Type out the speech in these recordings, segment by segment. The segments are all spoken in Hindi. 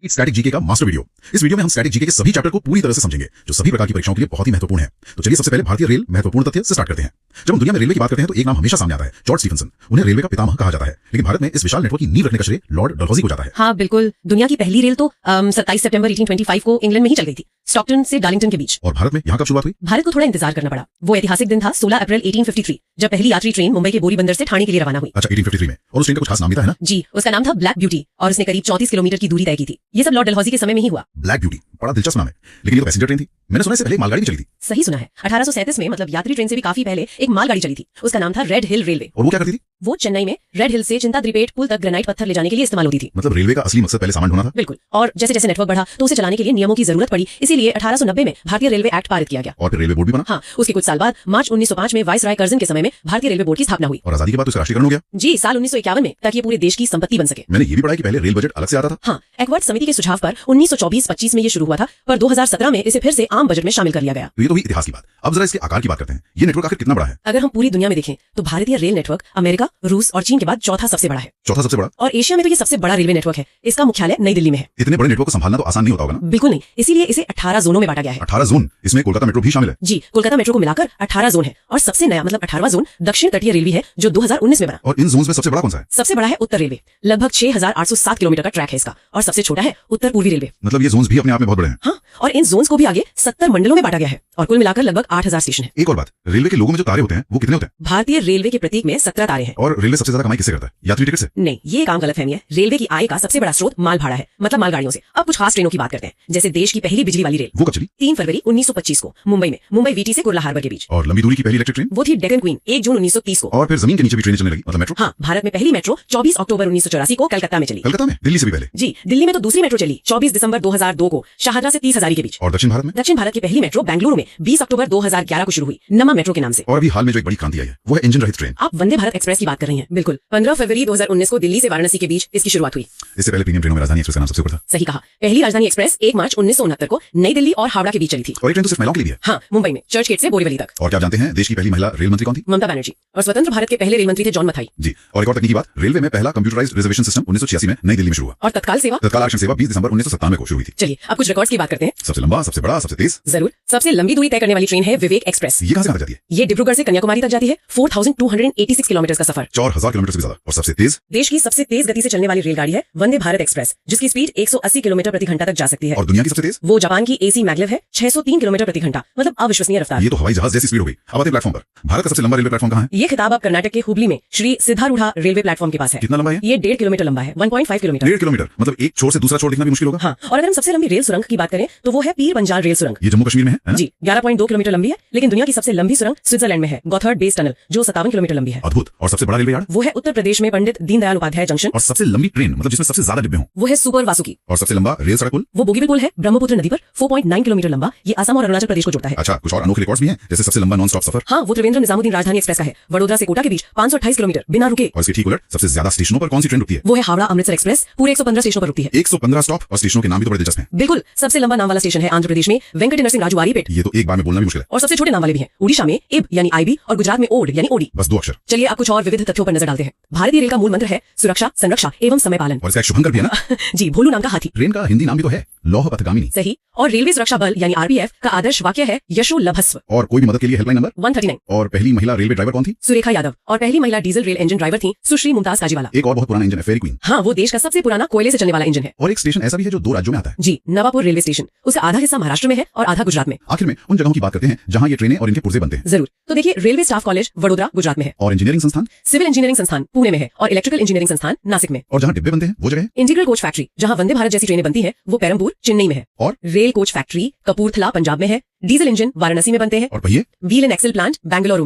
स्टैटिक जीके का मास्टर वीडियो। इस वीडियो में हम स्टैटिक जीके के सभी चैप्टर को पूरी तरह से समझेंगे जो सभी प्रकार की परीक्षाओं के लिए बहुत ही महत्वपूर्ण है। तो चलिए सबसे पहले भारतीय रेल महत्वपूर्ण तथ्य से स्टार्ट करते हैं। जब हम दुनिया में रेलवे की बात करते हैं तो एक नाम हमेशा सामने आता है, जॉर्ज स्टीफनसन। उन्हें रेलवे का पितामह कहा जाता है, लेकिन भारत में इस विशाल नेटवर्क की नींव रखने का श्रेय लॉर्ड डलहौजी को जाता है। हाँ बिल्कुल, दुनिया की पहली रेल तो 27 सितंबर 1825 को इंग्लैंड में ही चल गई थी, स्टॉकटन से डार्लिंगटन के बीच। और भारत में यहाँ कब शुरुआत हुई? भारत को थोड़ा इंतजार करना पड़ा। वो ऐतिहासिक दिन था 16 अप्रैल 1853, जब पहली यात्री ट्रेन मुंबई के बोरी बंदर से ठाणे के लिए रवाना हुई। अच्छा, 1853 में। और उस ट्रेन का कुछ खास नाम भी था, है ना? जी, उसका नाम था ब्लैक ब्यूटी और उसने करीब 34 किलोमीटर की दूरी तय की थी। ये सब लॉर्ड डलहौजी के समय में ही हुआ। ब्लैक ब्यूटी, बड़ा दिलचस्प नाम है। लेकिन ये तो पैसेंजर ट्रेन थी। मैंने सुना इससे पहले मालगाड़ी भी चली थी। सही सुना है। 1837 में, मतलब यात्री ट्रेन से भी काफी पहले, एक मालगाड़ी चली थी। उसका नाम था रेड हिल रेलवे। और वो क्या करती थी? वो चेन्नई में रेड हिल से चिंताद्रिपेट पुल तक ग्रेनाइट पत्थर ले जाने के लिए इस्तेमाल होती थी। मतलब रेलवे का असली मकसद पहले सामान ढोना था। बिल्कुल। और जैसे जैसे नेटवर्क बढ़ा तो उसे चलाने के लिए नियमों की जरूरत पड़ी, इसीलिए 1890 में भारतीय रेलवे एक्ट पारित किया गया। और फिर रेलवे बोर्ड भी बना। हाँ, उसके कुछ साल बाद मार्च 1905 में वाइसराय कर्जन के समय में भारतीय रेलवे बोर्ड की स्थापना हुई। और आजादी के बाद तो इसका राष्ट्रीयकरण हो गया। जी, साल 1951 में, ताकि ये पूरे देश की संपत्ति बन सके। मैंने ये भी पढ़ा है कि पहले रेल बजट अलग से आता था। हाँ, एक्वर्ड समिति के सुझाव पर 1924-25 में ये शुरू हुआ था, पर 2017 में इसे फिर से आम बजट में शामिल कर लिया गया। तो ये तो हुई इतिहास की बात। अब जरा इसके आकार की बात करते हैं। ये नेटवर्क आखिर कितना बड़ा है? अगर हम पूरी दुनिया में देखें तो भारतीय रेल नेटवर्क अमेरिका, रूस और चीन के बाद चौथा सबसे बड़ा है। चौथा सबसे बड़ा? और एशिया में तो ये सबसे बड़ा रेलवे नेटवर्क है। इसका मुख्यालय नई दिल्ली में है। इतने बड़े नेटवर्क को संभालना तो आसान नहीं होता होगा ना? बिल्कुल नहीं, इसीलिए इसे 18 जोनों में बांटा गया है। 18 जोन? इसमें कोलकाता मेट्रो भी शामिल है? जी, कोलकाता मेट्रो को मिलाकर 18 जोन है। और सबसे नया, मतलब 18वां जोन दक्षिण तटीय रेलवे है, जो 2019 में बना। और इन जोन्स में सबसे बड़ा कौन सा है? सबसे बड़ा है उत्तर रेलवे, लगभग 6807 किलोमीटर का ट्रैक है इसका। और सबसे छोटा है उत्तर पूर्वी रेलवे। मतलब ये जोन्स भी अपने आप में बहुत बड़े हैं। हाँ, और इन जोन्स को भी आगे 70 मंडलों में बांटा गया है और कुल मिलाकर लगभग 8000 स्टेशन है। एक और बात, रेलवे के लोगों में जो तारे होते हैं वो कितने होते हैं? भारतीय रेलवे के प्रतीक में 17 तारे हैं। और रेलवे सबसे ज्यादा कमाई किससे करता है? यात्री टिकट से? नहीं, ये काम गलतफहमी है। रेलवे की आय का सबसे बड़ा स्रोत माल भाड़ा है, मतलब मालगाड़ियों से। अब कुछ खास ट्रेनों की बात करते हैं, जैसे देश की पहली बिजली वाली रेल। वो कब चली? 3 फरवरी 1925 को मुंबई में, मुंबई वीटी से कुर्ला हार्बर के बीच। और लंबी दूरी की पहली इलेक्ट्रिक ट्रेन? वो थी डेक्कन क्वीन, 1 जून 1930 को। और फिर जमीन के नीचे भी ट्रेनें चलने लगी, मतलब मेट्रो? हाँ, भारत में पहली मेट्रो 24 अक्टूबर 1984 को कलकत्ता में चली। कलकत्ता में? दिल्ली से भी पहले? जी, दिल्ली में तो दूसरी मेट्रो चली 24 दिसंबर 2002 को शाहजहां से 30 हजारी के बीच। और दक्षिण भारत में? दक्षिण भारत की पहली मेट्रो बेंगलुरु में 20 अक्टूबर 2011 को शुरू हुई, नमा मेट्रो के नाम से। और अभी हाल में जो एक बड़ी क्रांति आई है वो है इंजन रहित ट्रेन। आप वंदे भारत एक्सप्रेस की बात कर रही हैं। बिल्कुल, 15 फरवरी 2019 को दिल्ली से वाराणसी के बीच इसकी शुरुआत हुई। इससे पहले प्रीमियम ट्रेनों में राजधानी एक्सप्रेस का नाम सबसे ऊपर था। सही कहा। पहली राजधानी एक्सप्रेस 1 मार्च 1969 को नई दिल्ली और हावड़ा के बीच चली थी। और ये ट्रेन तो सिर्फ महिलाओं के लिए भी है? हाँ, मुंबई में चर्च गेट से बोरीवली तक। और क्या जानते हैं देश की पहली महिला रेल मंत्री कौन थी? ममता बनर्जी। और स्वतंत्र भारत के पहले रेल मंत्री थे जॉन मथाई। जी। और एक और तकनीकी बात, रेलवे में पहला कंप्यूटराइज्ड रिजर्वेशन सिस्टम 1986 में नई दिल्ली में शुरू हुआ। और तत्काल सेवा? तत्काल आरक्षण सेवा 20 दिसंबर 1997 को शुरू हुई थी। चलिए अब कुछ रिकॉर्ड्स की बात करते हैं। सबसे लंबा, सबसे बड़ा, सबसे तेज? जरूर। सबसे लंबी दूरी तय करने वाली ट्रेन है विवेक एक्सप्रेस। ये कहां से कहां तक जाती है? ये डिब्रूगढ़ से कन्याकुमारी तक जाती है, 4286 किलोमीटर का सफर। 4000 किलोमीटर से भी ज्यादा। और सबसे तेज? देश की सबसे तेज गति से चलने वाली रेलगाड़ी है वंदे भारत एक्सप्रेस, जिसकी स्पीड 180 किलोमीटर प्रति घंटा तक जा सकती है। और दुनिया की सबसे तेज? वो जापान की एसी मैग्लेव है, 603 किलोमीटर प्रति घंटा, मतलब अविश्वसनीय रफ्तार। ये तो हवाई जहाज जैसी स्पीड हो गई। अब आते हैं प्लेटफॉर्म पर। भारत का सबसे लंबा रेलवे प्लेटफॉर्म कहां है? ये खिताब अब कर्नाटक के हुबली में श्री सिद्धारूढ़ा रेलवे प्लेटफॉर्म के पास है। कितना लंबा है? ये 1.5 किलोमीटर लंबा है, 1.5 किलोमीटर। 1.5 किलोमीटर, मतलब एक छोर से दूसरा छोर दिखना भी मुश्किल होगा। हाँ, और अगर हम सबसे लंबी रेल सुरंग की बात करें तो वो है पीर पंजाल रेल सुरंग। ये जम्मू कश्मीर में है ना? जी, 11.2 किलोमीटर लंबी है, लेकिन दुनिया की सबसे लंबी सुरंग स्विट्जरलैंड में है, गॉथर्ड बेस टनल, जो 57 किलोमीटर लंबी है। अद्भुत। और सबसे बड़ा रेलवे यार्ड? वो है उत्तर प्रदेश में पंडित दीनदयाल उपाध्याय जंक्शन। और सबसे लंबी ट्रेन, मतलब जिसमें सबसे ज्यादा डिब्बे हों? वो है सुपर वासुकी। और सबसे लंबा रेल सड़क पुल? वो बोगीबिल पुल है, ब्रह्मपुत्र नदी पर, 4.9 किलोमीटर लंबा। ये असम और अरुणाचल प्रदेश को जोड़ता है। अच्छा, कुछ और अनोखे रिकॉर्ड्स भी हैं, जैसे सबसे लंबा नॉन स्टॉप सफर? हाँ, वो त्रिवेंद्र निजामुद्दीन राजधानी एक्सप्रेस का है, वडोदरा से कोटा के बीच 528 किलोमीटर बिना रुके। और इसके ठीक उलट सबसे ज्यादा स्टेशनों पर कौन सी ट्रेन रुकती है? वो है हावड़ा अमृतसर एक्सप्रेस, पूरे 115 स्टेशनों पर रुकती है। 115 स्टॉप, और स्टेशनों के नाम भी तो बड़े दिलचस्प हैं। बिल्कुल, सबसे लंबा नाम वाला स्टेशन है आंध्र प्रदेश में वेंकट नरसिंह राजू वारीपेट। ये तो एक बार में बोलना भी मुश्किल है। और सबसे छोटे नाम वाले भी हैं, उड़ीसा में इब यानी आईबी और गुजरात में ओड यानी ओडी। बस 2 अक्षर। चलिए अब कुछ और विविध तथ्यों पर नजर डालते हैं। भारतीय रेल का मूल मंत्र है सुरक्षा, संरक्षा एवं समय पालन। और इसका एक शुभंकर भी है ना? जी, भोलू नाम का हाथी। ट्रेन का हिंदी नाम भी तो है, लौह पथगामिनी। सही। और रेलवे सुरक्षा बल यानी आरपीएफ का आदर्श वाक्य है यशो लभस्व। और कोई भी मदद के लिए हेल्पलाइन नंबर? 139। और पहली महिला रेलवे ड्राइवर कौन थी? सुरेखा यादव। और पहली महिला डीजल रेल इंजन ड्राइवर थी सुश्री मुमताज काजीवाला। एक और बहुत पुराना इंजन है फेरी क्वीन। हाँ, वो देश का सबसे पुराना कोयले से चलने वाला इंजन है। और एक स्टेशन ऐसा भी है जो 2 राज्यों में आता है। जी, नवापुर रेलवे स्टेशन। उसका आधा हिस्सा महाराष्ट्र में है और आधा गुजरात में। आखिर में उन जगहों की बात करते हैं जहां ये ट्रेनें और इनके पुर्जे बनते हैं। जरूर। तो देखिए, railway staff college Vadodara Gujarat में है। और इंजीनियरिंग संस्थान? सिविल इंजीनियरिंग संस्थान पुणे में है। और इलेक्ट्रिकल इंजीनियरिंग संस्थान नासिक में। और जहां डिब्बे बनते हैं वो जगह? इंटीग्रल कोच फैक्ट्री, जहां वंदे भारत जैसी ट्रेनें बनती हैं, वो पेरमपुर चेन्नई में है। और rail coach factory Kapurthala Punjab में है। डीजल इंजन वाराणसी में बनते हैं। और पहिए? Wheel and axle plant Bengaluru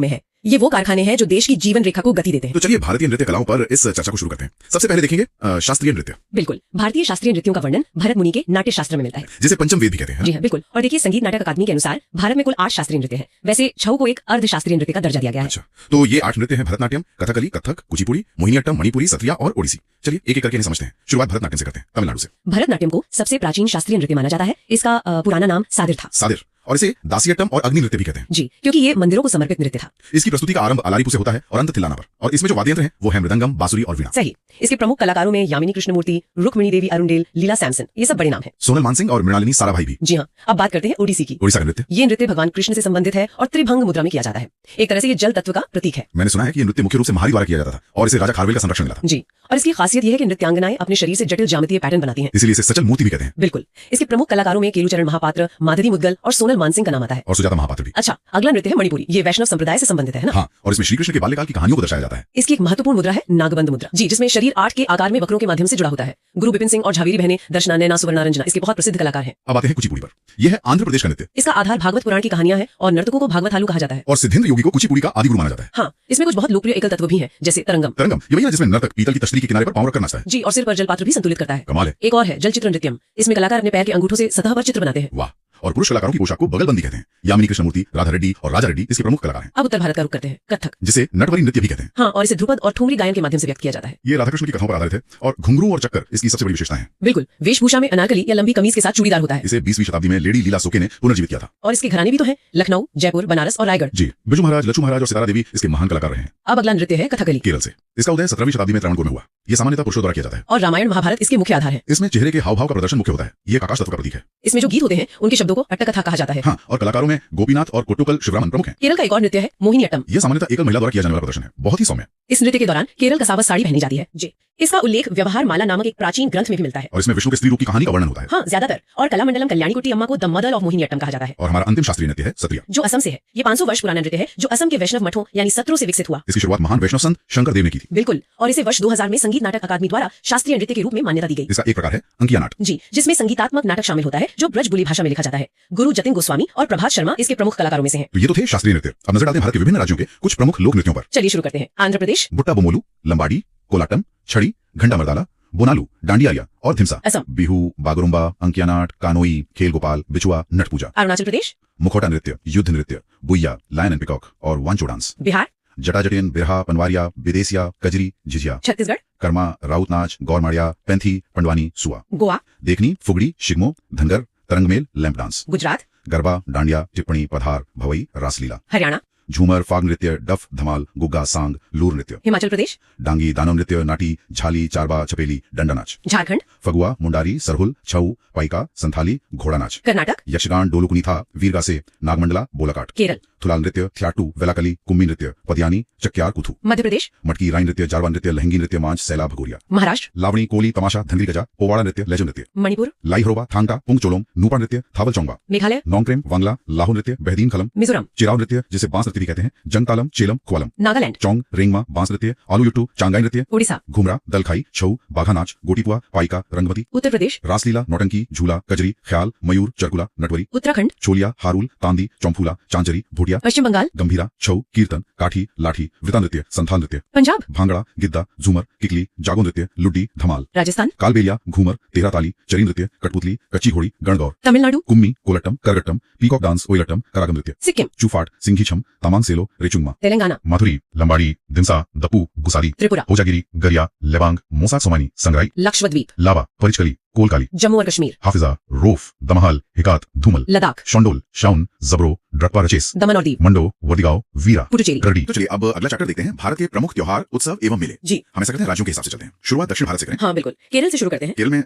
में है। ये वो कारखाने हैं जो देश की जीवन रेखा को गति देते हैं। तो चलिए भारतीय नृत्य कलाओं पर इस चर्चा को शुरू करते हैं। सबसे पहले देखेंगे शास्त्रीय नृत्य। बिल्कुल, भारतीय शास्त्रीय नृत्यों का वर्णन भरत मुनि के नाट्य शास्त्र में मिलता है, जिसे पंचम वेद भी कहते हैं। जी हाँ, बिल्कुल। और देखिए, संगीत नाटक अकादमी के अनुसार भारत में कुल 8 शास्त्रीय नृत्य हैं। वैसे छऊ को एक अर्ध शास्त्रीय नृत्य का दर्जा दिया गया है। अच्छा, तो ये 8 नृत्य हैं भरतनाट्यम, कथकली, कथक, कुचिपुड़ी, मोहिनीअट्टम, मणिपुरी, सत्रिया और ओडिसी। चलिए एक एक करके इन्हें समझते हैं। शुरुआत भरतनाट्यम से करते हैं, तमिलनाडु से। भरतनाट्यम को सबसे प्राचीन शास्त्रीय नृत्य माना जाता है। इसका पुराना नाम सादिर था। सादिर। और इसे दासियट्टम और अग्नि नृत्य भी कहते हैं। जी, क्योंकि ये मंदिरों को समर्पित नृत्य था। इसकी प्रस्तुति का आरंभ अलारीपु से होता है और अंत थिल्लाना पर। और इसमें जो वाद्य यंत्र हैं वो है मृदंगम, बांसुरी और वीणा। सही। इसके प्रमुख कलाकारों में यामिनी कृष्णमूर्ति, रुक्मिणी देवी अरुणडेल, लीला सैमसन, ये सब बड़े नाम हैं। सोनल मानसिंह और मृणालिनी साराभाई भी। जी हाँ, अब बात करते हैं ओडिसी की। ओडिशा का नृत्य। ये नृत्य भगवान कृष्ण से संबंधित है और त्रिभंग मुद्रा में किया जाता है। एक तरह से ये जल तत्व का प्रतीक है। मैंने सुना है कि ये नृत्य मुख्य रूप से महारी द्वारा किया जाता था और इसे राजा खारवेल का संरक्षण मिला था। जी, और इसकी खासियत यह है कि नृत्यांगनाएं अपने शरीर से जटिल ज्यामितीय पैटर्न बनाती हैं। इसीलिए इसे सचल मूर्ति भी कहते हैं। बिल्कुल। इसके प्रमुख कलाकारों में केलुचरण महापात्र, माधवी मुद्गल और सोनल मानसिंह का नाम आता है। और सुजाता महापात्र भी। अच्छा, अगला नृत्य है मणिपुरी। ये वैष्णव संप्रदाय से संबंधित है ना? हाँ, और इसमें श्री कृष्ण के बाल्यकाल की कहानियों को दर्शाया जाता है। इसकी एक महत्वपूर्ण मुद्रा है नागबंध मुद्रा। जी, जिसमें शरीर 8 के आकार में वक्रों के माध्यम से जुड़ा होता है। गुरु बिपिन सिंह और झावेरी बहनें, दर्शना, नैना, सुवर्णा, रंजना इसके बहुत प्रसिद्ध कलाकार हैं। अब आते हैं कुचिपुड़ी पर। यह है आंध्र प्रदेश का नृत्य। इसका आधार भागवत पुराण की कहानियां हैं और नर्तकों को भागवत हालू कहा जाता है। और सिद्धेंद्र योगी को कुचिपुड़ी का आदि गुरु माना जाता है। हाँ, इसमें कुछ बहुत लोकप्रिय एकल तत्व भी हैं, जैसे तरंगम। तरंगम ये वही है जिसमें नर्तक पीतल की तश्तरी के किनारे पर पांव रखकर नाचता है। जी, और सिर पर जलपात्र भी संतुलित करता है। कमाल है। एक और है जलचित्र नृत्यम। इसमें कलाकार अपने पैर के अंगूठों से सतह पर चित्र बनाते हैं। वाह। और पुरुष कलाकारों की पोशाक को बगलबंदी कहते हैं। यामिनी कृष्णमूर्ति, राधा रेड्डी और राजा रेड्डी इसके प्रमुख कलाकार हैं। अब उत्तर भारत का रुख करते हैं, कथक, जिसे नटवरी नृत्य भी कहते हैं। हाँ, और इसे ध्रुपद और ठुमरी गायन के माध्यम से व्यक्त किया जाता है। ये राधाकृष्ण की कथाओं पर आधारित है और घुंघरू और चक्कर इसकी सबसे बड़ी विशेषता है। बिल्कुल। वेशभूषा में अनारकली या लंबी कमीज के साथ चूड़ीदार होता है। इसे 20वीं शताब्दी में लेडी लीला सोके ने पुनर्जीवित किया था। और इसके घराने भी तो हैं, लखनऊ, जयपुर, बनारस और रायगढ़। जी, बिरजू महाराज, लच्छू महाराज और सितारा देवी इसके महान कलाकार रहे हैं। अब अगला नृत्य है कथकली, केरल से। इसका उदय 17वीं शताब्दी में त्रावणकोर में हुआ। ये सामान्यतः पुरुषों द्वारा किया जाता है और रामायण महाभारत इसके मुख्य आधार है। इसमें चेहरे के हाव भाव का प्रदर्शन मुख्य होता है। ये एक आकाश तत्व का प्रतीक है। इसमें जो गीत होते हैं उनके शब्दों को अट्टकथा कहा जाता है। हाँ, और कलाकारों में गोपीनाथ और कोट्टुकल शिवरामन प्रमुख हैं। केरल का एक और नृत्य है मोहिनीअट्टम। यह सामान्यतः एकल महिला द्वारा किया जाने वाला प्रदर्शन है, बहुत ही सौम्य। इस नृत्य के दौरान केरल कसावा साड़ी पहनी जाती है। जी, इसका उल्लेख व्यवहार माला नामक एक प्राचीन ग्रंथ में भी मिलता है। और इसमें विष्णु के स्त्री रूप की कहानी का वर्णन होता है। हाँ, ज्यादातर। और कलामंडलम कल्याणीकुट्टी अम्मा को द मदर ऑफ मोहिनीअट्टम कहा जाता है। और हमारा अंतिम शास्त्रीय नृत्य है सत्रिया, जो असम से है। ये 500 वर्ष पुराना नृत्य है जो असम के वैष्णव मठों यानी सत्रों से विकसित हुआ। इसकी शुरुआत महान वैष्णव संत शंकर देव ने की थी। बिल्कुल। और इसे वर्ष 2000 में संगीत नाटक अकादमी द्वारा शास्त्रीय नृत्य के रूप में मान्यता दी गई। इसका एक प्रकार है अंकिया नाट। जी, जिसमें संगीतात्मक नाटक शामिल होता है जो ब्रज बोली भाषा में लिखा जाता है। गुरु जतिन गोस्वामी और प्रभात शर्मा इसके प्रमुख कलाकारों में से हैं। तो ये तो थे शास्त्रीय नृत्य। अब नजर डालते हैं भारत के विभिन्न राज्यों के कुछ प्रमुख लोक नृत्यों पर। चलिए शुरू करते हैं। आंध्र प्रदेश, बुट्टा बोमोलू, लंबाडी, कोलाटम, छड़ी, घंटा मर्दाला, बोनालू, डांडिया और धिमसा। असम, बिहू, बागरुम्बा, अंकिया नाट, कानोई, खेल गोपाल, बिचुआ, नट पूजा। अरुणाचल प्रदेश, मुखौटा नृत्य, युद्ध नृत्य, बुइया, लायन एंड पिकॉक और वांचो डांस। बिहार, जटाजटिन, बिरहा, पनवारिया, विदेसिया, कजरी, झिझिया। छत्तीसगढ़, कर्मा, राउत नाच, गौरमाड़िया, पैंथी, पंडवानी, सुआ। गोवा, देखनी, फुगड़ी, शिगमो, धनगर, तरंगमेल, लैंप डांस। गुजरात, गरबा, डांडिया, टिप्पणी, पधार, भवई, रासलीला। हरियाणा, झूमर, फाग नृत्य, डफ, धमाल, गुग्गा, सांग, लूर नृत्य। हिमाचल प्रदेश, डांगी, दानव नृत्य, नाटी, झाली, चारबा, छपेली, डंडा नाच। झारखंड, फगुआ, मुंडारी, सरहुल, छऊ, पाइका, संथाली, घोड़ा नाच। कर्नाटक, यक्षगान, डोलुकुनीथा, वीरगासे, नागमंडला, बोलाकाट। केरल, थुलाल नृत्य, थ्याटू, वेलाकली, कुम्मी नृत्य, पतियानी, चक्यार, कुथू। मध्य प्रदेश, मटकी, राई नृत्य, जारवा नृत्य, लहंगी नृत्य, मांच, सैला, भगोरिया। महाराष्ट्र, लावणी, कोली, तमाशा, धंगरी गजा, पोवाड़ा नृत्य, लेजो नृत्य। मणिपुर, लाई हरोबा, थांगटा, पुंग चोलोम, नूपा नृत्य, थावल चौंगा। मेघालय, नोंगक्रेम, वांगला, लाहो नृत्य, बहदीन खलम। मिजोरम, चिराव नृत्य जिसे बांस नृत्य भी कहते हैं, जंगतालम, चेलम, क्वालम। नागालैंड, चौंग, रेंगमा, बांस नृत्य, आलू युट्टू, चांगाई नृत्य, ओडिशा, घुमरा, दलखाई, छऊ, बाघा नाच, गोटीपुआ, पाइका, रंगवती। उत्तर प्रदेश, रासलीला, नौटंकी, झूला, कजरी, ख्याल, मयूर, चरकुला, नटवरी। उत्तराखंड, छोलिया, हारूल, तांदी, चौंफूला, चांचरी, भूटिया। पश्चिम बंगाल, गंभीरा, छऊ, कीर्तन, काठी, लाठी, वृता नृत्य, संथाल नृत्य। पंजाब, भांगड़ा, गिद्दा, झूमर, किकली, जागो नृत्य, लुड्डी, धमाल। राजस्थान, कालबेलिया, घूमर, तेरा ताली, चरी नृत्य, कठपुतली, कच्ची घोड़ी, गणगौर। तमिलनाडु, कुम्मी, कोलट्टम, करगट्टम, पीकॉक डांस, ओइलट्टम, करागम नृत्य। सिक्किम, चूफाट, सिंघी छम, तामांग सेलो, रेचुंगमा। तेलंगाना, माथुरी, लंबाड़ी, दिमसा, दप्पू, गुसारी। त्रिपुरा, होजागिरी, गरिया, लेबांग, मोसाक सोमानी, संग्राई। लक्षद्वीप, लावा, परिचकली, कोलकाली। जम्मू और कश्मीर, हाफिजा, रोफ, दमहाल, हिकात, धूमल। लद्दाख, शोंडोल, शाउन, जबरो, ड्रकपा रचेस। दमन और दीव, मंडो, वर्दिगांव, वीरा, पुडुचेरी। गरडी। तो चलिए अब अगला चैप्टर देखते हैं, भारत के प्रमुख त्योहार, उत्सव एवं मेले। जी, हम ऐसा करते हैं, राज्यों के हिसाब से चलते हैं। शुरुआत दक्षिण भारत से करें। हाँ बिल्कुल। केरल से शुरू करते हैं। केरल में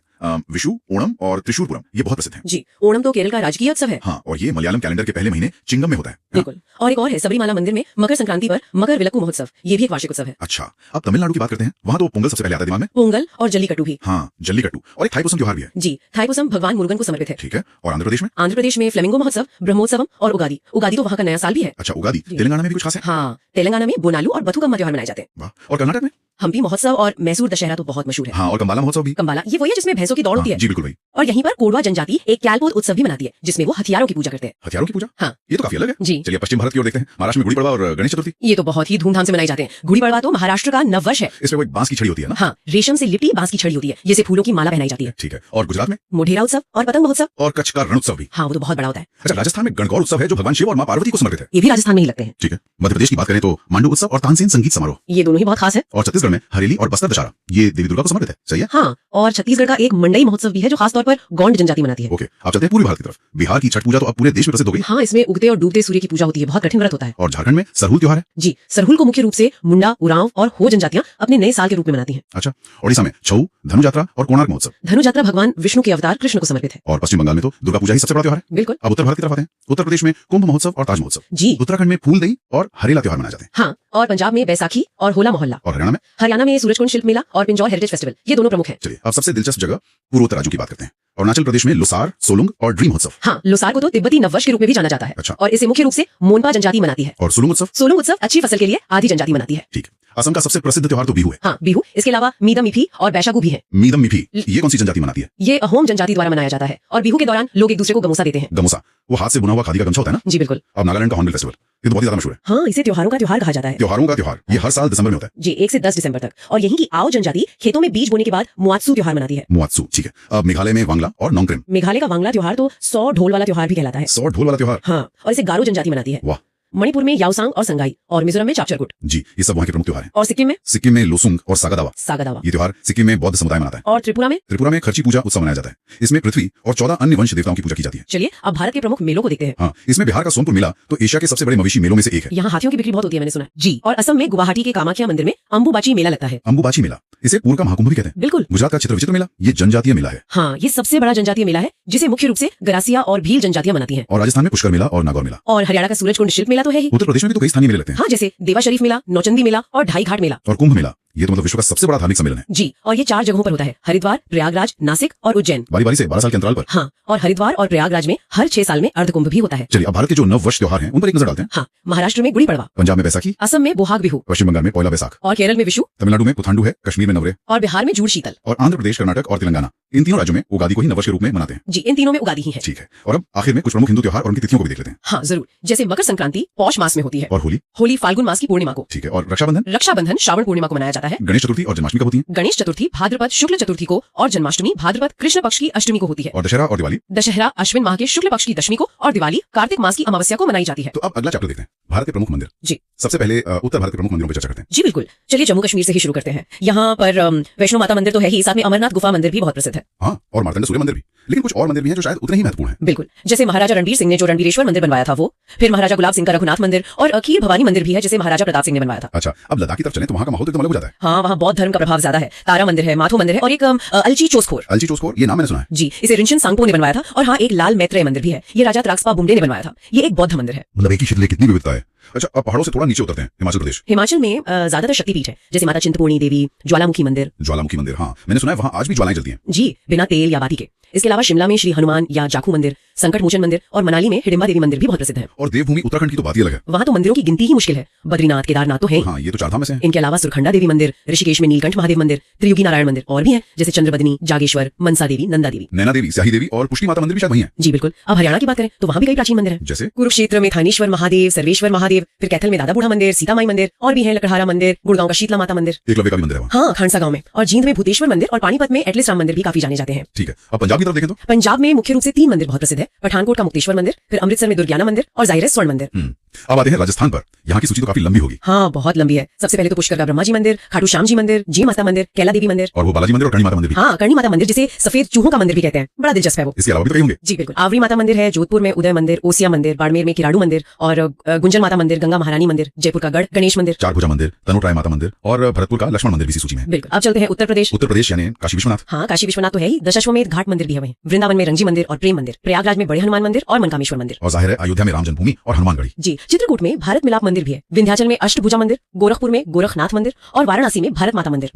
विशु, ओणम और त्रिशूरपुरम ये बहुत प्रसिद्ध हैं। जी, ओणम तो केरल का राजकीय उत्सव है। हाँ, और ये मलयालम कैलेंडर के पहले महीने चिंगम में होता है। बिल्कुल। और एक और है सबरीमाला मंदिर में मकर संक्रांति पर मकर विलक्कू महोत्सव, ये भी एक वार्षिक उत्सव है। अच्छा, अब तमिलनाडु की बात करते हैं। वहाँ तो पोंगल सबसे पहले आता है दिमाग में। पोंगल और जल्लीकट्टू भी। हाँ, जल्लीकट्टू और एक थाईपुसम त्योहार भी है। जी, थाईपुसम भगवान मुरुगन को समर्पित है। ठीक है, और आंध्र प्रदेश में? आंध्र प्रदेश में फ्लेमिंगो महोत्सव, ब्रह्मोत्सवम और उगादी। उगादी तो वहाँ का नया साल भी है। अच्छा, उगादी। तेलंगाना में भी कुछ खास है? हाँ, तेलंगाना में बोनालू और बथुकम्मा त्योहार मनाए जाते हैं। वाह। और कर्नाटक में? हम्पी महोत्सव और मैसूर दशहरा तो बहुत मशहूर है। हाँ, और कंबाला महोत्सव भी। कंबाला ये वही है जिसमें भैंसों की दौड़ होती है। जी बिल्कुल भाई। और यहीं पर कोडवा जनजाति एक क्यालपोद उत्सव भी मनाती है जिसमें वो हथियारों की पूजा करते हैं। हथियारों की पूजा? हाँ, ये तो काफी अलग है। जी। चलिए पश्चिम भारत की ओर देखते हैं। महाराष्ट्र में गुड़ी पड़वा और गणेश चतुर्थी। ये तो बहुत ही धूमधाम से मनाए जाते हैं। गुड़ी पड़वा तो महाराष्ट्र का नववर्ष है। इसमें कोई बांस की छड़ी होती है ना? हाँ, रेशम से लिपटी बांस की छड़ी होती है, जिसे फूलों की माला पहनाई जाती है। ठीक है, और गुजरात में? मोढेरा उत्सव और पतंग महोत्सव। और कच्छ का रण उत्सव भी। हाँ, वो तो बहुत बड़ा होता है। अच्छा, राजस्थान में गणगौर उत्सव है जो भगवान शिव और माँ पार्वती को समर्पित है। ये भी राजस्थान में ही लगते हैं। ठीक है। मध्य प्रदेश की बात करें तो मांडू उत्सव और तानसेन संगीत समारोह। ये दोनों ही बहुत खास है। और छत्तीसगढ़ में हरेली और बस्तर दशहरा, ये देवी दुर्गा को समर्पित है। सही है। हाँ, और छत्तीसगढ़ का एक मंडई महोत्सव भी है जो खास तौर आमतौर पर गौंड जनजाति मनाती है। ओके, आप चलते हैं पूर्वी भारत की तरफ। बिहार की छठ पूजा तो अब पूरे देश में प्रसिद्ध हो गई। हाँ, इसमें उगते और डूबते सूर्य की पूजा होती है, बहुत कठिन व्रत होता है। और झारखंड में सरहुल त्योहार है। जी, सरहुल को मुख्य रूप से मुंडा, उरांव और हो जनजातियां अपने नए साल के रूप में मनाती हैं। अच्छा, ओडिशा में छऊ, धनु यात्रा और कोणार्क महोत्सव। धनु यात्रा भगवान विष्णु के अवतार कृष्ण को समर्पित है। और पश्चिम बंगाल में तो दुर्गा पूजा ही सबसे बड़ा त्योहार है। बिल्कुल। अब उत्तर भारत की तरफ आते हैं। उत्तर प्रदेश में कुंभ महोत्सव और ताज महोत्सव। जी। उत्तराखंड में फूलदेई और हरेला त्योहार मनाए जाते हैं। हाँ, और पंजाब में बैसाखी और होला मोहल्ला। और हरियाणा में सूरजकुंड शिल्प मेला और पिंजौर हेरिटेज फेस्टिवल, ये दोनों प्रमुख हैं। चलिए, अब सबसे दिलचस्प जगह पूर्वोत्तर राज्यों की बात करते हैं। अरुणाचल प्रदेश में लोसार, सोलुंग और ड्रीम महोत्सव। हाँ, लोसार को तो तिब्बती नववर्ष के रूप में भी जाना जाता है। अच्छा। और इसे मुख्य रूप से मोनपा जनजाति मनाती है। और सोलुंग उत्सव? सोलुंग उत्सव अच्छी फसल के लिए आदि जनजाति मनाती है। ठीक। असम का सबसे प्रसिद्ध त्योहार तो बिहू है। हाँ, बिहू। इसके अलावा मीदम मिफी और बैशागु भी है। मीदम मिफी, ये कौन सी जनजाति मनाती है? ये अहोम जनजाति द्वारा मनाया जाता है और बिहू के दौरान लोग एक दूसरे को गमोसा देते हैं। गमोसा, वो हाथ से बुना हुआ खादी का गमछा होता है ना? जी बिल्कुल। अब नागालैंड का हॉर्नबिल फेस्टिवल, ये तो बहुत ही ज्यादा मशहूर है। हाँ, इसे त्योहारों का त्योहार कहा जाता है। त्योहारों का त्योहार, ये हर साल दिसंबर में होता है। जी, 1 से 10 दिसंबर तक। और यहीं की आओ जनजाति खेतों में बीज बोने के बाद मुआत्सू त्योहार मनाती है। मुआत्सू, ठीक है। अब मेघालय में वांगला और नोंगक्रिम। मेघालय का वांगला त्योहार तो 100 ढोल वाला त्योहार भी कहलाता है। 100 ढोल वाला त्योहार? हाँ, और इसे गारो जनजाति मनाती है। वाह। मणिपुर में याओसांग और संगाई और मिजोरम में चापचरकुट। जी, ये सब वहाँ के प्रमुख त्योहार हैं। और सिक्किम में लोसुंग और सागादावा। ये त्योहार सिक्किम में बौद्ध समुदाय मनाता है। और त्रिपुरा में खर्ची पूजा उत्सव मनाया जाता है। इसमें पृथ्वी और 14 अन्य वंश देवताओं की पूजा की जाती है। चलिए, अब भारत के प्रमुख मेलों को देखते हैं। हाँ, इसमें बिहार का सोनपुर मेला तो एशिया के सबसे बड़े मवेशी मेलों में से एक है। यहाँ हाथियों की बिक्री बहुत होती है, मैंने सुना। जी। और असम में गुवाहाटी के कामाख्या मंदिर में अंबुबाची मेला लगता है। अंबुबाची मेला, इसे पूर्व का महाकुंभ भी कहते हैं। बिल्कुल। गुजरात का चित्र विचित्र मेला, ये जनजातीय मेला है। हाँ, ये सबसे बड़ा जनजातीय मेला है जिसे मुख्य रूप से गरासिया और भील जनजातियां मनाती हैं। और राजस्थान में पुष्कर मेला और नागौर मेला। और हरियाणा का सूरजकुंड शिल्प मेला तो है ही। उत्तर प्रदेश में भी तो कई स्थानीय मेले लगते हैं। हाँ, जैसे देवा शरीफ मेला, नौचंदी मेला और ढाई घाट मेला। और कुंभ मेला, ये तो मतलब विश्व का सबसे बड़ा धार्मिक सम्मेलन है। जी, और ये 4 जगहों पर होता है, हरिद्वार, प्रयागराज, नासिक और उज्जैन। बारी बारी से 12 साल के अंतराल पर। हाँ, और हरिद्वार और प्रयागराज में हर 6 साल में अर्धकुंभ भी होता है। चलिए, अब भारत के जो नव वर्ष त्योहार हैं उन पर एक नजर डालते हैं। हाँ, महाराष्ट्र में गुड़ी पड़वा, पंजाब में बैसाखी, असम में बोहाग बिहू, पश्चिम बंगाल में पोइला बैसाख, और केरल में विशु, तमिलनाडु में पुथांडु है, कश्मीर में नवरे, और बिहार में जूड़ शीतल, और आंध्र प्रदेश, कर्नाटक और तेलंगाना, इन तीनों राज्यों में उगादी को ही नववर्ष के रूप में मनाते हैं। जी, इन तीनों में उगादी ही है। ठीक है। और अब आखिर में कुछ प्रमुख हिंदू त्योहार और उनकी तिथियों को भी देख लेते हैं। हाँ, जरूर। जैसे मकर संक्रांति पौष मास में होती है। और होली फाल्गुन मास की पूर्णिमा को। ठीक है। और रक्षाबंधन श्रावण पूर्णिमा को मनाया जाता है। गणेश चतुर्थी और जन्माष्टमी कब होती है? गणेश चतुर्थी भाद्रपद शुक्ल चतुर्थी को और जन्माष्टमी भाद्रपद कृष्ण पक्ष की अष्टमी को होती है। और दशहरा और दिवाली? दशहरा अश्विन माह के शुक्ल पक्ष की दशमी को और दिवाली कार्तिक मास की अमावस्या को मनाई जाती है। तो अब अगला चैप्टर देखते हैं, भारत के प्रमुख मंदिर। जी। सबसे पहले उत्तर भारत के प्रमुख मंदिरों पर चर्चा करते हैं। जी बिल्कुल। चलिए, जम्मू कश्मीर से ही शुरू करते हैं। यहाँ पर वैष्णो माता मंदिर तो है ही, साथ में अमरनाथ गुफा मंदिर भी बहुत प्रसिद्ध है। हाँ, और मार्तंड सूर्य मंदिर भी। लेकिन कुछ और मंदिर भी हैं जो शायद उतने ही महत्वपूर्ण हैं। बिल्कुल। जैसे महाराजा रणवीर सिंह ने जो रणवीरेश्वर मंदिर बनवाया था वो, फिर महाराजा गुलाब सिंह का रघुनाथ मंदिर, और खीर भवानी मंदिर भी है जिसे महाराजा प्रताप सिंह ने बनवाया था। अच्छा, अब लद्दाख की तरफ चलें तो वहाँ का माहौल एकदम अलग हो जाता है। हाँ, वहाँ बौद्ध धर्म का प्रभाव ज्यादा है। तारा मंदिर है, माथो मंदिर है, और एक अलची चोस्खोर, ये नाम मैंने सुना है। जी, इसे रिंशन सांगपो ने बनवाया था। और हाँ, एक लाल मैत्रेय मंदिर भी है, ये राजा त्राक्सपा बुम्डे ने बनवाया था। ये एक बौद्ध मंदिर है। मतलब एक ही क्षेत्र में कितनी विविधता है। अच्छा, अब पहाड़ों से थोड़ा नीचे उतरते हैं, हिमाचल प्रदेश। हिमाचल में ज्यादातर शक्तिपीठ है, जैसे माता चिंतपूर्णी देवी, ज्वालामुखी मंदिर। हाँ, मैंने सुना है वहाँ आज भी ज्वालाएं जलती हैं। जी, बिना तेल या बाती के। इसके अलावा शिमला में श्री हनुमान या जाखू मंदिर, संकट मोचन मंदिर, और मनाली में हिडिंबा देवी मंदिर भी बहुत प्रसिद्ध है। और देवभूमि उत्तराखंड की तो बात ही अलग है। वहाँ तो मंदिरों की गिनती ही मुश्किल है। बद्रीनाथ, केदारनाथ तो है। हाँ, ये तो 4 धाम में से हैं। इनके अलावा सुरखंडा देवी मंदिर, ऋषिकेश में नीलकंठ महादेव मंदिर, त्रियुगी नारायण मंदिर और भी हैं, जैसे चंद्रबदनी, जागेश्वर, मनसा देवी, नंदा देवी, नैना देवी, स्याही देवी और पुष्टि माता मंदिर भी शायद वहीं है। जी बिल्कुल। अब हरियाणा की बात करें तो वहाँ भी कई प्राचीन मंदिर हैं, जैसे कुरुक्षेत्र में थानेश्वर महादेव, सर्वेश्वर महादेव, फिर कैथल में दादा बूढ़ा मंदिर, सीता माई मंदिर, और भी है लकड़हारा मंदिर, गुड़गांव का शीतला माता मंदिर, एकलव्य का भी मंदिर है वहाँ। हाँ, खांडसा गांव में, और जींद में भूतेश्वर मंदिर, और पानीपत में एटलिस राम मंदिर भी काफी जाने जाते हैं। ठीक है। अब पंजाब की तरफ देखें तो पंजाब में मुख्य रूप से 3 मंदिर बहुत प्रसिद्ध है। पठानकोट का मुक्तेश्वर मंदिर, फिर अमृतसर में दुर्गियाना मंदिर, और जाहिर है स्वर्ण मंदिर। अब आते हैं राजस्थान पर। यहाँ की सूची तो काफी लंबी होगी। हाँ, बहुत लंबी है। सबसे पहले तो पुष्कर का ब्रह्मा जी मंदिर, खाटू श्याम जी मंदिर, जी माता मंदिर, कैला देवी मंदिर, और वो बालाजी मंदिर और करणी माता मंदिर भी। हाँ, करणी माता मंदिर जिसे सफेद चूहों का मंदिर भी कहते हैं, बड़ा दिलचस्प है वो। इसके अलावा भी तो कई होंगे। जी बिल्कुल। आवरी माता मंदिर है, जोधपुर में उदय मंदिर, ओसिया मंदिर, बाड़मेर में किराड़ू मंदिर, और गुंजन माता मंदिर, गंगा महारानी मंदिर, जयपुर का गढ़ गणेश मंदिर, चारभुजा मंदिर, तनोटराय माता मंदिर, और भरतपुर का लक्ष्मण मंदिर भी इसी सूची में है। बिल्कुल। अब चलते हैं उत्तर प्रदेश यानी काशी विश्वनाथ। हाँ, काशी विश्वनाथ तो है ही। दशाश्वमेध घाट मंदिर भी है वहीं। वृंदावन में रंजी मंदिर और प्रेम मंदिर, प्रयागराज में बड़े हनुमान मंदिर और मनकामेश्वर मंदिर, और जाहिर है अयोध्या में राम जन्मभूमि और हनुमानगढ़ी। जी। चित्रकूट में भारत मिलाप मंदिर भी है, विंध्याचल में अष्टभुजा मंदिर, गोरखपुर में गोरखनाथ मंदिर, और वाराणसी में भारत माता मंदिर।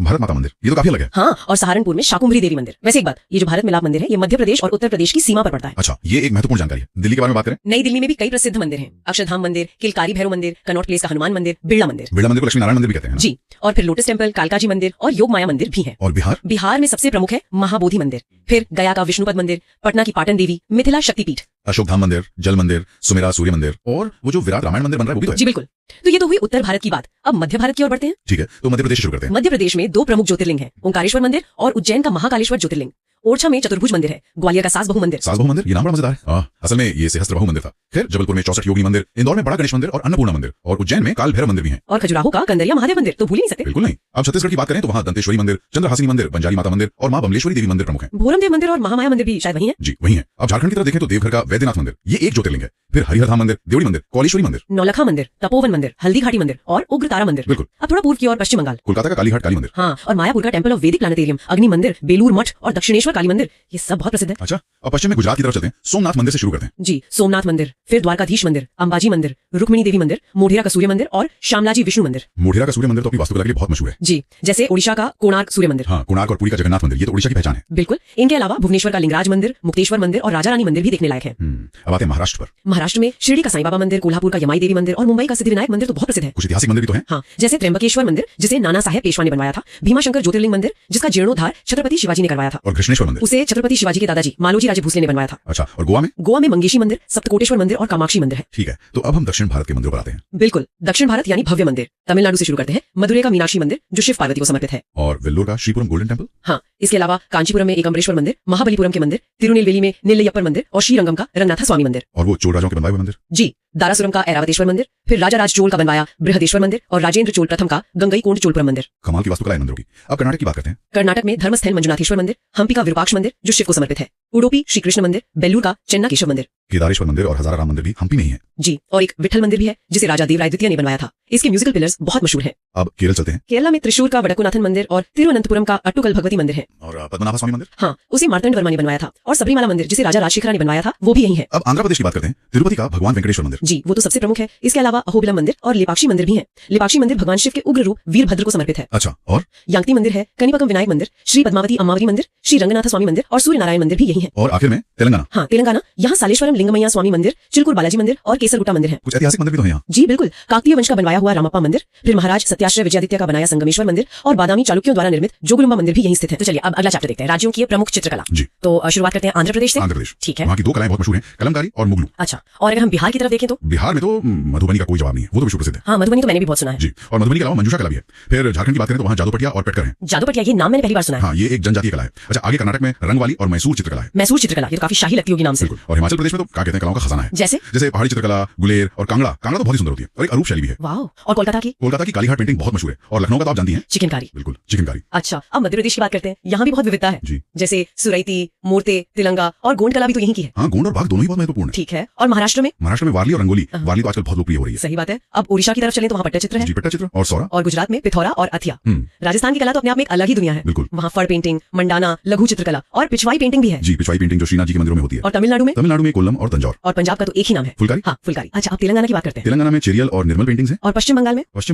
ये तो काफी अलग है। हाँ, और सहारनपुर में शाकुंभरी देवी मंदिर। वैसे एक बात, ये जो भारत मिलाप मंदिर है, ये मध्य प्रदेश और उत्तर प्रदेश की सीमा पर पड़ता है। अच्छा, ये एक महत्वपूर्ण जानकारी है। दिल्ली के बारे में बात करें, नई दिल्ली में भी कई प्रसिद्ध मंदिर हैं। अक्षरधाम मंदिर, किलकारी भैरव मंदिर, कनॉट प्लेस का हनुमान मंदिर, बिरला मंदिर को लक्ष्मी नारायण मंदिर भी कहते हैं। जी। और फिर लोटस टेम्पल, कालकाजी मंदिर और योग माया मंदिर भी है। और बिहार में सबसे प्रमुख है महाबोधि मंदिर, फिर गया का विष्णुपद मंदिर, पटना की पाटन देवी, मिथिला शक्तिपीठ, अशोकधाम मंदिर, जल मंदिर, सुमेरा सूर्य मंदिर, और वो जो विराट रामायण मंदिर बन रहा है वो भी तो है। जी बिल्कुल। तो ये तो हुई उत्तर भारत की बात। अब मध्य भारत की ओर बढ़ते हैं। ठीक है, तो मध्य प्रदेश शुरू करते हैं। मध्य प्रदेश में 2 प्रमुख ज्योतिर्लिंग हैं, ओंकारेश्वर मंदिर और उज्जैन का महाकालेश्वर ज्योतिर्लिंग। ओरछा में चतुर्भुज मंदिर है। ग्वालियर का सास बहु मंदिर। सास बहु मंदिर, ये नाम बड़ा मजेदार है। असल में ये सहस्त्र बहु मंदिर था। खैर, जबलपुर में 64 योगी मंदिर, इंदौर में बड़ा गणेश मंदिर और अन्नपूर्णा मंदिर, और उज्जैन में काल भैरव मंदिर भी है। और खजुराहो का कंदरिया महादेव मंदिर तो भूल ही नहीं सकते। बिल्कुल नहीं। अब छत्तीसगढ़ की बात करें तो वहाँ दंतेश्वरी मंदिर, चंद्रहासिनी मंदिर, बंजारी माता मंदिर और माँ बमलेश्वरी देवी मंदिर प्रमुख है। भोरमदेव मंदिर और महामाया मंदिर भी शायद वही है। जी वही है। अब झारखंड की तरफ देखें तो देवघर का वैद्यनाथ मंदिर, ये एक ज्योतिर्लिंग है। फिर हरिहर धाम मंदिर, देवड़ी मंदिर, कौलेश्वरी मंदिर, नौलखा मंदिर, तपोवन मंदिर, हल्दी घाटी मंदिर और उग्र तारा मंदिर। बिल्कुल। अब थोड़ा पूर्व की ओर पश्चिम बंगाल, कोलकाता का कालीघाट काली मंदिर। हाँ, और मायापुर का टेम्पल ऑफ वैदिक प्लानेटेरियम, अग्नि मंदिर, बेलूर मठ और दक्षिणेश्वर काली मंदिर, ये सब बहुत प्रसिद्ध है। अच्छा, अब पश्चिम में गुजरात की तरफ चलते हैं। सोमनाथ मंदिर से शुरू करते हैं। जी, सोमनाथ मंदिर, फिर द्वारकाधीश मंदिर, अंबाजी मंदिर, रुक्मिणी देवी मंदिर, मोढेरा का सूर्य मंदिर और श्यामलाजी विष्णु मंदिर। मोढेरा का सूर्य मंदिर तो अपनी वास्तुकला के लिए बहुत मशहूर है। जी, जैसे ओडिशा का कोणार्क सूर्य मंदिर। हाँ, कोणार्क और पुरी का जगन्नाथ मंदिर, ये तो ओडिशा की पहचान है। बिल्कुल। इनके अलावा भुवनेश्वर का लिंगराज मंदिर, मुक्तेश्वर मंदिर और राजा रानी मंदिर भी देखने लायक है। अब आते हैं महाराष्ट्र पर। महाराष्ट्र में शिरडी का साईं बाबा मंदिर, कोल्हापुर का यमाई देवी मंदिर और मुंबई का सिद्धिविनायक मंदिर तो बहुत प्रसिद्ध है। कुछ ऐतिहासिक मंदिर भी तो हैं। हाँ, जैसे त्र्यंबकेश्वर मंदिर, जिसे नाना साहेब पेशवा ने बनवाया था, भीमाशंकर ज्योतिर्लिंग मंदिर, जिसका जीर्णोद्धार छत्रपति शिवाजी ने करवाया था, और कृष्णेश्वर मंदिर, उसे छत्रपति शिवाजी के दादाजी मालोजी राजे भोसले ने बनवाया था। अच्छा, और गोवा में? गोवा में मंगेशी मंदिर, सप्तकोटेश्वर मंदिर और कामाक्षी मंदिर है। ठीक है, तो अब हम दक्षिण भारत के मंदिरों पर आते हैं। बिल्कुल, दक्षिण भारत यानी भव्य मंदिर। तमिलनाडु से शुरू करते हैं। मदुरै का मीनाक्षी मंदिर, जो शिव पार्वती को समर्पित है। और वेल्लोर का श्रीपुरम गोल्डन टेम्पल। हाँ, इसके अलावा कांचीपुरम में एकाम्बरेश्वर मंदिर, महाबलीपुरम के मंदिर, तिरुनेलवेली में नेल्लयप्पर मंदिर और श्रीरंगम का रंगनाथ स्वामी मंदिर। और वो चोल राजाओं के बनवाए हुए मंदिर। जी, दारासुरम का ऐरावतेश्वर मंदिर, फिर राजा राज चोल का बनवाया बृहदेश्वर मंदिर और राजेंद्र चोल प्रथम का गंगईकोंड चोलपुरम मंदिर। कमाल की वास्तुकला है मंदिरों की। अब कर्नाटक की बात करते हैं। कर्नाटक में धर्मस्थल मंजुनाथेश्वर मंदिर, हम्पी का विरूपाक्ष मंदिर जो शिव को समर्पित है, उडुपी श्री कृष्ण मंदिर, बेल्लूर का चेन्ना केशव मंदिर, केदारेश्वर मंदिर और हजारा राम मंदिर भी हम्पी में ही है। जी, और एक विठल मंदिर भी है जिसे राजा देवराय द्वितीय ने बनवाया था। इसके म्यूजिकल पिलर्स बहुत मशहूर हैं। अब केरल चलते हैं। केरला में त्रिशूर का वडकुनाथन मंदिर और तिरुवनंतपुरम का अट्टुकल भगवती मंदिर है। और पद्मनाभ स्वामी मंदिर। हाँ, उसे मार्तंड वर्मा ने बनवाया था। और सबरीमाला मंदिर, जिसे राजा राजशेखरा ने बनवाया था, वो भी यही है। अब आंध्र प्रदेश की बात करते हैं। तिरुपति का भगवान वेंकटेश्वर मंदिर। जी, वो तो सबसे प्रमुख है। इसके अलावा अहोबिलम मंदिर और लेपाक्षी मंदिर भी है। लेपाक्षी मंदिर भगवान शिव के उग्र रूप वीरभद्र को समर्पित है। अच्छा, और यांगती मंदिर है, कनिपकम विनायक मंदिर, श्री पद्मावती अम्मावती मंदिर, श्री रंगनाथ स्वामी मंदिर और सूर्य नारायण मंदिर भी यही है। और आखिर में तेलंगाना। हाँ, तेलंगाना, यहाँ सालेश्वरम लिंगमैया स्वामी मंदिर, चिलकुर बालाजी मंदिर और केसरगुट्टा मंदिर है। कुछ ऐतिहासिक मंदिर भी तो हैं यहाँ। जी बिल्कुल, काकतीय वंश का बनवाया हुआ रामप्पा मंदिर, फिर महाराज सत्याश्रय विजयादित्य का बनाया संगमेश्वर मंदिर और बादामी चालुक्यों द्वारा निर्मित जोगुलुम्बा मंदिर भी यहीं स्थित है। तो चलिए अब अगला चैप्टर देखते हैं, राज्यों की प्रमुख चित्रकला। जी, तो शुरुआत करते हैं आंध्र प्रदेश से। आंध्र प्रदेश, ठीक है। वहाँ की दो कलाएं बहुत मशहूर हैं, कलमकारी और मुगलू। अच्छा, और अगर हम बिहार की तरफ देखें तो बिहार में तो मधुबनी का कोई जवाब नहीं है, वो तो विश्व प्रसिद्ध है। हाँ, मधुबनी तो मैंने भी बहुत सुना है। जी, और मधुबनी के अलावा मंजूषा कला भी है। फिर झारखंड की बात करें तो वहाँ जादूपटिया और पेटकर है। जादूपटिया, ये नाम मैंने पहली बार सुना है। हाँ, ये एक जनजातीय कला है। अच्छा, आगे कर्नाटक में रंगवाली और मैसूर चित्रकला है। मैसूर चित्रकला, ये तो काफी शाही लगती होगी नाम से। बिल्कुल। और हिमाचल प्रदेश में तो क्या कहते हैं, कलाओं का खजाना है। जैसे पहाड़ी चित्रकला, गुलेर और कांगड़ा। कांगड़ा तो बहुत ही सुंदर होती है और एक अरूप शैली भी है। वाह। और कोलकाता की कालीघाट पेंटिंग बहुत मशहूर है। और लखनऊ का तो आप जानती हैं, चिकनकारी। बिल्कुल, चिकनकारी। अच्छा, अब मध्य प्रदेश की बात करते हैं। यहाँ भी बहुत विविधता है। जी, जैसे सुरैती, मूर्ते, तिलंगा और गोंड कला भी तो यहीं की है। हाँ, गोंड और बाघ दोनों ही बहुत महत्वपूर्ण है। ठीक है। और महाराष्ट्र में वारली और रंगोली। वारली तो आजकल बहुत लोकप्रिय हो रही है। सही बात है। अब ओडिशा की तरफ चलें तो वहाँ पट्टचित्र है। जी, पट्टचित्र और सौरा। और गुजरात में पिथौरा और अथिया। राजस्थान की कला तो अपने आप में एक अलग ही दुनिया है। बिल्कुल। वहाँ फड़ पेंटिंग, मंडाना, लघु चित्रकला और पिछवाई पेंटिंग भी है। जी, पिछवाई पेंटिंग जो श्रीनाथ जी के मंदिरों में होती है। और तमिलनाडु में कोल्लम और तंजौर। और पंजाब का तो एक ही नाम है, फुलकारी। हाँ, फुलकारी। अच्छा, अब तेलंगाना की बात करते हैं। तेलंगाना में चेरियल और निर्मल पेंटिंग्स हैं। और पश्चिम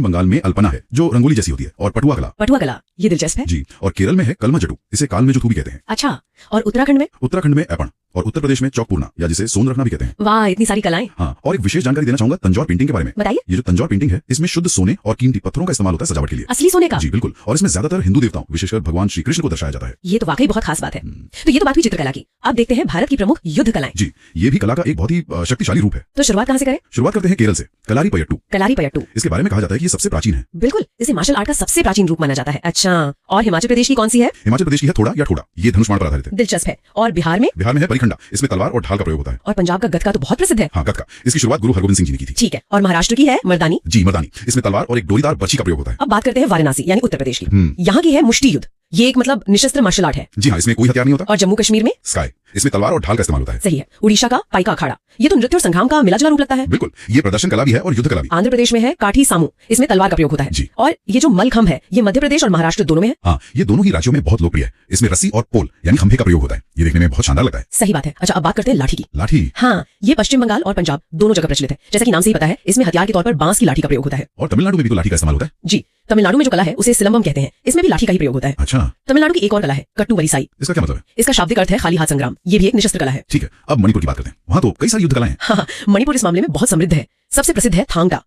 बंगाल में अल्पना है जो रंगोली जैसी होती है। और पटुआ कला, ये दिलचस्प है। जी, और केरल में है कलमाजटू, इसे काल में जो भी कहते हैं। अच्छा, और उत्तराखंड में एपण और उत्तर प्रदेश में चौकपूर्णा या जिसे सोन रखना भी कहते हैं। वाह, इतनी सारी कलाएं। हाँ, और एक विशेष जानकारी देना चाहूंगा तंजौर पेंटिंग के बारे में। बताइए। ये जो तंजौर पेंटिंग है, इसमें शुद्ध सोने और कीमती पत्थरों का इस्तेमाल होता है सजावट के लिए। असली सोने का? जी बिल्कुल। और इसमें ज्यादातर हिंदू देवताओं, विशेषकर भगवान श्री कृष्ण को दर्शाया जाता है। ये तो वाकई बहुत खास बात है। तो ये तो बात हुई चित्रकला की। अब देखते हैं भारत की प्रमुख युद्ध कलाएं। जी, ये भी कला का एक बहुत ही शक्तिशाली रूप है। तो शुरुआत कहाँ से करें? शुरुआत करते हैं केरल से। कलारीपयट्टू। इसके बारे में कहा जाता है कि ये सबसे प्राचीन है। बिल्कुल, इसे मार्शल आर्ट का सबसे प्राचीन रूप माना जाता है। अच्छा, और हिमाचल प्रदेश की कौन सी है? हिमाचल प्रदेश की है थोड़ा या ठोड़ा, ये धनुष्मान पर आधारित है। दिलचस्प है। और बिहार में है परिखंडा, इसमें तलवार और ढाल का प्रयोग होता है। और पंजाब का गतका तो बहुत प्रसिद्ध है। हाँ, गतका, इसकी शुरुआत गुरु हरगोबिंद सिंह जी ने की थी। ठीक है। और महाराष्ट्र की है मर्दानी। जी, मर्दानी, इसमें तलवार और एक डोरीदार बर्छी का प्रयोग होता है। अब बात करते हैं वाराणसी यानी उत्तर प्रदेश की। यहाँ की है मुष्टि युद्ध, ये एक मतलब निशस्त्र मार्शल आर्ट है। जी हाँ, इसमें कोई हथियार नहीं होता। और जम्मू कश्मीर में स्काई, इसमें तलवार और ढाल का इस्तेमाल होता है। सही है। उड़ीसा का पाइका अखाड़ा, ये तो नृत्य और संग्राम का मिलाजुला रूप लगता है। बिल्कुल, ये प्रदर्शन कला भी है और युद्ध कला भी। आंध्र प्रदेश में है काठी सामू, इसमें तलवार का प्रयोग होता है। जी। और ये जो मलखम्भ है, ये मध्य प्रदेश और महाराष्ट्र दोनों में है। हाँ, ये दोनों ही राज्यों में बहुत लोकप्रिय है। इसमें रस्सी और पोल यानी खंभे का प्रयोग होता है। ये देखने में बहुत शानदार लगता है। सही बात है। अच्छा, अब बात करते हैं लाठी की। लाठी, हाँ, ये पश्चिम बंगाल और पंजाब दोनों जगह प्रचलित है। जैसा कि नाम से ही पता है, इसमें हथियार के तौर पर बांस की लाठी का प्रयोग होता है। और तमिलनाडु में भी तो लाठी का इस्तेमाल होता है। जी, तमिलनाडु में जो कला है उसे सिलंबम कहते हैं, इसमें भी लाठी का ही प्रयोग होता है। अच्छा। तमिलनाडु की एक और कला है कट्टू वरिसाई। इसका क्या मतलब है? इसका शाब्दिक अर्थ है खाली हाथ संग्राम, ये भी एक निशस्त्र कला है। ठीक है, अब मणिपुर की बात करते हैं। वहाँ तो कई सारी युद्ध कलाएं हैं। हाँ, मणिपुर इस मामले में बहुत समृद्ध है। सबसे प्रसिद्ध है थांगटा।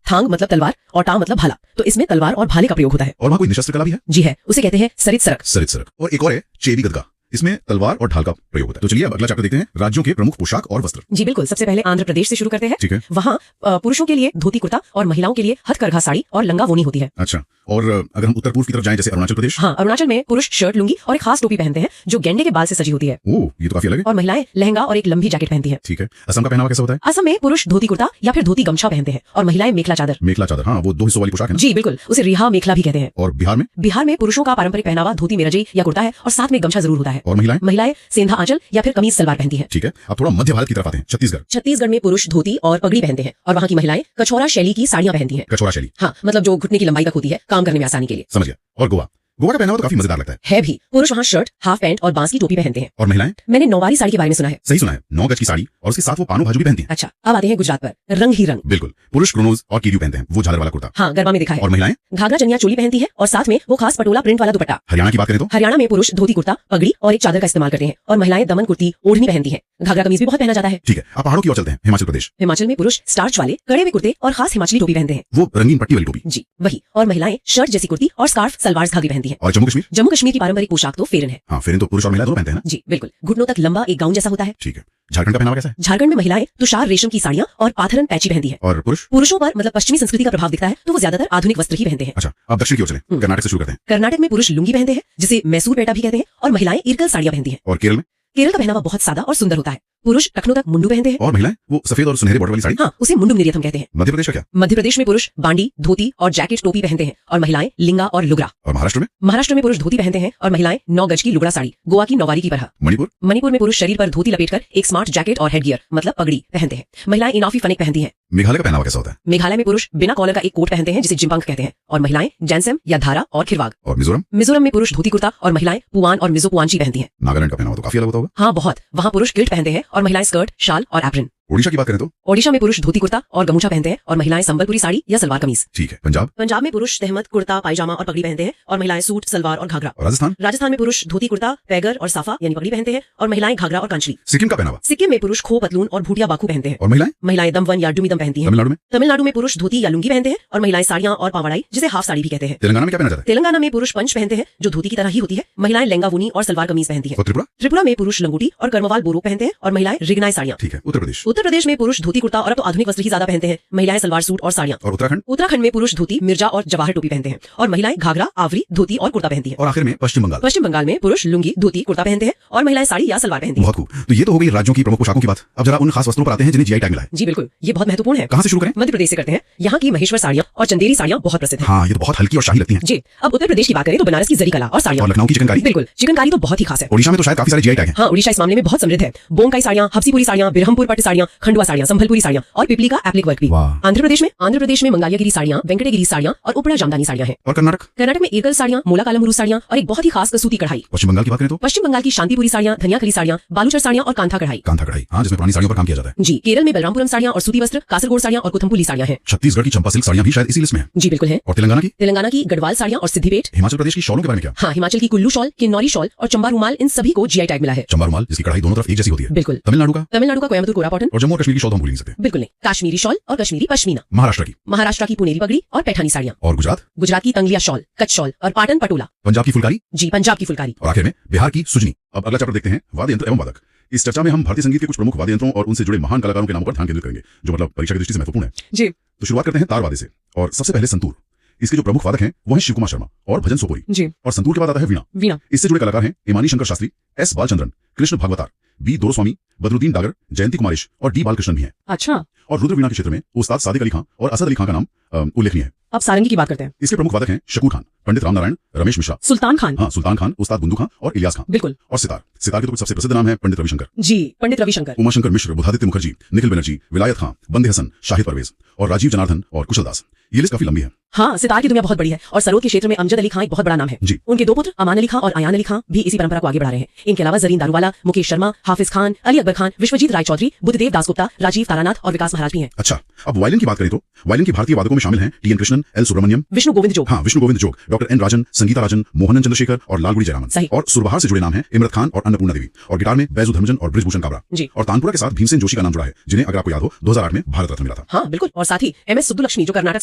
थांग मतलब तलवार और टा मतलब भाला, तो इसमें तलवार और भाले का प्रयोग होता है। और वहाँ कोई निशस्त्र कला भी है? जी है, उसे कहते हैं सरित सरक। और एक और है चेरी गदगा, इसमें तलवार और ढाल का प्रयोग होता है। तो चलिए अब अगला चैप्टर देखते हैं, राज्यों के प्रमुख पोशाक और वस्त्र। जी बिल्कुल, सबसे पहले आंध्र प्रदेश से शुरू करते हैं। ठीक है। वहाँ पुरुषों के लिए धोती कुर्ता और महिलाओं के लिए हथकरघा साड़ी और लंगा वोनी होती है। अच्छा, और अगर हम उत्तर पूर्व की तरफ जाएं जैसे अरुणाचल प्रदेश, हाँ, अरुणाचल में पुरुष शर्ट लुंगी और एक खास टोपी पहनते हैं जो गेंडे के बाल से सजी होती है। ओह, ये तो काफी अलग है। और महिलाएं लहंगा और एक लंबी जैकेट पहनती हैं। ठीक है। असम का पहनावा कैसा होता है? असम में पुरुष धोती कुर्ता या फिर धोती गमछा पहनते हैं और महिलाएं मेखला चादर। मेखला चादर, हाँ, वो 2 हिस्सों वाली पोशाक है ना? जी बिल्कुल, उसे रिहा मेखला भी कहते हैं। और बिहार में? बिहार में पुरुषों का पारंपरिक पहनावा धोती में रजई या कुर्ता है और साथ में गमछा जरूर होता है। और महिलाएं? महिलाएं सेंधा आंचल या फिर कमीज सलवार पहनती हैं। ठीक है। अब थोड़ा मध्य भारत की तरफ आते हैं, छत्तीसगढ़। छत्तीसगढ़ में पुरुष धोती और पगड़ी पहनते हैं और वहाँ की महिलाएं कछौरा शैली की साड़ियां पहनती हैं। कछौरा शैली, हाँ, मतलब जो घुटने की लंबाई तक होती है, काम करने में आसानी के लिए। समझ गया। और गोवा? गोवा का पहनावा तो काफी मजेदार लगता है भी। पुरुष वहाँ शर्ट, हाफ पैंट और बांस की टोपी पहनते हैं। और महिलाएं? मैंने नौवारी साड़ी के बारे में सुना है। सही सुना है, 9 गज की साड़ी और उसके साथ वो पानो बाजू भी पहनती हैं। अच्छा, अब आते हैं गुजरात पर। रंग ही रंग। बिल्कुल, पुरुष क्रोनोज और कीडियो पहनते हैं, वो झालर वाला कुर्ता। हाँ, गरबा में देखा है। और महिलाएं? घाघरा चनिया चोली पहनती है और साथ में वो खास पटोला प्रिंट वाला दुपट्टा। हरियाणा की बात करें तो? हरियाणा में पुरुष धोती कुर्ता, पगड़ी और एक चादर का इस्तेमाल करते हैं और महिलाएं दमन कुर्ती, ओढ़नी पहनती हैं। घाघरा कमीज भी बहुत पहना जाता है। ठीक है। अब पहाड़ों की ओर चलते हैं, हिमाचल प्रदेश। हिमाचल में पुरुष स्टार्च वाले कड़े हुए कुर्ते और खास हिमाचली टोपी पहनते हैं। वो रंगीन पट्टी वाली टोपी। जी वही। और महिलाएं शर्ट जैसी कुर्ती और स्कार्फ सलवार घाघरी पहनती हैं। और जम्मू कश्मीर? जम्मू कश्मीर की पारंपरिक पोशाक तो फेरन है। हाँ, फेरन तो पुरुष और महिला दोनों पहनते हैं ना? जी बिल्कुल, घुटनों तक लंबा एक गाउन जैसा होता है। ठीक है। झारखंड का पहनावा कैसा है? झारखंड में महिलाएं तुषार रेशम की साड़ियां और पाथरन पैची पहनती है। और पुरुष? पुरुषों पर मतलब पश्चिमी संस्कृति का प्रभाव दिखता है तो वो ज्यादातर आधुनिक वस्त्र ही पहनते हैं। अच्छा, अब दक्षिण की ओर चलें, कर्नाटक से शुरू करते हैं। कर्नाटक में पुरुष लुंगी पहनते हैं जिसे मैसूर पेटा भी कहते हैं और महिलाएं इरकल साड़ियां पहनती हैं। और केरल में? केरल का पहनावा बहुत सादा और सुंदर होता है। पुरुष टखनों तक मुंडू पहनते हैं। और महिलाएं वो सफेद और सुनहरे बॉर्डर वाली साड़ी? हाँ, उसे मुंडू निर्यथम कहते हैं। मध्य प्रदेश का क्या? मध्य प्रदेश में पुरुष बांडी, धोती और जैकेट टोपी पहनते हैं और महिलाएं लिंगा और लुगरा। और महाराष्ट्र में? महाराष्ट्र में पुरुष धोती पहनते हैं और महिलाएं 9 गज की लुगड़ा साड़ी, गोवा की नौवारी की तरह। मणिपुर? मणिपुर में पुरुष शरीर पर धोती लपेटकर एक स्मार्ट जैकेट और हेडगियर मतलब पगड़ी पहनते हैं। महिलाएं इनाफी फनेक पहनती हैं। मेघालय का पहनावा कैसा होता है? मेघालय में पुरुष बिना कॉलर का एक कोट पहनते हैं जिसे जिम्पंग कहते हैं और महिलाएं जैनसम या धारा और खिरवाग। और मिजोरम? मिजोरम में पुरुष धोती कुर्ता और महिलाएं पुआन और मिजो पुआंची पहनती हैं। नागालैंड का पहनावा तो काफी अलग होता होगा? हाँ बहुत, वहाँ पुरुष किल्ट पहनते हैं और महिलाएं स्कर्ट, शाल और एप्रन। ओडिशा की बात करें तो? ओडिशा में पुरुष धोती कुर्ता और गमूछा पहनते हैं और महिलाएं संबलपुरी साड़ी या सलवार कमीज। ठीक है। पंजाब? पंजाब में पुरुष तहमद कुर्ता पायजामा और पगड़ी पहनते हैं और महिलाएं सूट सलवार और घाघरा। और राजस्थान? राजस्थान में पुरुष धोती कुर्ता, पैगर और साफा यानी पगड़ी पहनते हैं और महिलाएं घाघरा और कांचली। सिक्किम का पहनावा? सिक्किम में पुरुष खो पतलून और भूटिया बाकू पहनते हैं और महिलाएं? महिलाएं दमवन या डुमिदम पहनती हैं। तमिलनाडु में? तमिलनाडु में पुरुष धोती या लुंगी पहनते हैं और महिलाएं साड़ियां और पावाड़ाई जिसे हाफ साड़ी भी कहते हैं। तेलंगाना में क्या पहना जाता है? तेलंगाना में पुरुष पंच पहनते हैं जो धोती की तरह ही होती है। महिलाएं लहंगा वुनी और सलवार कमीज पहनती हैं। और त्रिपुरा? त्रिपुरा में पुरुष लंगोटी और कर्मवाल बोरो पहनते हैं और महिलाएं रिगनाई साड़ियां। ठीक है। उत्तर प्रदेश? उत्तर प्रदेश में पुरुष धोती कुर्ता और अब तो आधुनिक वस्त्र ही ज्यादा पहनते हैं। महिलाएं सलवार सूट और साड़ियां। और उत्तराखंड? उत्तराखंड में पुरुष धोती, मिर्जा और जवाहर टोपी पहनते हैं और महिलाएं घाघरा, आवरी, धोती और कुर्ता पहनती हैं। और आखिर में पश्चिम बंगाल? पश्चिम बंगाल में पुरुष लुंगी, धोती, कुर्ता पहनते हैं और महिलाएं साड़ी या सलवार पहनती हैं। बहुत खूब। तो ये तो हो गई राज्यों की प्रमुख पोशाकों की बात। अब जरा उन खास वस्त्रों पर आते हैं जिन्हें जीआई टैग मिला है। जी बिल्कुल, ये बहुत महत्वपूर्ण है। कहाँ से शुरू करें? मध्य प्रदेश से करते हैं। यहाँ की महेश्वर साड़ियां और चंदेरी साड़ियां बहुत प्रसिद्ध हैं। हाँ, ये तो बहुत हल्की और शाही लगती हैं। जी, अब उत्तर प्रदेश की बात करें तो बनारस की जरी कला और साड़ियां। और लखनऊ की चिकनकारी? बिल्कुल, चिकनकारी तो बहुत ही खास है। ओडिशा में तो शायद काफी सारे जीआई टैग हैं। हाँ, उड़ीसा इस मामले में बहुत समृद्ध है। बोंकाई साड़ियां, हफ्सीपुरी साड़ियां, बिरहमपुर पट्ट साड़ियां, खंडवा साड़ियां, संभलपुरी साड़ियां और पिपली का एप्लिक वर्क भी। वाह। आंध्र प्रदेश में मंगालियागिरी साड़ियां, वेंकटगिरी साड़ियां और उपड़ा जामदानी साड़ियां हैं। और कर्नाटक? कर्नाटक में इरकल साड़ियां, मोला कालमरू साड़ियां और एक बहुत ही खास कसूती कढ़ाई। पश्चिम बंगाल की बात करें तो? पश्चिम बंगाल की शांतिपुरी साड़ियां, धनियाकली साड़ियां, बालूचर साड़ियां और कांथा कढ़ाई। कांथा कढ़ाई, हाँ, जिसमें पुरानी साड़ियों पर काम किया जाता है। जी, केरल में बलरामपुरम साड़ियां और सूती वस्त्र, कासरगोड साड़ियां और कुथमपुली साड़ियां हैं। छत्तीसगढ़ की चंपा सिल्क साड़ियां भी शायद इसी लिस्ट में है। जी बिल्कुल है। और तेलंगाना की? गढ़वाल साड़ियां और सिद्धिपेट। हिमाचल प्रदेश की शॉलों के बारे में क्या? हाँ, हिमाचल की कुल्लू शॉल, किन्नौरी शॉल और चंबा रुमाल, इन सभी को जीआई टैग मिला है। चंबा रुमाल जिसकी कढ़ाई दोनों तरफ एक जैसी होती है। बिल्कुल। तमिलनाडु का? कोयम्बतूर कोरा कॉटन। और जम्मू और कश्मीर की शॉल तो हम भूल नहीं सकते। बिल्कुल नहीं, काश्मीरी शॉल और कश्मीरी पश्मीना। महाराष्ट्र की? पुनेरी पगड़ी और पैठानी साड़ियां। और गुजरात की तंगलिया शॉल, कच्छ शॉल और पाटन पटोला। पंजाब की फुलकारी? जी, पंजाब की फुलकारी। और आखिर में बिहार की सुजनी। अब अगला चैप्टर देखते हैं, वाद्य यंत्र एवं वादक। इस चर्चा में हम भारतीय संगीत के कुछ प्रमुख वाद्य यंत्रों और उनसे जुड़े महान कलाकारों के नामों पर ध्यान केंद्रित करेंगे, जो मतलब परीक्षा की दृष्टि से महत्वपूर्ण है। जी। तो शुरुआत करते हैं तार वाद्य से, और सबसे पहले संतूर। इसके जो प्रमुख वादक हैं वो हैं शिव कुमार शर्मा और भजन सोपोरी। जी। और संतूर के बाद आता है वीणा। इससे जुड़े कलाकार हैं इमानी शंकर शास्त्री, एस बालचंद्रन, कृष्ण भागवतार, बी दोरस्वामी, बदरुद्दीन डागर, जयंती कुमारेश और डी बालकृष्णन भी हैं। अच्छा। और रुद्र वीणा के क्षेत्र में उस्ताद सादिक अली खां और असद अली खां का नाम उल्लेखनीय है। अब सारंगी की बात करते हैं। इसके प्रमुख वादक हैं शकूर खान, पंडित रामनारायण, रमेश मिश्रा, सुल्तान खान, उस्ताद बुंदू खां और इलियास खां। बिल्कुल। और सितार के तो कुछ सबसे प्रसिद्ध नाम है पंडित रविशंकर। जी, पंडित रविशंकर, उमाशंकर मिश्र, बुधादित्य मुखर्जी, निखिल बनर्जी, विलायत खां, बंदे हसन, शाहिद परवेज और राजीव जनार्दन और कुशल दास। ये लिस्ट काफी लंबी है। हाँ, सितार की दुनिया बहुत बड़ी है और सरोद के क्षेत्र में अमजद अली खां एक बहुत बड़ा नाम है। जी। उनके 2 पुत्र अमान अली खां और आयान अली खां भी इसी परंपरा को आगे बढ़ा रहे हैं। इनके अलावा जरीन दारूवाला, मुकेश शर्मा, हाफिज खान, अली अकबर खान, विश्वजीत राय चौधरी, बुद्धदेव दासगुप्ता, राजीव तारानाथ और विकास महाराज भी हैं। अच्छा, अब वायलिन की बात करें तो वायलिन की भारतीय वादकों में शामिल हैं टी.एन. कृष्णन, एल. सुब्रमण्यम, विष्णु गोविंद जोग, डॉक्टर एन. राजन, संगीता राजन, मोहनन चंद्रशेखर और लालगुड़ी जयरामन। सही। और सुरबहार से जुड़े नाम हैं इमरत खान और अन्नपूर्णा देवी। और गिटार में बैजू धर्मजन और बृजभूषण काबरा। जी। और तानपुरा के साथ भीमसेन जोशी का नाम जुड़ा है, जिन्हें अगर आपको याद हो 2008 में भारत रत्न मिला था। हाँ बिल्कुल। और साथ ही एम.एस. सुब्बुलक्ष्मी जो कर्नाटक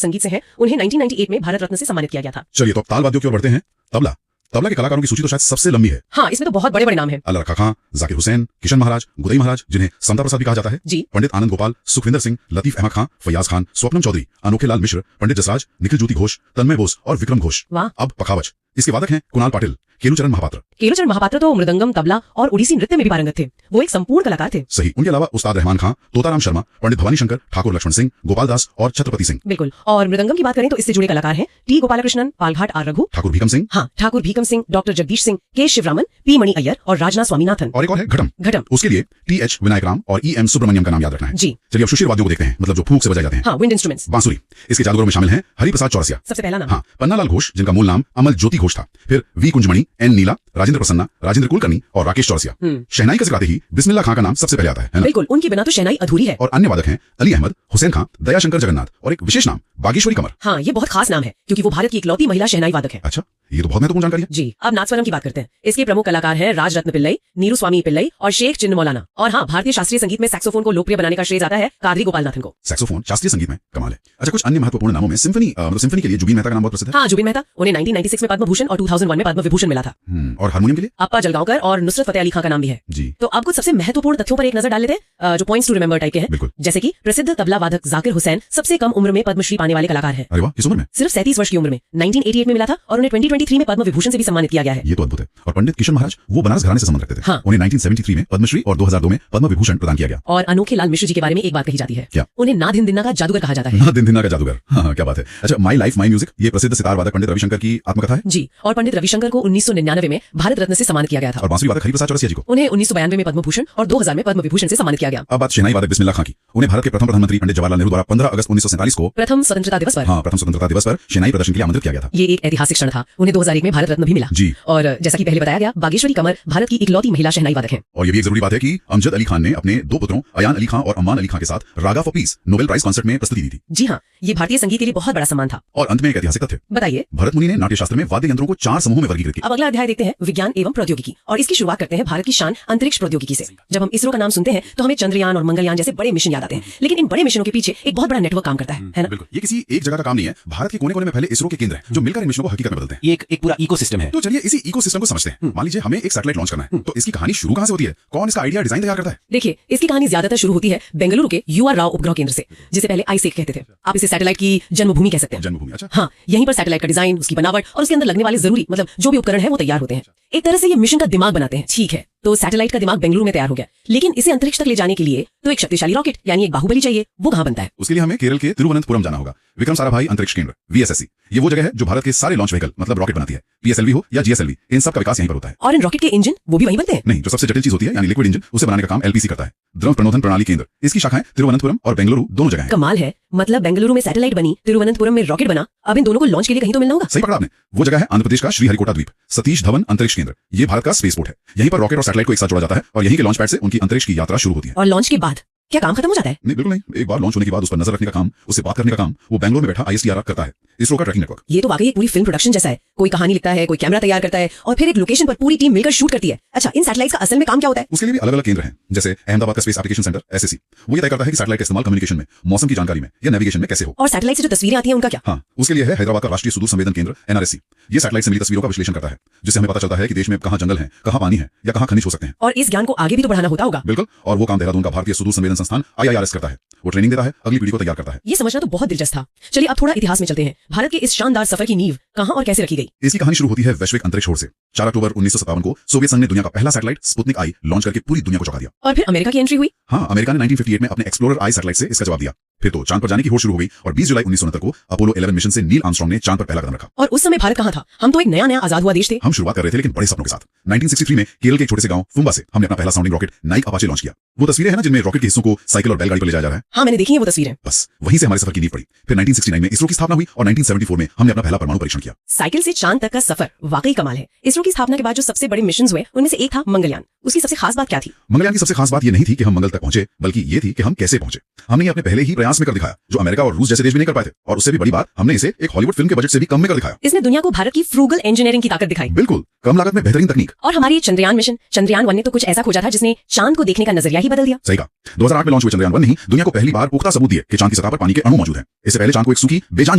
संगीत से हैं, उन्हें 1998 में भारत रत्न से सम्मानित किया गया था। चलिए, तो ताल वाद्यों की ओर बढ़ते हैं। तबला तबला के कलाकारों की सूची तो शायद सबसे लंबी है। हाँ, इसमें तो बहुत बड़े बड़े नाम हैं। अल्लाह रखा खां, जाकिर हुसैन, किशन महाराज, गुदई महाराज जिन्हें समता प्रसाद भी कहा जाता है, जी, पंडित आनंद गोपाल, सुखविंदर सिंह, लतीफ अहमद खां, फैयाज खान, स्वप्नम चौधरी, अनोखे लाल मिश्र, पंडित जसराज, निखिल ज्योति घोष, तन्मय बोस और विक्रम घोष। वाह। अब पखावज। इसके वादक हैं कुणाल पाटिल, केलुचरण महापात्र। केलुचरण महापात्र तो मृदंगम, तबला और ओडिसी नृत्य में भी पारंगत थे। वो एक संपूर्ण कलाकार थे। सही। उनके अलावा उस्ताद रहमान खां, तोताराम शर्मा, पंडित भवानी शंकर, ठाकुर लक्ष्मण सिंह, गोपाल दास और छत्रपति सिंह। बिल्कुल। और मृदंगम की बात करें तो इससे जुड़े कलाकार हैं टी गोपालकृष्णन, पालघाट आर रघु, ठाकुर भीकम सिंह, हाँ, ठाकुर भीकम सिंह, डॉक्टर जगदीश सिंह, के शिवरामन, पी मणि अय्यर और राजना स्वामीनाथन। और एक और है घटम। घटम। उसके लिए टी.एच. विनायक राम और ई.एम. सुब्रमण्यम का नाम याद रखना है। जी। चलिए अब सुशील वाद्यों को देखते हैं, मतलब जो फूंक से बजाए जाते हैं। हाँ, विंड इंस्ट्रूमेंट्स। बांसुरी। इसके जादूगरों में शामिल हैं हरिप्रसाद चौरसिया, सबसे पहला नाम। हाँ, पन्नालाल घोष जिनका मूल नाम अमल ज्योति घोष था, फिर वी कुंजमणि, एन नीला, राजेंद्र प्रसन्ना, राजेंद्र कुलकर्णी और राकेश चौरसिया। शहनाई का जिक्र आते ही बिस्मिल्लाह खां का नाम सबसे पहले आता है ना? बिल्कुल, उनके बिना तो शहनाई अधूरी है। और अन्य वादक हैं अली अहमद, हुसैन खां, दयाशंकर जगन्नाथ और एक विशेष नाम बागेश्वरी कमर। हाँ, ये बहुत खास नाम है क्योंकि वो भारत की इकलौती महिला शहनाई वादक है। अच्छा, ये तो बहुत महत्वपूर्ण जानकारी है। जी। अब नादस्वरम की बात करते हैं। इसके प्रमुख कलाकार हैं राज रत्न पिल्लई, नीरू स्वामी पिल्लई और शेख चिन्न मौलाना। और हाँ, भारतीय शास्त्रीय संगीत में सैक्सोफोन को लोकप्रिय बनाने का श्रेय जाता है कादरी गोपालनाथन को। सैक्सोफोन शास्त्रीय संगीत में कमाल है। अच्छा, कुछ अन्य महत्वपूर्ण नामों में सिम्फनी के लिए जुबीन मेहता का नाम बहुत प्रसिद्ध है। हाँ, जुबिन मेहता, उन्हें 1996 में पद्म भूषण और 2001 में पद्म विभूषण मिला था। और हारमोनियम के लिए अप्पा जलगांवकर और नुसरत फतेह अली खां का नाम भी है। जी। तो अब कुछ सबसे महत्वपूर्ण तथ्यों पर एक नजर डाल लेते हैं जो पॉइंट्स टू रिमेंबर टाइप के हैं। बिल्कुल। जैसे कि प्रसिद्ध तबला वादक जाकिर हुसैन सबसे कम उम्र में पद्मश्री पाने वाले कलाकार हैं। अरे वाह, किस उम्र में? सिर्फ 37 वर्ष की उम्र में 1988 में मिला था और उन्हें 2023 में पद्म विभूषण से भी सम्मानित किया गया है। ये तो अद्भुत है। और पंडित किशन महाराज, वो बनारस घराने से संबंध रखते थे। हाँ। उन्हें 1973 में पद्मश्री और 2002 में पद्म विभूषण प्रदान किया गया। और अनोखे लाल मिश्र जी के बारे में एक बात कही जाती है। क्या? उन्हें ना दिन दिना का जादूगर कहा जाता है। ना दिन दिना का जादूगर। हाँ, क्या बात है। अच्छा, माई लाइफ माई म्यूजिक, ये प्रसिद्ध सितार वादक पंडित रविशंकर की आत्मकथा है। जी। और पंडित रविशंकर को 1999 में भारत रत्न से सम्मानित किया गया था। और बांसुरी वादक हरिप्रसाद चौरसिया जी को उन्हें 1992 में पद्म भूषण और 2000 में पद्म विभूषण से सम्मानित किया गया। अब बात शहनाई वादक बिस्मिल्लाह खां की। उन्हें भारत के प्रथम प्रधानमंत्री पंडित जवाहरलाल नेहरू द्वारा 15 अगस्त 1947 को प्रथम स्वतंत्रता दिवस पर प्रथम स्वतंत्रता दिवस पर शहनाई प्रदर्शन के लिए आमंत्रित किया गया था। ये एक ऐतिहासिक क्षण था। उन्हें 2001 में भारत रत्न भी मिला। जी। और जैसा कि पहले बताया गया, बागेश्वरी कमर भारत की इकलौती महिला शहनाई वादक है। और ये भी एक जरूरी बात है कि अमजद अली खान ने अपने 2 पुत्रों अयान अली खां और अम्मान अली खां के साथ raga for peace Nobel prize concert में प्रस्तुति दी थी। जी हाँ, ये भारतीय संगीत के लिए बहुत बड़ा सम्मान था। और अंत में एक ऐतिहासिक तथ्य, बताइए। भरत मुनि ने नाट्य शास्त्र में वाद्य यंत्रों को 4 समूहों में वर्गीकृत किया। अब अगला अध्याय देखते हैं विज्ञान एवं प्रौद्योगिकी, और इसकी शुरुआत करते हैं भारत की शान अंतरिक्ष प्रौद्योगिकी से। जब हम इसरो का नाम सुनते हैं तो हमें चंद्रयान और मंगलयान जैसे बड़े मिशन याद आते हैं, लेकिन इन बड़े मिशनों के पीछे एक बहुत बड़ा नेटवर्क काम करता है ना? बिल्कुल। ये किसी एक जगह का काम नहीं है। भारत के कोने-कोने में फैले इसरो के केंद्र हैं जो मिलकर इन मिशनों को हकीकत में बदलते हैं। ये एक पूरा इकोसिस्टम है। तो चलिए इसी इकोसिस्टम को समझते हैं। मान लीजिए हमें एक सैटेलाइट लॉन्च करना है, तो इसकी कहानी शुरू कहां से होती है? कौन इसका आइडिया डिजाइन तैयार करता है? देखिए, इसकी कहानी ज्यादातर शुरू होती है बेंगलुरु के UR राव उपग्रह केंद्र से, जिसे पहले आईसेक कहते थे। आप इसे सैटेलाइट की जन्मभूमि कह सकते हैं। जन्मभूमि। अच्छा। हाँ, यहीं पर सैटेलाइट का डिजाइन, उसकी बनावट और उसके अंदर लगने वाले जरूरी मतलब जो भी उपकरण है वो तैयार होते हैं। एक तरह से ये मिशन का दिमाग बनाते हैं। ठीक है, तो सैटेलाइट का दिमाग बेंगलुरु में तैयार हो गया, लेकिन इसे अंतरिक्ष तक ले जाने के लिए तो एक शक्तिशाली रॉकेट यानी एक बाहुबली चाहिए। वो कहाँ बनता है? उसके लिए हमें केरल के तिरुवनंतपुरम जाना होगा। विक्रम साराभाई अंतरिक्ष केंद्र VSSC, ये वो जगह है जो भारत के सारे लॉन्च व्हीकल मतलब रॉकेट बनाती है। PSLV हो या GSLV, इन सब का विकास यहीं पर होता है। और इन रॉकेट के इंजन वो भी वहीं बनते हैं? नहीं, जो सबसे जटिल चीज होती है यानी लिक्विड इंजन, उसे बनाने का काम LPC करता है। द्रव प्रणोदन प्रणाली केंद्र, इसकी शाखाएं तिरुवनंतपुरम और बेंगलुरु दोनों जगह हैं। कमाल है। मतलब बेंगलुरु में सैटेलाइट बनी, तिरुवनंतपुरम में रॉकेट बना, अब इन दोनों को लॉन्च के लिए कहीं तो मिलना होगा। सही पकड़ा आपने। वो जगह है आंध्र प्रदेश का श्रीहरिकोटा द्वीप, सतीश धवन अंतरिक्ष केंद्र। ये भारत का स्पेस पोर्ट है। यहीं पर रॉकेट और सैटेलाइट को एक साथ जोड़ा जाता है और यहीं के लॉन्च पैड से उनकी अंतरिक्ष की यात्रा शुरू होती है। और लॉन्च के बाद क्या काम खत्म हो जाता है? नहीं, बिल्कुल नहीं। एक बार लॉन्च होने के बाद उस पर नजर रखने का काम, उससे बात करने का काम वो बेंगलोर में बैठा ISTR करता है, इसरो का ट्रैकिंग नेटवर्क। ये तो वाकई एक पूरी फिल्म प्रोडक्शन जैसा है। कोई कहानी लिखता है, कोई कैमरा तैयार करता है और फिर एक लोकेशन पर पूरी टीम मिलकर शूट करती है। अच्छा, इन सैटेलाइट्स का असल में काम क्या होता है? उसके लिए भी अलग अलग केंद्र हैं। जैसे अहमदाबाद का स्पेस एप्लीकेशन सेंटर SSC, वो ये तय करता है कि सैटेलाइट का इस्तेमाल कम्युनिकेशन में, मौसम की जानकारी में या नेविगेशन में कैसे हो। और सैटेलाइट से जो तस्वीरें आती हैं उनका क्या? हाँ, उसके लिए है हैदराबाद का राष्ट्रीय सुदूर संवेदन केंद्र NRSC। ये सैटेलाइट से मिली तस्वीरों का विश्लेषण करता है, जिससे हमें पता चलता है कि देश में कहाँ जंगल है, कहाँ पानी है या कहाँ खनिज हो सकते हैं। और इस ज्ञान को आगे भी तो बढ़ाना होता होगा। बिल्कुल। और वो काम देहरादून का भारतीय सुदूर संवेदन संस्थान IIRS करता है। वो ट्रेनिंग देता है, अगली पीढ़ी को तैयार करता है। ये समझना तो बहुत दिलचस्प था। चलिए अब थोड़ा इतिहास में चलते हैं। भारत के इस शानदार सफर की नींव कहां और कैसे रखी गई? इसकी कहानी शुरू होती है वैश्विक अंतरिक्ष छोर से। 4 अक्टूबर 1957 को सोवियत संघ ने दुनिया का पहला सैटेलाइट स्पुतनिक I लॉन्च करके पूरी दुनिया को चौंका दिया। और फिर अमेरिका की एंट्री हुई। हाँ, अमेरिका ने 1958 में अपने एक्सप्लोरर I सैटेलाइट से इसका जवाब दिया। फिर तो चांद पर जाने की होड़ शुरू हो गई और 20 जुलाई 1969 को अपोलो 11 मिशन से नील आर्मस्ट्रांग ने चांद पर पहला कदम रखा। और उस समय भारत कहां था? हम तो एक नया आजाद हुआ देश थे। हम शुरुआत कर रहे थे, लेकिन बड़े सपनों के साथ। 1963 में केरल के एक छोटे से गांव फुम्बा से हमने अपना पहला sounding rocket Naik Apache launch किया। वो तस्वीरें हैं ना जिनमें रॉकेट के हिस्सों को साइकिल और बैलगाड़ी पर ले जाया जा रहा है। हाँ, मैंने देखी है वो तस्वीरें। बस वहीं से हमारे सफर की नींव पड़ी। फिर 1969 में इसरो की स्थापना हुई और 1974 में हमने अपना पहला परमाणु परीक्षण किया। साइकिल से चांद तक का सफर वाकई कमाल है। इसरो की स्थापना के बाद जो सबसे बड़े मिशन हुए उनमें से एक था मंगलयान। उसकी सबसे खास बात क्या थी? मंगलयान की सबसे खास बात ये नहीं थी कि हम मंगल तक पहुंचे, बल्कि ये थी कि हम कैसे पहुंचे। हमने ये अपने पहले ही प्रयास में कर दिखाया, जो अमेरिका और रूस जैसे देश भी नहीं कर पाए थे। और उससे भी बड़ी बात, हमने इसे एक हॉलीवुड फिल्म के बजट से भी कम में कर दिखाया। इसने दुनिया को भारत की फ्रूगल इंजीनियरिंग की ताकत दिखाई। बिल्कुल, कम लागत में बेहतरीन तकनीक। और हमारी चंद्रयान मिशन चंद्रयान 1 ने तो कुछ ऐसा खोजा था जिसने चांद को देखने का नजरिया ही बदल दिया। सही कहा। 2008 में लॉन्च हुए चंद्रयान 1 ने ही दुनिया को पहली बार पुख्ता सबूत दिए कि चांद की सतह पर पानी के अणु मौजूद हैं। इससे पहले चांद को एक सूखी बेजान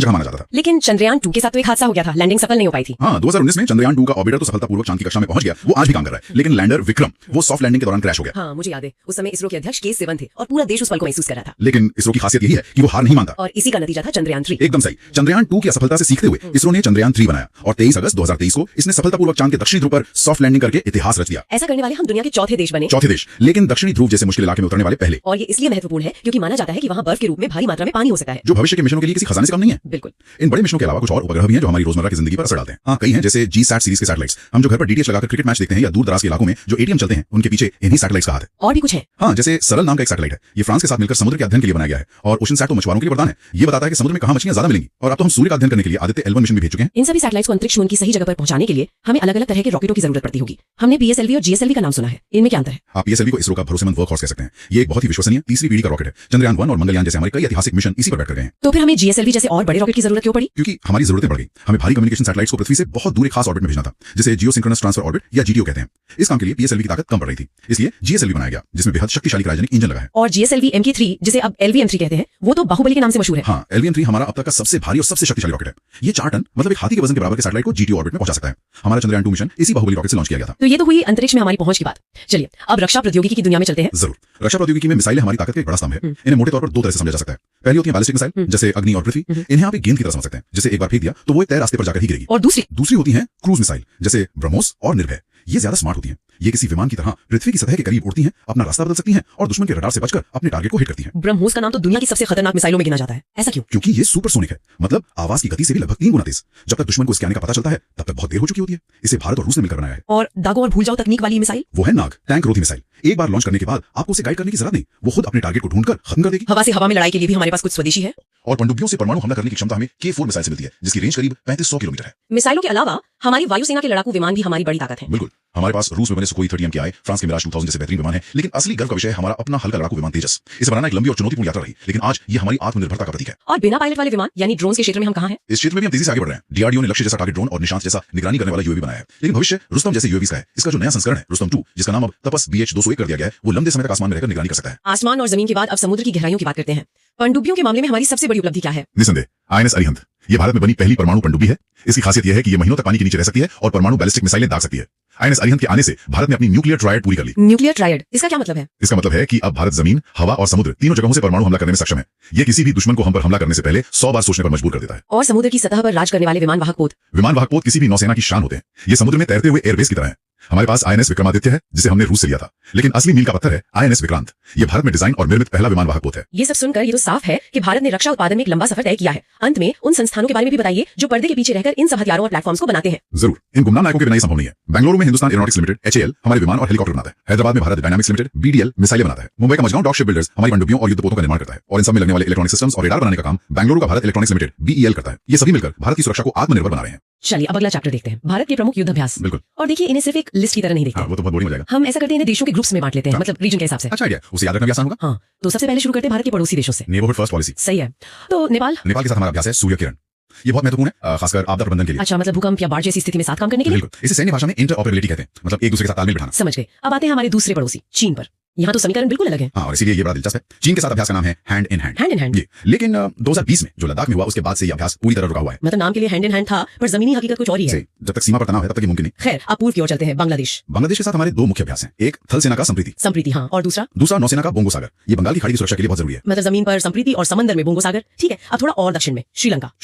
जगह माना जाता था। लेकिन चंद्रयान 2 के साथ तो एक हादसा हो गया था, लैंडिंग सफल नहीं हो पाई थी। हाँ, 2019 में चंद्रयान 2 का ऑर्बिटर तो सफलतापूर्वक चांद की कक्षा में पहुंच गया, वो आज भी काम कर रहा है। लेकिन लैंडर विक्रम वो सॉफ्ट लैंडिंग के दौरान क्रैश हो गया। हाँ, मुझे याद है, उस समय इसरो के अध्यक्ष के सिवन थे और पूरा देश उस पल को महसूस कर रहा था। लेकिन इसरो की खासियत यही है कि वो हार नहीं मानता, और इसी का नतीजा था चंद्रयान 3। एकदम सही। चंद्रयान 2 की असफलता से सीखते हुए इसरो ने चंद्रयान 3 बनाया और 23 अगस्त 2023 को इसने सफलतापूर्वक चांद के दक्षिणी ध्रुव पर सॉफ्ट लैंडिंग करके इतिहास रच दिया। ऐसा करने वाले हम दुनिया के चौथे देश बने। चौथे देश, लेकिन दक्षिणी ध्रुव जैसे मुश्किल इलाके में उतरने वाले पहले। और ये इसलिए महत्वपूर्ण है क्योंकि माना जाता है कि वहाँ बर्फ के रूप में भारी मात्रा में पानी हो सकता है, जो भविष्य के मिशनों के लिए किसी खजाने से कम नहीं है। बिल्कुल। इन बड़े मिशनों के अलावा कुछ और उपग्रह भी हैं जो हमारी रोजमर्रा की जिंदगी पर असर डालते हैं। हाँ, कई हैं, जैसे जीसैट सीरीज के सैटेलाइट्स। हम जो घर पर डीटीएच लगाकर क्रिकेट मैच देखते हैं या दूर दराज के इलाकों में जो एटीएम चलते हैं, उनके पीछे इन्हीं सैटेलाइट्स का हाथ है। और भी कुछ है। हाँ, जैसे सरल नाम का एक सैटेलाइट है, ये फ्रांस के साथ मिलकर समुद्र के अध्ययन के लिए बनाया गया है और ओशन सैट तो मछुआरों के लिए वरदान है। ये बताता है कि समुद्र में कहाँ मछलियां ज्यादा मिलेंगी। और अब तो हम सूर्य का अध्ययन करने के लिए आदित्य L1 मिशन भी भेज चुके हैं। इन सभी सैटेलाइट्स को अंतरिक्ष में उनकी सही जगह पर पहुंचाने के लिए हमें अलग अलग तरह के रॉकेटों की जरूरत पड़ती होगी। हमने PSLV और GSLV का नाम सुना है, इनमें क्या अंतर है? आप PSLV को इसरो का भरोसेमंद वर्कहॉर्स कह सकते हैं। ये एक बहुत ही विश्वसनीय तीसरी पीढ़ी का रॉकेट है। चंद्रयान 1 और मंगलयान जैसे हमारे कई ऐतिहासिक मिशन इसी पर बैठ कर गए हैं। तो फिर हमें GSLV जैसे और बड़े रॉकेट की जरूरत क्यों पड़ी? क्योंकि हमारी जरूरतें बढ़ गई। हमें भारी कम्युनिकेशन सैटेलाइट्स को पृथ्वी से बहुत दूर एक खास ऑर्बिट में भेजना था, जिसे जियो सिंक्रोनस ट्रांसफर ऑर्बिट या GTO कहते हैं। इस काम के लिए PSLV की ताकत कम पड़ रही थी, इसलिए GSLV बनाया गया, जिसमें बेहद शक्तिशाली क्रायोजेनिक इंजन लगा है। और GSLV MK3 जिसे अब LV-M3 कहते हैं, वो तो बाहुबली के नाम से मशहूर है। हाँ, LV-M3 हमारा अब तक का सबसे भारी और सबसे शक्तिशाली रॉकेट है। ये 4 टन मतलब एक हाथी के वजन के बराबर के सैटेलाइट को GTO ऑर्बिट में पहुंचा सकता है। हमारा चंद्रयान 2 मिशन इसी बाहुबली रॉकेट से लॉन्च किया गया था। तो ये तो हुई अंतरिक्ष में हमारी पहुंच की बात। चलिए अब रक्षा प्रौद्योगिकी की दुनिया में चलते हैं। जरूर। रक्षा प्रौद्योगिकी में मिसाइलें हमारी ताकत का एक बड़ा स्तंभ है। इन्हें मोटे तौर पर दो तरह से समझा जा सकता है। पहली होती है बैलिस्टिक मिसाइल, जैसे अग्नि और पृथ्वी। इन्हें आप एक गेंद की तरह समझ सकते हैं, जिसे एक बार फेंक दिया तो वो एक तय रास्ते पर जाकर ही गिरेगी। और दूसरी होती है क्रूज मिसाइल, जैसे ब्रह्मोस और निर्भय। ये ज्यादा स्मार्ट होती हैं। ये किसी विमान की तरह पृथ्वी की सतह के करीब उड़ती हैं, अपना रास्ता बदल सकती हैं और दुश्मन के रडार से बचकर अपने टारगेट को हिट करती हैं। ब्रह्मोस का नाम तो दुनिया की सबसे खतरनाक मिसाइलों में गिना जाता है। ऐसा क्यों? क्योंकि ये सुपरसोनिक है, मतलब आवाज की गति से भी लगभग 3 गुना तेज। जब तक दुश्मन को इसके आने का पता चलता है, तब तक बहुत देर हो चुकी होती है। इसे भारत और रूस ने मिलकर बनाया है। और दागो और भूल जाओ तकनीक वाली मिसाइल? वो है नाग, टैंक रोधी मिसाइल। एक बार लॉन्च करने के बाद आपको उसे गाइड करने की जरूरत नहीं, वो खुद अपने टारगेट को ढूंढकर खत्म कर देगी। हवा से हवा में लड़ाई के लिए भी हमारे पास कुछ स्वदेशी है। और पनडुब्बियों से परमाणु हमला करने की क्षमता हमें K4 मिसाइल से मिलती है, जिसकी रेंज करीब 3500 किलोमीटर है। मिसाइलों के अलावा हमारी वायुसेना के लड़ाकू विमान भी हमारी बड़ी ताकत है। बिल्कुल। हमारे पास रूस में बने सुखोई 30 MKI, फ्रांस के मिराज 2000 जैसे बेहतरीन विमान है। लेकिन असली गर्व का विषय हमारा अपना हल्का लड़ाकू विमान तेजस। इसे बनाना एक लंबी और चुनौतीपूर्ण यात्रा रही, लेकिन आज ये हमारी आत्मनिर्भरता का प्रतीक है। और बिना पायलट वाले विमान यानी ड्रोन के क्षेत्र में हम कहाँ हैं? इस क्षेत्र में भी हम तेजी से आगे बढ़ रहे हैं। DRDO ने लक्ष्य जैसा टारगेट ड्रोन और निशांत जैसा निगरानी करने वाला UAV बनाया है। लेकिन भविष्य रुस्तम जैसे UAVs का है। इसका जो नया संस्करण है रुस्तम 2, जिसका नाम अब तपस BH-201 कर दिया गया है, वो लंबे समय तक आसमान में रहकर निगरानी कर सकता है। आसमान और जमीन के बाद अब समुद्र की गहराइयों की बात करते हैं। पनडुब्बियों के मामले में हमारी सबसे बड़ी उपलब्धि क्या है? निसंदेह INS अरिहंत। ये भारत में बनी पहली परमाणु पनडुब्बी है। इसकी खासियत यह है कि ये महीनों तक पानी के नीचे रह सकती है और परमाणु बैलिस्टिक मिसाइलें दाग सकती है। INS अरिहंत के आने से भारत ने अपनी न्यूक्लियर ट्रायड पूरी कर ली। न्यूक्लियर ट्रायड, इसका क्या मतलब है? इसका मतलब है कि अब भारत जमीन, हवा और समुद्र तीनों जगहों से परमाणु हमला करने में सक्षम है। ये किसी भी दुश्मन को हम पर हमला करने से पहले 100 बार सोचने पर मजबूर कर देता है। और समुद्र की सतह पर राज करने वाले विमान वाहक पोत किसी भी नौसेना की शान होते हैं। ये समुद्र में तैरते हुए एयरबेस की तरह है। हमारे पास INS विक्रमादित्य है, जिसे हमने रूस से लिया था, लेकिन असली मील का पत्थर है INS विक्रांत। ये भारत में डिजाइन और निर्मित पहला विमान वाहक पोत है। ये सब सुनकर ये तो साफ है कि भारत ने रक्षा उत्पादन में एक लंबा सफर तय किया है। अंत में उन संस्थानों के बारे में भी बताइए जो पर्दे के पीछे रहकर इन सब हथियारों और प्लेटफॉर्म्स को बनाते हैं। जरूर। इन गुमनाम नायकों के बिना ये संभव नहीं है। बेंगलुरु में हिंदुस्तान एरोनॉटिक्स लिमिटेड HAL हमारे विमान और हेलीकॉप्टर बनाता है। हैदराबाद में भारत डायनामिक्स लिमिटेड BDL मिसाइलें बनाता है। मुंबई का मजगांव डॉक शिप बिल्डर्स हमारी पनडुब्बियों और युद्धपोतों का निर्माण करता है। और इन सब में लगने वाले इलेक्ट्रॉनिक सिस्टम्स और रेडार बनाने का काम बेंगलुरु का भारत इलेक्ट्रॉनिक्स लिमिटेड BEL करता है। ये सभी मिलकर भारत की सुरक्षा को आत्मनिर्भर बना रहे हैं। चलिए अब अगला चैप्टर देखते हैं, भारत के प्रमुख युद्ध अभ्यास। बिल्कुल। और देखिए इन्हें सिर्फ एक लिस्ट की तरह नहीं देखते। वो तो बहुत बोरिंग हो जाएगा। हम ऐसा करते हैं, इन्हें देशों के ग्रुप्स में बांट लेते हैं, मतलब रीजन के हिसाब से। अच्छा आइडिया, उसे याद रखना भी आसान होगा। हाँ, तो सबसे पहले शुरू करते हैं भारत के पड़ोसी देशों से। Neighbourhood first policy. सही है। तो नेपाल के साथ हमारा अभ्यास है सूर्य किरण। ये बहुत महत्वपूर्ण है, खासकर आपदा प्रबंधन के लिए। अच्छा, मतलब भूकंप या बाढ़ जैसी स्थिति में साथ काम करने के लिए। बिल्कुल। इसे सैन्य भाषा में इंटरऑपरेबिलिटी कहते हैं, मतलब एक दूसरे के साथ तालमेल बिठाना। समझ गए। अब आते हैं हमारे दूसरे पड़ोसी चीन पर। यहाँ तो समीकरण बिल्कुल अलग है। हाँ, और इसीलिए ये बड़ा दिलचस्प है। चीन के साथ अभ्यास का नाम है हैंड इन हैंड। लेकिन 2020 में जो लद्दाख में हुआ, उसके बाद से ये अभ्यास पूरी तरह रुका हुआ है। मतलब नाम के लिए हैंड इन हैंड था, पर जमीनी हकीकत कुछ और ही है। जब तक सीमा पर तनाव है तब तक ये मुमकिन नहीं। खैर, अब पूर्व की ओर चलते हैं, बांग्लादेश। बांग्लादेश के साथ हमारे 2 मुख्य अभ्यास हैं। एक थल सेना का संप्रीति, हाँ, और दूसरा नौसेना का बोंगो सागर। ये बंगाल की खाड़ी की सुरक्षा के लिए बहुत जरूरी है। मतलब जमीन पर संप्रीति और समंदर में बोंगो सागर। ठीक है, अब थोड़ा और दक्षिण में श्रीलंका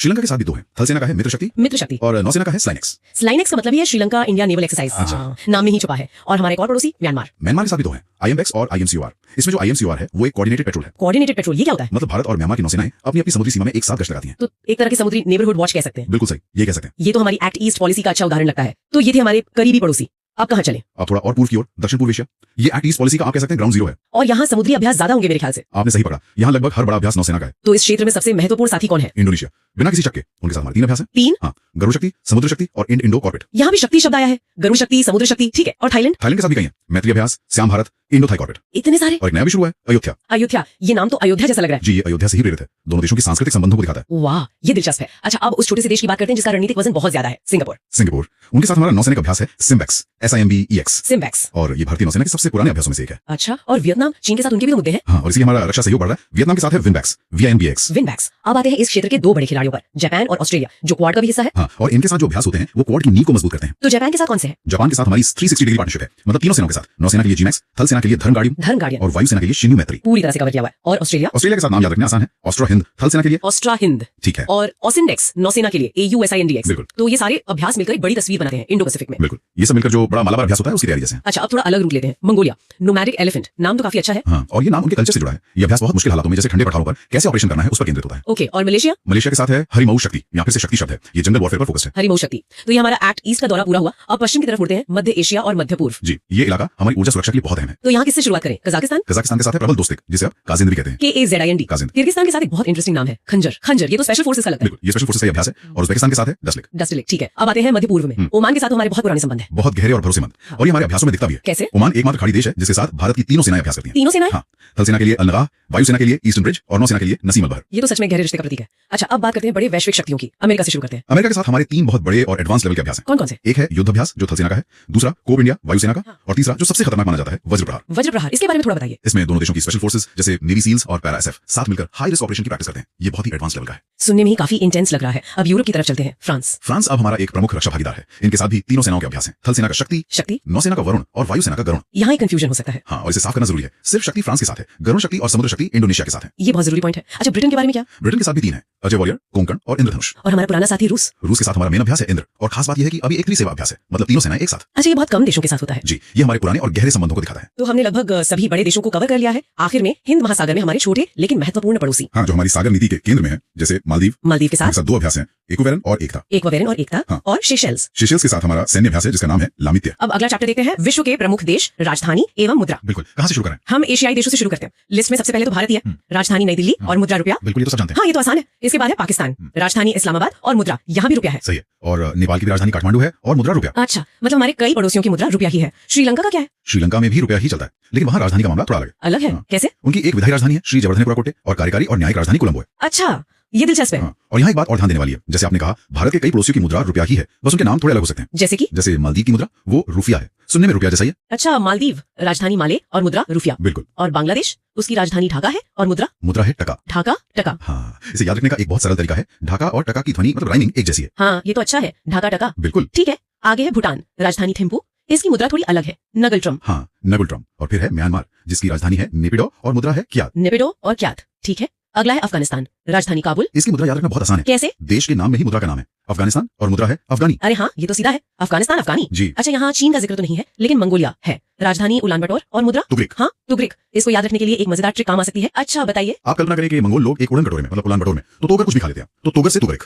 के साथ भी 2 है। थल सेना का है मित्र शक्ति और नौसेना का है स्लाइनेक्स का मतलब है श्रीलंका इंडिया नेवल एक्सरसाइज, नाम में ही छुपा है। और हमारे एक और पड़ोसी म्यांमार के साथ भी 2 है, IMX और IMCOR। इसमें जो IMCOR है वो एक कोऑर्डिनेटेड पेट्रोल है। कोऑर्डिनेटेड पेट्रोल, ये क्या होता है? मतलब भारत और म्यांमार की नौसेनाएं अपनी समुद्री सीमा में एक साथ गश्त लगाती हैं। तो एक तरह की समुद्री नेबरहुड वॉच कह सकते हैं। बिल्कुल सही, ये कह सकते हैं। ये तो हमारी एक्ट ईस्ट पॉलिसी का अच्छा उदाहरण लगता है। तो ये थे हमारे करीबी पड़ोसी। अब कहाँ चले? अब थोड़ा और पूर्व की ओर, दक्षिण पूर्व एशिया। ये एक्ट ईस्ट पॉलिसी का आप कह सकते हैं ग्राउंड जीरो है। और यहाँ समुद्री अभ्यास ज्यादा होंगे मेरे ख्याल से। आपने सही पकड़ा, यहाँ लगभग हर बड़ा अभ्यास नौसेना का है। तो इस क्षेत्र में सबसे महत्वपूर्ण साथी कौन है? इंडोनेशिया। बिना किसी शक के उनके साथ हमारे 3 अभ्यास हैं। 3? हाँ, गरुड़ शक्ति, समुद्र शक्ति और इंडो कॉर्बेट। यहाँ भी शक्ति शब्द आया है। गरुड़ शक्ति, समुद्र शक्ति, ठीक है। और थाईलैंड के साथ भी कहीं है। मैत्री अभ्यास, Siam Bharat, Indo Thai corporate, इतने सारे। और एक नया भी शुरू है, अयोध्या। अयोध्या, ये नाम तो अयोध्या जैसा लग रहा है। जी, ये अयोध्या से ही प्रेरित है, दोनों देशों की सांस्कृतिक संबंधों को दिखाता है। वाह, ये दिलचस्प है। अच्छा, अब उस छोटे से देश की बात करते हैं जिसका रणनीतिक वजन बहुत ज्यादा है, सिंगापुर। सिंगापुर, उनके साथ हमारा नौसैनिक अभ्यास है सिम्बेक्स, SIMBEX, सिम्बेक्स। और ये भारतीय नौसेना के सबसे पुराने अभ्यासों में से एक है। अच्छा, और वियतनाम, चीन के साथ उनके भी तो मुद्दे हैं। हाँ, और इसलिए हमारा रक्षा सहयोग बढ़ रहा है। वियतनाम के साथ है विनबैक्स, VINBX। विनबैक्स। अब आते हैं इस क्षेत्र के दो बड़े खिलाड़ियों पर, जापान और ऑस्ट्रेलिया, जो क्वाड का भी हिस्सा है। हाँ, और इनके साथ जो अभ्यास होते हैं वो क्वाड की नींव को मजबूत करते हैं। तो जापान के साथ कौन से है? जापान के साथ हमारी 360 डिग्री पार्टनरशिप है, मतलब तीनों सेनाओं के साथ, नौसेना के लिए जीमैक्स, थल सेना के लिए धर्म गार्डियन और वायुसेना के लिए शिन्यू मैत्री। पूरी तरह से कवर किया हुआ है। और ऑस्ट्रेलिया? ऑस्ट्रेलिया के साथ नाम याद रखना आसान है, ऑस्ट्रो हिंद, थल सेना के लिए ऑस्ट्रा हिंद, ठीक है, और ओसिंडेक्स नौसेना के लिए AUSINDX। बिल्कुल। तो ये सारे अभ्यास मिलकर एक बड़ी तस्वीर बनाते हैं इंडो पैसिफिक में। बिल्कुल, ये सब मिलकर जो बड़ा मालाबार अभ्यास होता है उसकी तैयारी जैसे है। अच्छा, अब थोड़ा अलग रूट लेते हैं। मंगोलिया, नोमैडिक एलिफेंट, नाम तो काफी अच्छा है। हाँ, और ये नाम उनके कल्चर से जुड़ा है। ये अभ्यास बहुत मुश्किल हालातों में, जैसे ठंडे पठारों पर कैसे ऑपरेशन करना है उस पर केंद्रित होता है। ओके, और मलेशिया? मलेशिया के साथ है हरिमऊ शक्ति, या फिर से शक्ति शब्द है, ये जंगल वॉरफेयर पर फोकस्ड है। हरिमऊ शक्ति। तो ये हमारा एक्ट ईस्ट का दौरा पूरा हुआ। अब पश्चिम की तरफ मुड़ते हैं, मध्य एशिया और मध्य पूर्व। जी, ये इलाका हमारी ऊर्जा सुरक्षा के लिए बहुत अहम है। तो यहाँ किससे शुरुआत करें? कजाकिस्तान? कजाकिस्तान के साथ है प्रबल दोस्तिक, जिसे अब काजिंद भी कहते हैं, KAZIND। काजिंद। किर्गिस्तान के साथ एक बहुत इंटरेस्टिंग नाम है, खंजर। खंजर, ये तो स्पेशल फोर्सेस का लगता है। बिल्कुल, ये स्पेशल फोर्सेस का अभ्यास है। और उज्बेकिस्तान के साथ है डस्लिक। डस्टिलिक, ठीक है। अब आते हैं मध्य पूर्व में। ओमान के साथ तो हमारे बहुत पुराने संबंध है। बहुत गहरे और भरोसेमंद, और ये हमारे अभ्यासों में दिखता भी है। कैसे? ओमान एकमात्र खाड़ी देश है जिसके साथ भारत की तीनों सेनाएं अभ्यास करती हैं। तीनों सेनाएं? हाँ, थल सेना के लिए अल-नगाह, वायुसेना के लिए ईस्टर्न ब्रिज, और नौसेना के लिए नसीम अल-बहर। ये तो सच में गहरे रिश्ते का प्रतीक है। अच्छा, अब बात करते हैं बड़े वैश्विक शक्तियों की। अमेरिका से शुरू करते हैं। अमेरिका के साथ हमारे 3 बहुत बड़े और एडवांस लेवल के अभ्यास हैं। कौन कौन से? एक है युद्ध अभ्यास जो थल सेना का है, दूसरा कोब इंडिया वायुसेना का, और तीसरा जो सबसे खतरनाक माना जाता है वज्र प्रहार। वज्र प्रहार, इसके बारे में थोड़ा बताइए। इसमें दोनों देशों की स्पेशल फोर्सेस जैसे नेवी सील्स और पैरा SF साथ मिलकर हाई रिस्क ऑपरेशन की प्रैक्टिस करते हैं। ये बहुत ही एडवांस लेवल का है। सुनने में ही काफी इंटेंस लग रहा है। अब यूरोप की तरफ चलते हैं। फ्रांस अब हमारा एक प्रमुख रक्षा भागीदार है। इनके साथ भी तीनों सेनाओं के अभ्यास हैं, थल सेना का शक्ति, नौसेना का वरुण, और वायुसेना का गरुण। यहाँ एक कंफ्यूजन हो सकता है। हाँ, और इसे साफ करना जरूरी है। सिर्फ शक्ति फ्रांस के साथ है, गरुण शक्ति और समुद्र शक्ति इंडोनेशिया के साथ है। ये बहुत जरूरी पॉइंट है। अच्छा, ब्रिटेन के बारे में क्या? ब्रिटेन के साथ भी 3 है, अजय वॉरियर, कोंकण और इंद्रधनुष। और हमारा पुराना साथी रूस के साथ हमारा मेन अभ्यास है इंद्र, और खास बात यह है कि अभी एक त्रिसेवा अभ्यास है, मतलब तीनों सेनाएं एक साथ। अच्छा, ये बहुत कम देशों के साथ होता है। जी, ये हमारे पुराने और गहरे संबंधों को दिखाता है। तो हमने लगभग सभी बड़े देशों को कवर कर लिया है। आखिर में हिंद महासागर में हमारे छोटे लेकिन महत्वपूर्ण पड़ोसी। हाँ, जो हमारी सागर नीति के केंद्र में है, जैसे मालदीव के साथ 2 अभ्यास हैं, एक्वावेरन और एकता। हाँ। और सेशेल्स के साथ हमारा सैन्य अभ्यास है जिसका नाम है लामित्य। अब अगला चैप्टर देखते हैं, विश्व के प्रमुख देश, राजधानी एवं मुद्रा। बिल्कुल, कहाँ से शुरू करें? हम एशियाई देशों से शुरू करते हैं। लिस्ट में सबसे पहले तो भारत ही है। राजधानी नई दिल्ली और मुद्रा रुपया। बिल्कुल, ये तो सब जानते हैं। हाँ, ये तो आसान है। इसके बाद है पाकिस्तान, राजधानी इस्लामाबाद और मुद्रा यहाँ भी रुपया है। सही है। और नेपाल की भी राजधानी काठमांडू है और मुद्रा रुपया। अच्छा, मतलब हमारे कई पड़ोसियों की मुद्रा रुपया ही है। श्रीलंका का क्या है? श्रीलंका में भी रुपया ही चलता है, लेकिन वहाँ राजधानी का मामला थोड़ा अलग है। कैसे? उनकी एक विधायी राजधानी है श्री जवर्धनेपुरा कोटे, और कार्यकारी और न्यायिक राजधानी कोलंबो है। अच्छा, ये दिलचस्प है। और यहाँ एक बात और ध्यान देने वाली है, जैसे आपने कहा भारत के कई पड़ोसियों की मुद्रा रुपया ही है, बस उनके नाम थोड़े अलग हो सकते हैं। जैसे मालदीव की मुद्रा वो रुपया है, सुनने में रुपया जैसा ही है। अच्छा, मालदीव राजधानी माले और मुद्रा रुपया। बिल्कुल। और बांग्लादेश, उसकी राजधानी ढाका है और मुद्रा है टका। हाँ, इसे याद रखने का एक बहुत सरल तरीका है, ढाका और टका की ध्वनि मतलब राइमिंग एक जैसी है। हाँ, ये तो अच्छा है, ढाका टका। बिल्कुल ठीक है। आगे है भूटान, राजधानी थिम्पू, इसकी मुद्रा थोड़ी अलग है, नगल्ट्रम। हाँ, नगल्ट्रम। और फिर है म्यांमार, जिसकी राजधानी है नेपिडो और मुद्रा है क्यात। नेपिडो और क्यात, ठीक है। अगला है अफगानिस्तान, राजधानी काबुल। इसकी मुद्रा याद रखना बहुत आसान है। कैसे? देश के नाम में ही मुद्रा का नाम है अफगानिस्तान, और मुद्रा है अफगानी। अरे हाँ, ये तो सीधा है, अफगानिस्तान अफगानी। जी। अच्छा, यहाँ चीन का जिक्र तो नहीं है, लेकिन मंगोलिया है, राजधानी उलान बटोर और मुद्रा तुगरिक। हाँ, तुगरिक। इसको याद रखने के लिए एक मजेदार ट्रिक काम आ सकती है। अच्छा, बताइए। आप कल्पना करें कि मंगोल लोग एक उड़न कटोरे में मतलब उलान बटोर में तो तोगर कुछ भी खा लेते हैं, तो तोगर से तुगरिक।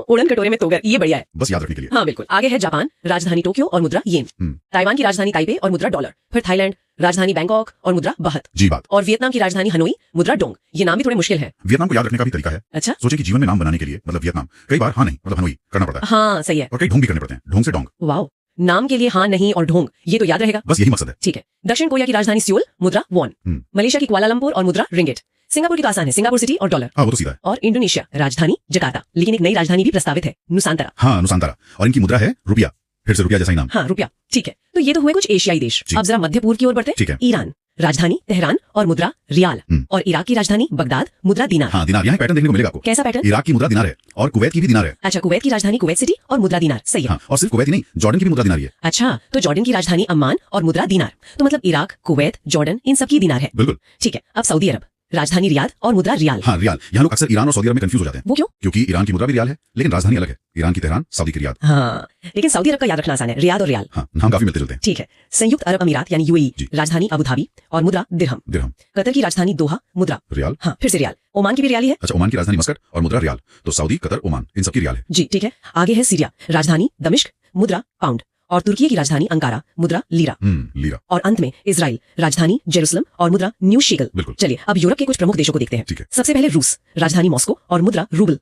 उड़न कटोरे में तोगर, ये बढ़िया है, बस याद रखने के लिए। हाँ बिल्कुल। आगे है जापान, राजधानी टोक्यो और मुद्रा येन। ताइवान की राजधानी ताइपे और मुद्रा डॉलर। फिर थाईलैंड, राजधानी बैंकॉक और मुद्रा बहत। जी बात। और वियतनाम की राजधानी हनोई, मुद्रा डोंग। ये नाम भी थोड़े मुश्किल है। वियतनाम को याद रखने का भी तरीका है। अच्छा, सोचे कि जीवन में नाम बनाने के लिए मतलब वियतनाम कई बार हाँ नहीं मतलब हनोई करना पड़ता है। हाँ, सही है। और कई ढोंग भी करने पड़ते हैं, ढोंग से डोंग। वाओ, नाम के लिए हाँ नहीं और ढोंग, ये तो याद रहेगा। बस यही मकसद है। ठीक है। दक्षिण कोरिया की राजधानी सियोल, मुद्रा वॉन। मलेशिया की कुआलालंपुर और मुद्रा रिंगिट। सिंगापुर की तो आसान है, सिंगापुर सिटी और डॉलर। हाँ, वो तो सीधा है। और इंडोनेशिया, राजधानी जकार्ता, लेकिन एक नई राजधानी भी प्रस्तावित है, नुसांतरा। हाँ, नुसांतरा। और इनकी मुद्रा है रुपया, फिर से रुपया जैसा ही नाम। हाँ, रुपया। ठीक है। तो ये तो हुए कुछ एशियाई देश। अब जरा मध्य पूर्व की ओर बढ़ते हैं। ठीक है। ईरान, राजधानी तेहरान और मुद्रा रियाल। और इराक की राजधानी बगदाद, मुद्रा दिनार। हाँ, दिनार। यहाँ पैटर्न देखने को मिलेगा आपको। कैसा पैटर्न? इराक की मुद्रा दिनार है और कुवैत की भी दिनार है। अच्छा, कुवैत की राजधानी कुवैत सिटी और मुद्रा दिनार, सही है। हाँ, और सिर्फ कुवैत ही नहीं, जॉर्डन की भी मुद्रा दिनार है। अच्छा, तो जॉर्डन की राजधानी अम्मान और मुद्रा दिनार, तो मतलब इराक, कुवैत, जॉर्डन, इन सब की दिनार है। बिल्कुल। ठीक है। अब सऊदी अरब, राजधानी रियाद और मुद्रा रियाल। हाँ, रियाल। यहाँ लोग अक्सर ईरान और सऊदी अरब में कंफ्यूज हो जाते हैं। वो क्यों? क्योंकि ईरान की मुद्रा भी रियाल है, लेकिन राजधानी अलग है। ईरान की तेहरान, सऊदी की रियाद। हाँ, लेकिन सऊदी अरब का याद रखना आसान है, रियाद और रियाल। हाँ, नाम काफी मिलते जुलते हैं। ठीक है। संयुक्त अरब अमीरात यानी UAE, राजधानी अबू धाबी और मुद्रा दिरहम। कतर की राजधानी दोहा, मुद्रा रियाल। हाँ, फिर से रियाल। ओमान की भी रियाल ही है। अच्छा, ओमान की राजधानी मस्कट और मुद्रा रियाल, तो सऊदी, कतर, ओमान इन सब की रियाल है। जी, ठीक है। आगे है सीरिया, राजधानी दमिश्क, मुद्रा पाउंड। और तुर्की की राजधानी अंकारा, मुद्रा लीरा। लीरा। और अंत में इजराइल, राजधानी जेरूसलम और मुद्रा न्यू शेकल। बिल्कुल। चलिए अब यूरोप के कुछ प्रमुख देशों को देखते हैं। ठीक है। सबसे पहले रूस, राजधानी मॉस्को और मुद्रा रूबल।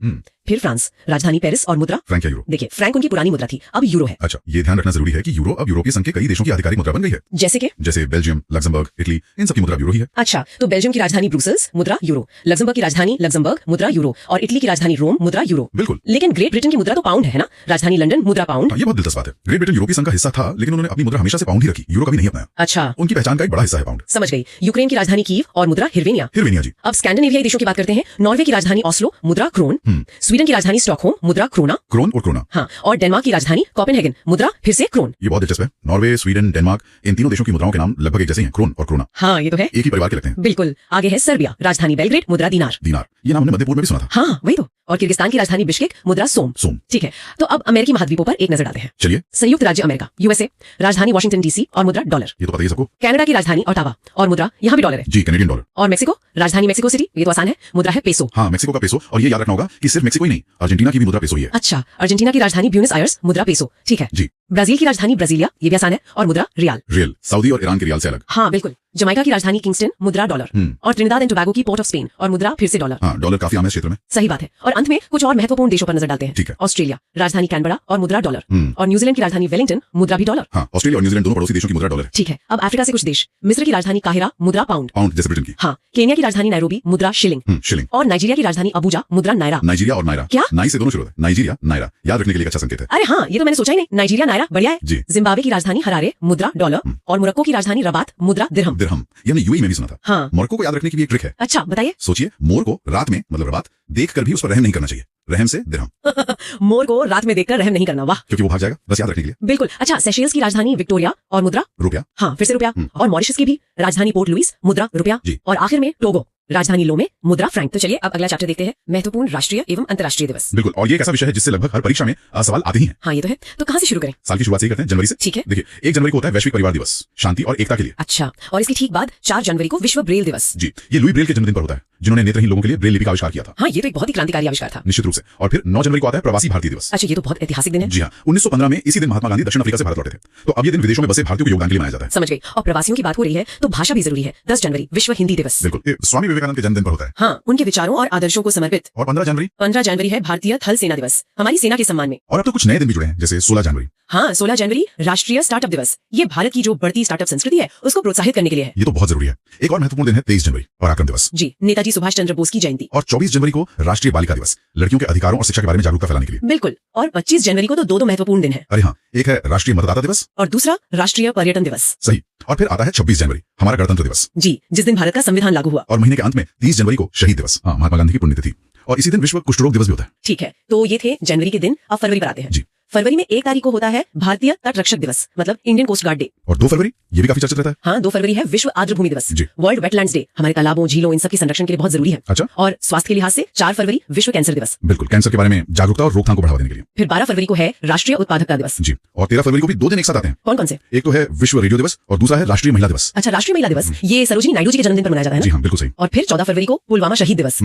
फिर फ्रांस, राजधानी पेरिस और मुद्रा फ्रैंक या यूरो? देखिए, फ्रैंक उनकी पुरानी मुद्रा थी, अब यूरो है। अच्छा, ये ध्यान रखना जरूरी है कि यूरो अब यूरोपीय संघ के कई देशों की आधिकारिक मुद्रा बन गई है, जैसे बेल्जियम, लग्जमबर्ग, इटली, इन सब की मुद्रा यूरो ही है। अच्छा, तो बेल्जियम की राजधानी ब्रुसेल्स, मुद्रा यूरो, लग्जमबर्ग की राजधानी लग्जमबर्ग, मुद्रा यूरो, और इटली की राजधानी रोम, मुद्रा यूरो। बिल्कुल। लेकिन ग्रेट ब्रिटेन की मुद्रा तो पाउंड है ना, राजधानी लंदन, मुद्रा पाउंड। ये बहुत दिलचस्प बात है। ग्रेट ब्रिटेन यूरोपीय संघ का हिस्सा था, लेकिन उन्होंने अपनी मुद्रा हमेशा से पाउंड ही रखी, यूरो कभी नहीं अपनाया। अच्छा, उनकी पहचान का एक बड़ा हिस्सा है पाउंड। समझ गई। यूक्रेन की राजधानी कीव और मुद्रा हिरवेनिया। हिरवेनिया जी। अब स्कैंडिनेवियाई देशों की बात करते हैं। नॉर्वे की राजधानी ऑस्लो, मुद्रा क्रोन। स्वीडन की राजधानी स्टॉकहोम, मुद्रा क्रोना। क्रोन और क्रोना। हाँ, और डेनमार्क की राजधानी कोपेनहेगन, मुद्रा फिर से क्रोन। ये बहुत दिलचस्प है। नॉर्वे, स्वीडन, डेनमार्क, इन तीनों देशों की मुद्राओं के नाम लगभग एक जैसे हैं, क्रोन और क्रोना। हाँ, ये तो है, एक ही परिवार के लगते हैं। बिल्कुल। आगे है सर्बिया, राजधानी बेलग्रेड, मुद्रा दिनार। दिनार, ये नाम हमने मध्य पूर्व में भी सुना था। हाँ, वही तो। और किर्गिस्तान की राजधानी बिश्केक, मुद्रा सोम। सोम। ठीक है, तो अब अमेरिकी महाद्वीपों पर एक नजर डालते हैं। चलिए। संयुक्त राज्य अमेरिका, यूएसए, राजधानी वॉशिंगटन डीसी और मुद्रा डॉलर। ये तो पता ही है सबको। कनाडा की राजधानी ओटावा और मुद्रा यहाँ भी डॉलर है। जी, कैनेडियन डॉलर। और मेक्सिको, राजधानी मेक्सिको सिटी, ये तो आसान है, मुद्रा है पेसो। हाँ, मेक्सिको का पेसो। और ये याद रखना होगा कि सिर्फ मेक्सिको ही नहीं, अर्जेंटीना की भी मुद्रा पेसो ही है। अच्छा, अर्जेंटीना की राजधानी ब्यूनस आयर्स, मुद्रा पेसो। ठीक है जी। ब्राजील की राजधानी ब्राजीलिया, ये भी आसान है, और मुद्रा रियाल। रियल, सऊदी और ईरान के रियाल से अलग। हाँ, बिल्कुल। जमैका की राजधानी किंगस्टन, मुद्रा डॉलर। और ट्रिनिदाद एंड टोबैगो की पोर्ट ऑफ स्पेन और मुद्रा फिर से डॉलर। हाँ, डॉलर काफी आम है इस क्षेत्र में। सही बात है। और अंत में कुछ और महत्वपूर्ण देशों पर नजर डालते हैं। ठीक है। ऑस्ट्रेलिया, राजधानी कैनबरा और मुद्रा डॉलर। और न्यूजीलैंड की राजधानी वेलिंगटन, मुद्रा भी डॉलर। हाँ, ऑस्ट्रेलिया और न्यूजीलैंड दोनों पड़ोसी देशों की मुद्रा डॉलर है। ठीक है, अब अफ्रीका से कुछ देश। मिस्र की राजधानी काहिरा, मुद्रा पाउंड। पाउंड जैसे ब्रिटेन की। हाँ, केन्या की राजधानी नैरोबी, मुद्रा शिलिंग। शिलिंग। और नाइजीरिया की राजधानी अबुजा, मुद्रा नायरा। नाइजीरिया और नायरा। क्या? नाई से दोनों शुरू होता है। नाइजीरिया, नायरा, याद रखने के लिए एक अच्छा संकेत है। अरे हाँ, ये तो मैंने सोचा ही नहीं। नाइजीरिया नायरा, बढ़िया है। जी। जिम्बाब्वे की राजधानी हरारे, मुद्रा डॉलर। और मोरक्को की राजधानी रबात, मुद्रा दिरहम। दिरहम, ये हमने यूएई में भी सुना था। हाँ। मोरक्को को याद रखने की भी एक ट्रिक है। अच्छा, बताइए। सोचिए, मोर को रात में, मतलब रबात, देखकर भी उस पर रहम नहीं करना चाहिए। रहम से दिरहम। मोर को रात में देखकर रहम नहीं करना, वाह। क्योंकि वो भाग जाएगा, बस याद रखने के लिए। बिल्कुल। अच्छा, सेशेल्स की राजधानी विक्टोरिया और मुद्रा रुपया। हाँ, फिर से रुपया। और मॉरिशस की भी राजधानी पोर्ट लुइस, मुद्रा रुपया। जी। और आखिर में टोगो, राजधानी लोमे, मुद्रा फ्रैंक। तो चलिए अब अगला चैप्टर देखते हैं, महत्वपूर्ण राष्ट्रीय एवं अंतर्राष्ट्रीय दिवस। बिल्कुल, और ये एक ऐसा विषय है जिससे लगभग हर परीक्षा में सवाल आते ही हैं। हाँ, ये तो है। तो कहाँ से शुरू करें? साल की शुरुआत से ही करते हैं, जनवरी से। ठीक है। देखिए, 1 जनवरी को होता है वैश्विक परिवार दिवस, शांति और एकता के लिए। अच्छा, और इसके ठीक बाद 4 जनवरी को विश्व ब्रेल दिवस। जी, ये लुई ब्रेल के जन्मदिन पर होता है, जिन्होंने नेत्रहीन लोगों के लिए ब्रेल लिपि का आविष्कार किया था। हाँ, ये तो एक बहुत ही क्रांतिकारी आविष्कार था। निश्चित रूप से। और फिर 9 जनवरी को आता है प्रवासी भारतीय दिवस। अच्छा, ये तो बहुत ऐतिहासिक दिन है। जी हाँ, 1915 में इसी दिन महात्मा गांधी दक्षिण अफ्रीका से भारत लौटे थे। तो अब ये दिन विदेशों में बसे भारतीयों के योगदान के लिए मनाया जाता है। समझ गई। और प्रवासियों की बात हो रही है तो भाषा भी जरूरी है। 10 जनवरी विश्व हिंदी दिवस। बिल्कुल, ये स्वामी विवेकानंद के जन्मदिन पर होता है। हाँ, उनके विचारों और आदर्शों को समर्पित। और 15 जनवरी है भारतीय थल सेना दिवस, हमारी सेना के सम्मान में। और अब तो कुछ नए दिन भी जुड़े हैं, जैसे 16 जनवरी। हाँ, 16 जनवरी राष्ट्रीय स्टार्टअप दिवस। ये भारत की जो बढ़ती स्टार्टअप संस्कृति है उसको प्रोत्साहित करने के लिए है। ये तो बहुत जरूरी है। एक और महत्वपूर्ण दिन है 23 जनवरी, पराक्रम दिवस। जी, नेताजी सुभाष चंद्र बोस की जयंती। और 24 जनवरी को राष्ट्रीय बालिका दिवस, लड़कियों के अधिकारों और शिक्षा के बारे में जागरूकता फैलाने के लिए। बिल्कुल। और 25 जनवरी को तो दो महत्वपूर्ण दिन है। अरे हाँ, एक है राष्ट्रीय मतदाता दिवस और दूसरा राष्ट्रीय पर्यटन दिवस। सही। और फिर आता है 26 जनवरी, हमारा गणतंत्र दिवस। जी, जिस दिन भारत का संविधान लागू हुआ। और महीने के अंत में 30 जनवरी को शहीद दिवस, हाँ, महात्मा गांधी की पुण्यतिथि। और इसी दिन विश्व कुष्ठ रोग दिवस भी होता है। ठीक है, तो ये थे जनवरी के दिन। अब फरवरी पर आते हैं। जी। फरवरी में 1 तारीख को होता है भारतीय तट रक्षक दिवस, मतलब इंडियन कोस्ट गार्ड डे। और 2 फरवरी, ये भी काफी चर्चित रहता है। हाँ, 2 फरवरी है विश्व आर्द्रभूमि दिवस, वर्ल्ड वेटलैंड्स डे। हमारे तालाबों, झीलों, इन सब के संरक्षण के लिए बहुत जरूरी है। अच्छा। और स्वास्थ्य के लिहाज से 4 फरवरी विश्व कैंसर दिवस। बिल्कुल, कैंसर के बारे में जागरूकता और रोकथाम को बढ़ावा देने के लिए। फिर 12 फरवरी को है राष्ट्रीय उत्पादकता दिवस। जी। और 13 फरवरी को भी 2 दिन एक साथ आते हैं। कौन कौन से? एक तो है विश्व रेडियो दिवस और दूसरा है राष्ट्रीय महिला दिवस। अच्छा, राष्ट्रीय महिला दिवस, ये सरोजिनी नायडू जी के जन्मदिन पर मनाया जाता है ना? जी हाँ, बिल्कुल सही। और फिर 14 फरवरी को पुलवामा शहीद दिवस।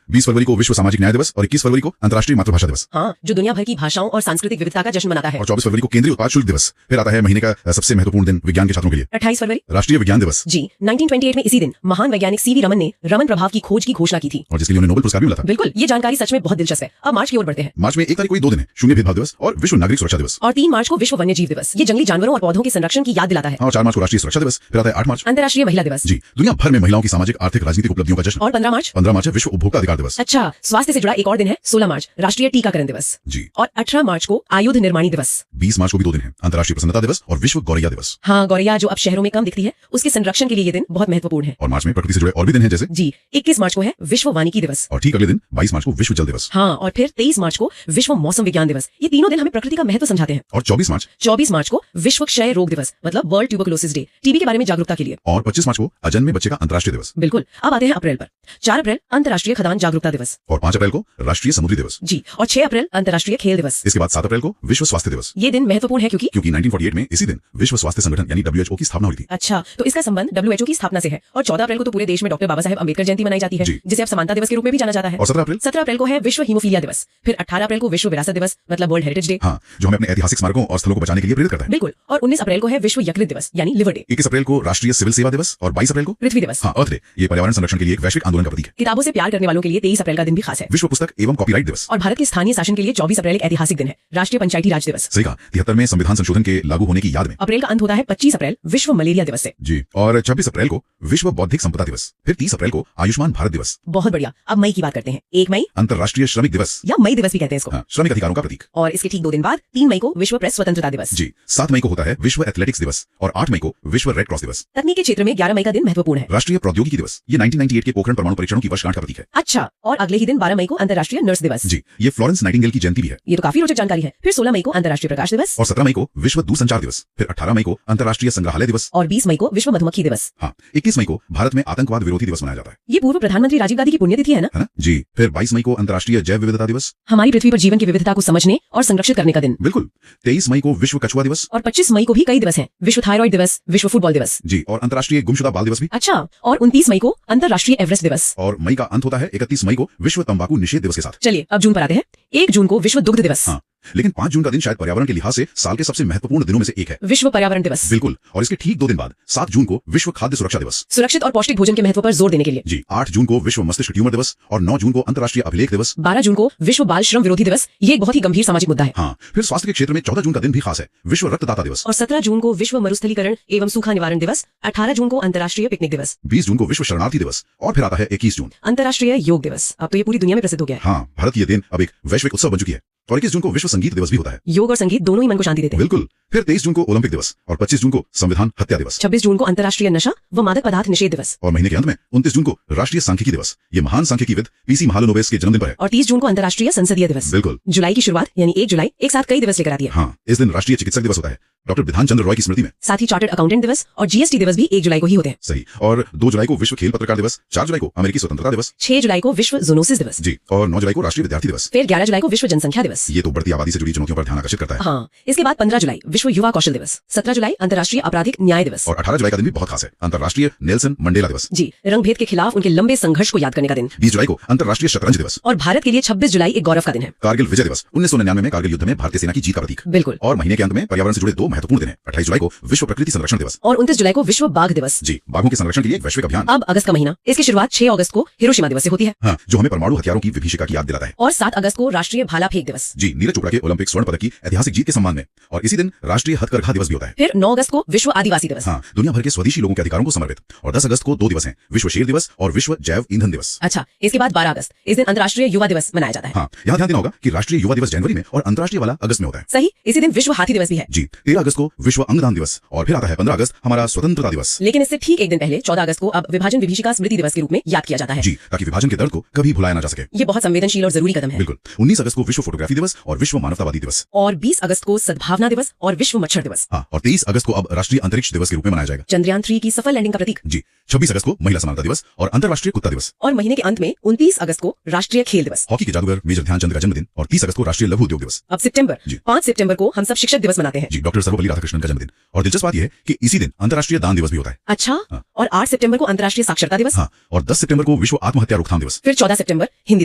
20 फरवरी को विश्व सामाजिक न्याय दिवस और 21 फरवरी को अंतर्राष्ट्रीय मातृभाषा दिवस। हाँ, जो दुनिया भर की भाषाओं और सांस्कृतिक विविधता का जश्न मनाता है। और 24 फरवरी को केंद्रीय उत्पाद शुल्क दिवस। फिर आता है महीने का सबसे महत्वपूर्ण दिन विज्ञान के छात्रों के लिए, 28 फरवरी राष्ट्रीय विज्ञान दिवस। जी, 1928 में इसी दिन महान वैज्ञानिक सीवी रमन ने रमन प्रभाव की खोज की घोषणा की थी, और जिसके लिए उन्हें नोबेल पुरस्कार भी मिला था। बिल्कुल, ये जानकारी सच में बहुत दिलचस्प है। अब मार्च की ओर बढ़ते हैं। मार्च में 1 तारीख को ही 2 दिन है, शून्य भेदभाव दिवस और विश्व नागरिक सुरक्षा दिवस। और 3 मार्च को विश्व वन्य जीव दिवस, ये जंगली जानवरों और पौधों के संरक्षण की याद दिलाता है। और 4 मार्च को राष्ट्रीय सुरक्षा दिवस। फिर आता है 8 मार्च, अंतर्राष्ट्रीय महिला दिवस। जी, दुनिया भर में महिलाओं की सामाजिक, आर्थिक, राजनीतिक उपलब्धियों का जश्न। और 15 मार्च है विश्व उपभोक्ता अधिकार दिवस। अच्छा, स्वास्थ्य से जुड़ा एक और दिन है 16 मार्च, राष्ट्रीय टीकाकरण दिवस। जी। और 18 मार्च को आयुध निर्माणी दिवस। 20 मार्च को भी 2 दिन है, अंतर्राष्ट्रीय प्रसन्नता दिवस और विश्व गौरैया दिवस। हाँ, गौरैया जो अब शहरों में कम दिखती है, उसके संरक्षण के लिए ये दिन बहुत महत्वपूर्ण है। और मार्च में प्रकृति से जुड़े और भी दिन हैं, जैसे जी, 21 मार्च को है विश्व वानिकी दिवस। और ठीक अगले दिन 22 मार्च को विश्व जल दिवस। हाँ, और फिर 23 मार्च को विश्व मौसम विज्ञान दिवस। ये तीनों दिन हमें प्रकृति का महत्व समझाते हैं। और 24 मार्च को विश्व क्षय रोग दिवस, मतलब वर्ल्ड ट्यूबरकुलोसिस डे, टीबी के बारे में जागरूकता के लिए। और 25 मार्च को अजन्मे बच्चे का अंतर्राष्ट्रीय दिवस। बिल्कुल। अब आते हैं अप्रैल पर। 4 अप्रैल अंतर्राष्ट्रीय खदान जागरूकता दिवस। और 5 अप्रैल को राष्ट्रीय समुद्री दिवस। जी। और 6 अप्रैल अंतर्राष्ट्रीय खेल दिवस। इसके बाद 7 अप्रैल को विश्व स्वास्थ्य दिवस। ये दिन महत्वपूर्ण है क्योंकि 1948 में इसी दिन विश्व स्वास्थ्य संगठन यानी WHO की स्थापना हुई थी। अच्छा, तो इसका संबंध WHO की स्थापना से है। और 14 अप्रैल को तो पूरे देश में डॉक्टर बाबा साहेब अम्बेडकर जयंती मनाई जाती है, जिसे अब समानता दिवस के रूप में भी जाना जाता है। और 17 अप्रैल को है विश्व हीमोफीलिया दिवस। फिर 18 अप्रैल को विश्व विरासत दिवस, मतलब वर्ल्ड हेरिटेज डे। हाँ, जो हमें अपने ऐतिहासिक स्मारकों और स्थलों को बचाने के लिए प्रेरित करता है। बिल्कुल। और 19 अप्रैल को है विश्व यकृत दिवस यानी लिवर डे। 21 अप्रैल को राष्ट्रीय सिविल सेवा दिवस और 22 अप्रैल को पृथ्वी दिवस। हाँ, अर्थ डे। ये पर्यावरण संरक्षण के लिए एक वैश्विक आंदोलन आंदोलन का प्रतीक है। किताबों से प्यार करने वालों के लिए 23 अप्रैल का दिन भी खास है। विश्व पुस्तक एवं कॉपीराइट दिवस। और भारत के स्थानीय शासन के लिए 24 अप्रैल एक ऐतिहासिक दिन है, राष्ट्रीय पंचायती राज दिवस। सही कहा, 73 में संविधान संशोधन के लागू होने की याद में। अप्रैल का अंत होता है 25 अप्रैल विश्व मलेरिया दिवस से। जी, और 26 अप्रैल को विश्व बौद्धिक संपदा दिवस, फिर 30 अप्रैल को आयुष्मान भारत दिवस। बहुत बढ़िया। अब मई की बात करते हैं। 1 मई अंतर्राष्ट्रीय श्रमिक दिवस या मई दिवस भी कहते हैं इसको। हाँ, श्रमिक अधिकारों का प्रतीक। और इसके ठीक 2 दिन बाद 3 मई को विश्व प्रेस स्वतंत्रता दिवस। जी, 7 मई को होता है विश्व एथलेटिक्स दिवस और 8 मई को विश्व रेड क्रॉस दिवस। तकनीकी क्षेत्र में 11 मई का दिन महत्वपूर्ण है, राष्ट्रीय प्रौद्योगिकी दिवस। ये 1998 के पोखरण परमाणु परीक्षणों की वर्षगांठ का प्रतीक है। अच्छा। और अगले ही दिन 12 मई को अंतर्राष्ट्रीय नर्स दिवस। जी, ये फ्लोरेंस नाइटिंगेल की जयंती भी है। ये तो काफी रोचक जानकारी है। फिर 16 मई को अंतर्राष्ट्रीय प्रकाश दिवस। और 17 मई को विश्व दूरसंचार दिवस, फिर 18 मई को अंतर्राष्ट्रीय संग्रहालय दिवस और 20 मई को विश्व मधुमक्खी दिवस। हाँ, 21 मई को भारत में आतंकवाद विरोधी दिवस मनाया जाता है। ये पूर्व प्रधानमंत्री राजीव गांधी की पुण्यतिथि है ना? जी, फिर 22 मई को अंतर्राष्ट्रीय जैव विविधता दिवस, हमारी पृथ्वी पर जीवन की विविधता को समझने और संरक्षित करने का दिन। बिल्कुल। 23 मई को विश्व कछुआ दिवस और 25 मई को भी कई दिवस हैं, विश्व थायराइड दिवस, विश्व फुटबॉल दिवस। जी, और अंतर्राष्ट्रीय गुमशुदा बाल दिवस भी। अच्छा। और 29 मई को अंतर्राष्ट्रीय एवरेस्ट दिवस। और मई का अंत होता है 31 मई को विश्व तंबाकू निषेध दिवस के साथ। चलिए अब जून पर आते हैं। 1 जून को विश्व दुग्ध दिवस। हाँ, लेकिन 5 जून का दिन शायद पर्यावरण के लिहाज से साल के सबसे महत्वपूर्ण दिनों में से एक है। विश्व पर्यावरण दिवस। बिल्कुल। और इसके ठीक 2 दिन बाद 7 जून को विश्व खाद्य सुरक्षा दिवस, सुरक्षित और पौष्टिक भोजन के महत्व पर जोर देने के लिए। जी, 8 जून को विश्व मस्तिष्क ट्यूमर दिवस और 9 जून को अंतर्राष्ट्रीय अभिलेख दिवस। 12 जून को विश्व बाल श्रम विरोधी दिवस। ये एक बहुत ही गंभीर सामाजिक मुद्दा है। हाँ, फिर स्वास्थ्य के क्षेत्र में 14 जून का दिन भी खास है, विश्व रक्तदाता दिवस। और 17 जून को विश्व मरुस्थलीकरण एवं सूखा निवारण दिवस। 18 जून को अंतर्राष्ट्रीय पिकनिक दिवस। 20 जून को विश्व शरणार्थी दिवस और फिर आता है 21 जून अंतर्राष्ट्रीय योग दिवस। अब तो ये पूरी दुनिया में प्रसिद्ध हो गया है। हाँ, भारत की ये दिन अब एक वैश्विक उत्सव बन चुकी है। और 21 जून को विश्व संगीत दिवस भी होता है। योग और संगीत दोनों ही मन को शांति देते हैं। बिल्कुल। फिर 23 जून को ओलंपिक दिवस और 25 जून को संविधान हत्या दिवस। 26 जून को अंतर्राष्ट्रीय नशा व मादक पदार्थ निषेध दिवस। और महीने के अंत में 29 जून को राष्ट्रीय सांख्यिकी दिवस। ये महान सांख्यिकीविद पीसी महालनोबिस के जन्मदिन पर है। और 30 जून को अंतर्राष्ट्रीय संसदीय दिवस। बिल्कुल। जुलाई की शुरुआत यानी 1 जुलाई एक साथ कई दिवस लेकर आती है। हाँ, इस दिन राष्ट्रीय चिकित्सक दिवस होता है, डॉक्टर विधान चंद्र रॉय की स्मृति में। साथ ही चार्टर्ड अकाउंटेंट दिवस और जीएसटी दिवस भी 1 जुलाई को ही होते हैं। सही। और 2 जुलाई को विश्व खेल पत्रकार दिवस, 4 जुलाई को अमेरिकी स्वतंत्रता दिवस, 6 जुलाई को विश्व जूनोसिस दिवस। जी, और 9 जुलाई को राष्ट्रीय विद्यार्थी दिवस। फिर 11 जुलाई को विश्व जनसंख्या दिवस। ये तो बढ़ती आबादी से जुड़ी चुनौतियों पर ध्यान आकर्षित करता है। हाँ, इसके बाद 15 जुलाई विश्व युवा कौशल दिवस। 17 जुलाई अंतर्राष्ट्रीय आपराधिक न्याय दिवस। और 18 जुलाई का दिन भी बहुत खास है, अंतर्राष्ट्रीय नेल्सन मंडेला दिवस। जी, रंग भेद के खिलाफ उनके लंबे संघर्ष को याद करने का दिन। 20 जुलाई को अंतर्राष्ट्रीय शतरंज दिवस। और भारत के लिए 26 जुलाई एक गौरव का दिन है, कारगिल विजय दिवस, 1999 में कारगिल युद्ध में भारतीय सेना की जीत का प्रतीक। बिल्कुल। और महीने के अंत में पर्यावरण से जुड़े 2 महत्वपूर्ण दिन है, 28 जुलाई को विश्व प्रकृति संरक्षण दिवस और 29 जुलाई को विश्व बाघ दिवस। जी, बाघों के संरक्षण के लिए एक वैश्विक अभियान। अब अगस्त का महीना, इसकी शुरुआत 6 अगस्त को हिरोशिमा दिवस से होती है। हाँ, जो हमें परमाणु हथियारों की विभीषिका की याद दिलाता है। और 7 अगस्त को राष्ट्रीय भाला फेंक दिवस। जी, नीरज चोपड़ा के ओलंपिक स्वर्ण पदक की ऐतिहासिक जीत के सम्मान में। और इसी दिन राष्ट्रीय हथकरघा दिवस भी होता है। फिर 9 अगस्त को विश्व आदिवासी दिवस। हाँ, दुनिया भर के स्वदेशी लोगों के अधिकारों को समर्पित। और 10 अगस्त को 2 दिवस हैं, विश्व शेर दिवस और विश्व जैव ईंधन दिवस। अच्छा, इसके बाद 12 अगस्त, इस दिन अंतर्राष्ट्रीय युवा दिवस मनाया जाता है। हाँ, यहाँ ध्यान देना होगा कि राष्ट्रीय युवा दिवस जनवरी में और अंतर्राष्ट्रीय वाला अगस्त में होता है। सही, इसी दिन विश्व हाथी दिवस भी है। जी, 13 अगस्त को विश्व अंगदान दिवस और फिर आता है 15 अगस्त हमारा स्वतंत्रता दिवस। लेकिन इससे ठीक एक दिन पहले 14 अगस्त को अब विभाजन विभीषिका स्मृति दिवस के रूप में याद किया जाता है। जी, ताकि विभाजन के दर्द को कभी भुलाया ना जा सके। ये बहुत संवेदनशील और जरूरी कदम है। बिल्कुल। 19 अगस्त को विश्व फोटोग्राफी दिवस और विश्व मानवतावादी दिवस। और 20 अगस्त को सद्भावना दिवस और विश्व मच्छर दिवस। हाँ, और 23 अगस्त को अब राष्ट्रीय अंतरिक्ष दिवस के रूप में मनाया जाएगा। चंद्रयान 3 की सफल लैंडिंग का प्रतीक। जी, 26 अगस्त को महिला समानता दिवस और अंतर्राष्ट्रीय कुत्ता दिवस। और महीने के अंत में 29 अगस्त को राष्ट्रीय खेल दिवस, हॉकी के जादूगर मेजर ध्यानचंद का जन्मदिन। और 30 अगस्त को राष्ट्रीय लघु उद्योग दिवस। अब सितंबर, जी। 5 सितंबर को हम सब शिक्षक दिवस मनाते हैं। जी, डॉक्टर सर्वपल्ली राधाकृष्णन का जन्मदिन। और दिलचस्प बात यह है कि इसी दिन अंतर्राष्ट्रीय दान दिवस भी होता है। अच्छा। हाँ। और 8 सितंबर को अंतर्राष्ट्रीय साक्षरता दिवस। हाँ, और 10 सितंबर को विश्व आत्महत्या रोकथाम दिवस। फिर 14 सितंबर हिंदी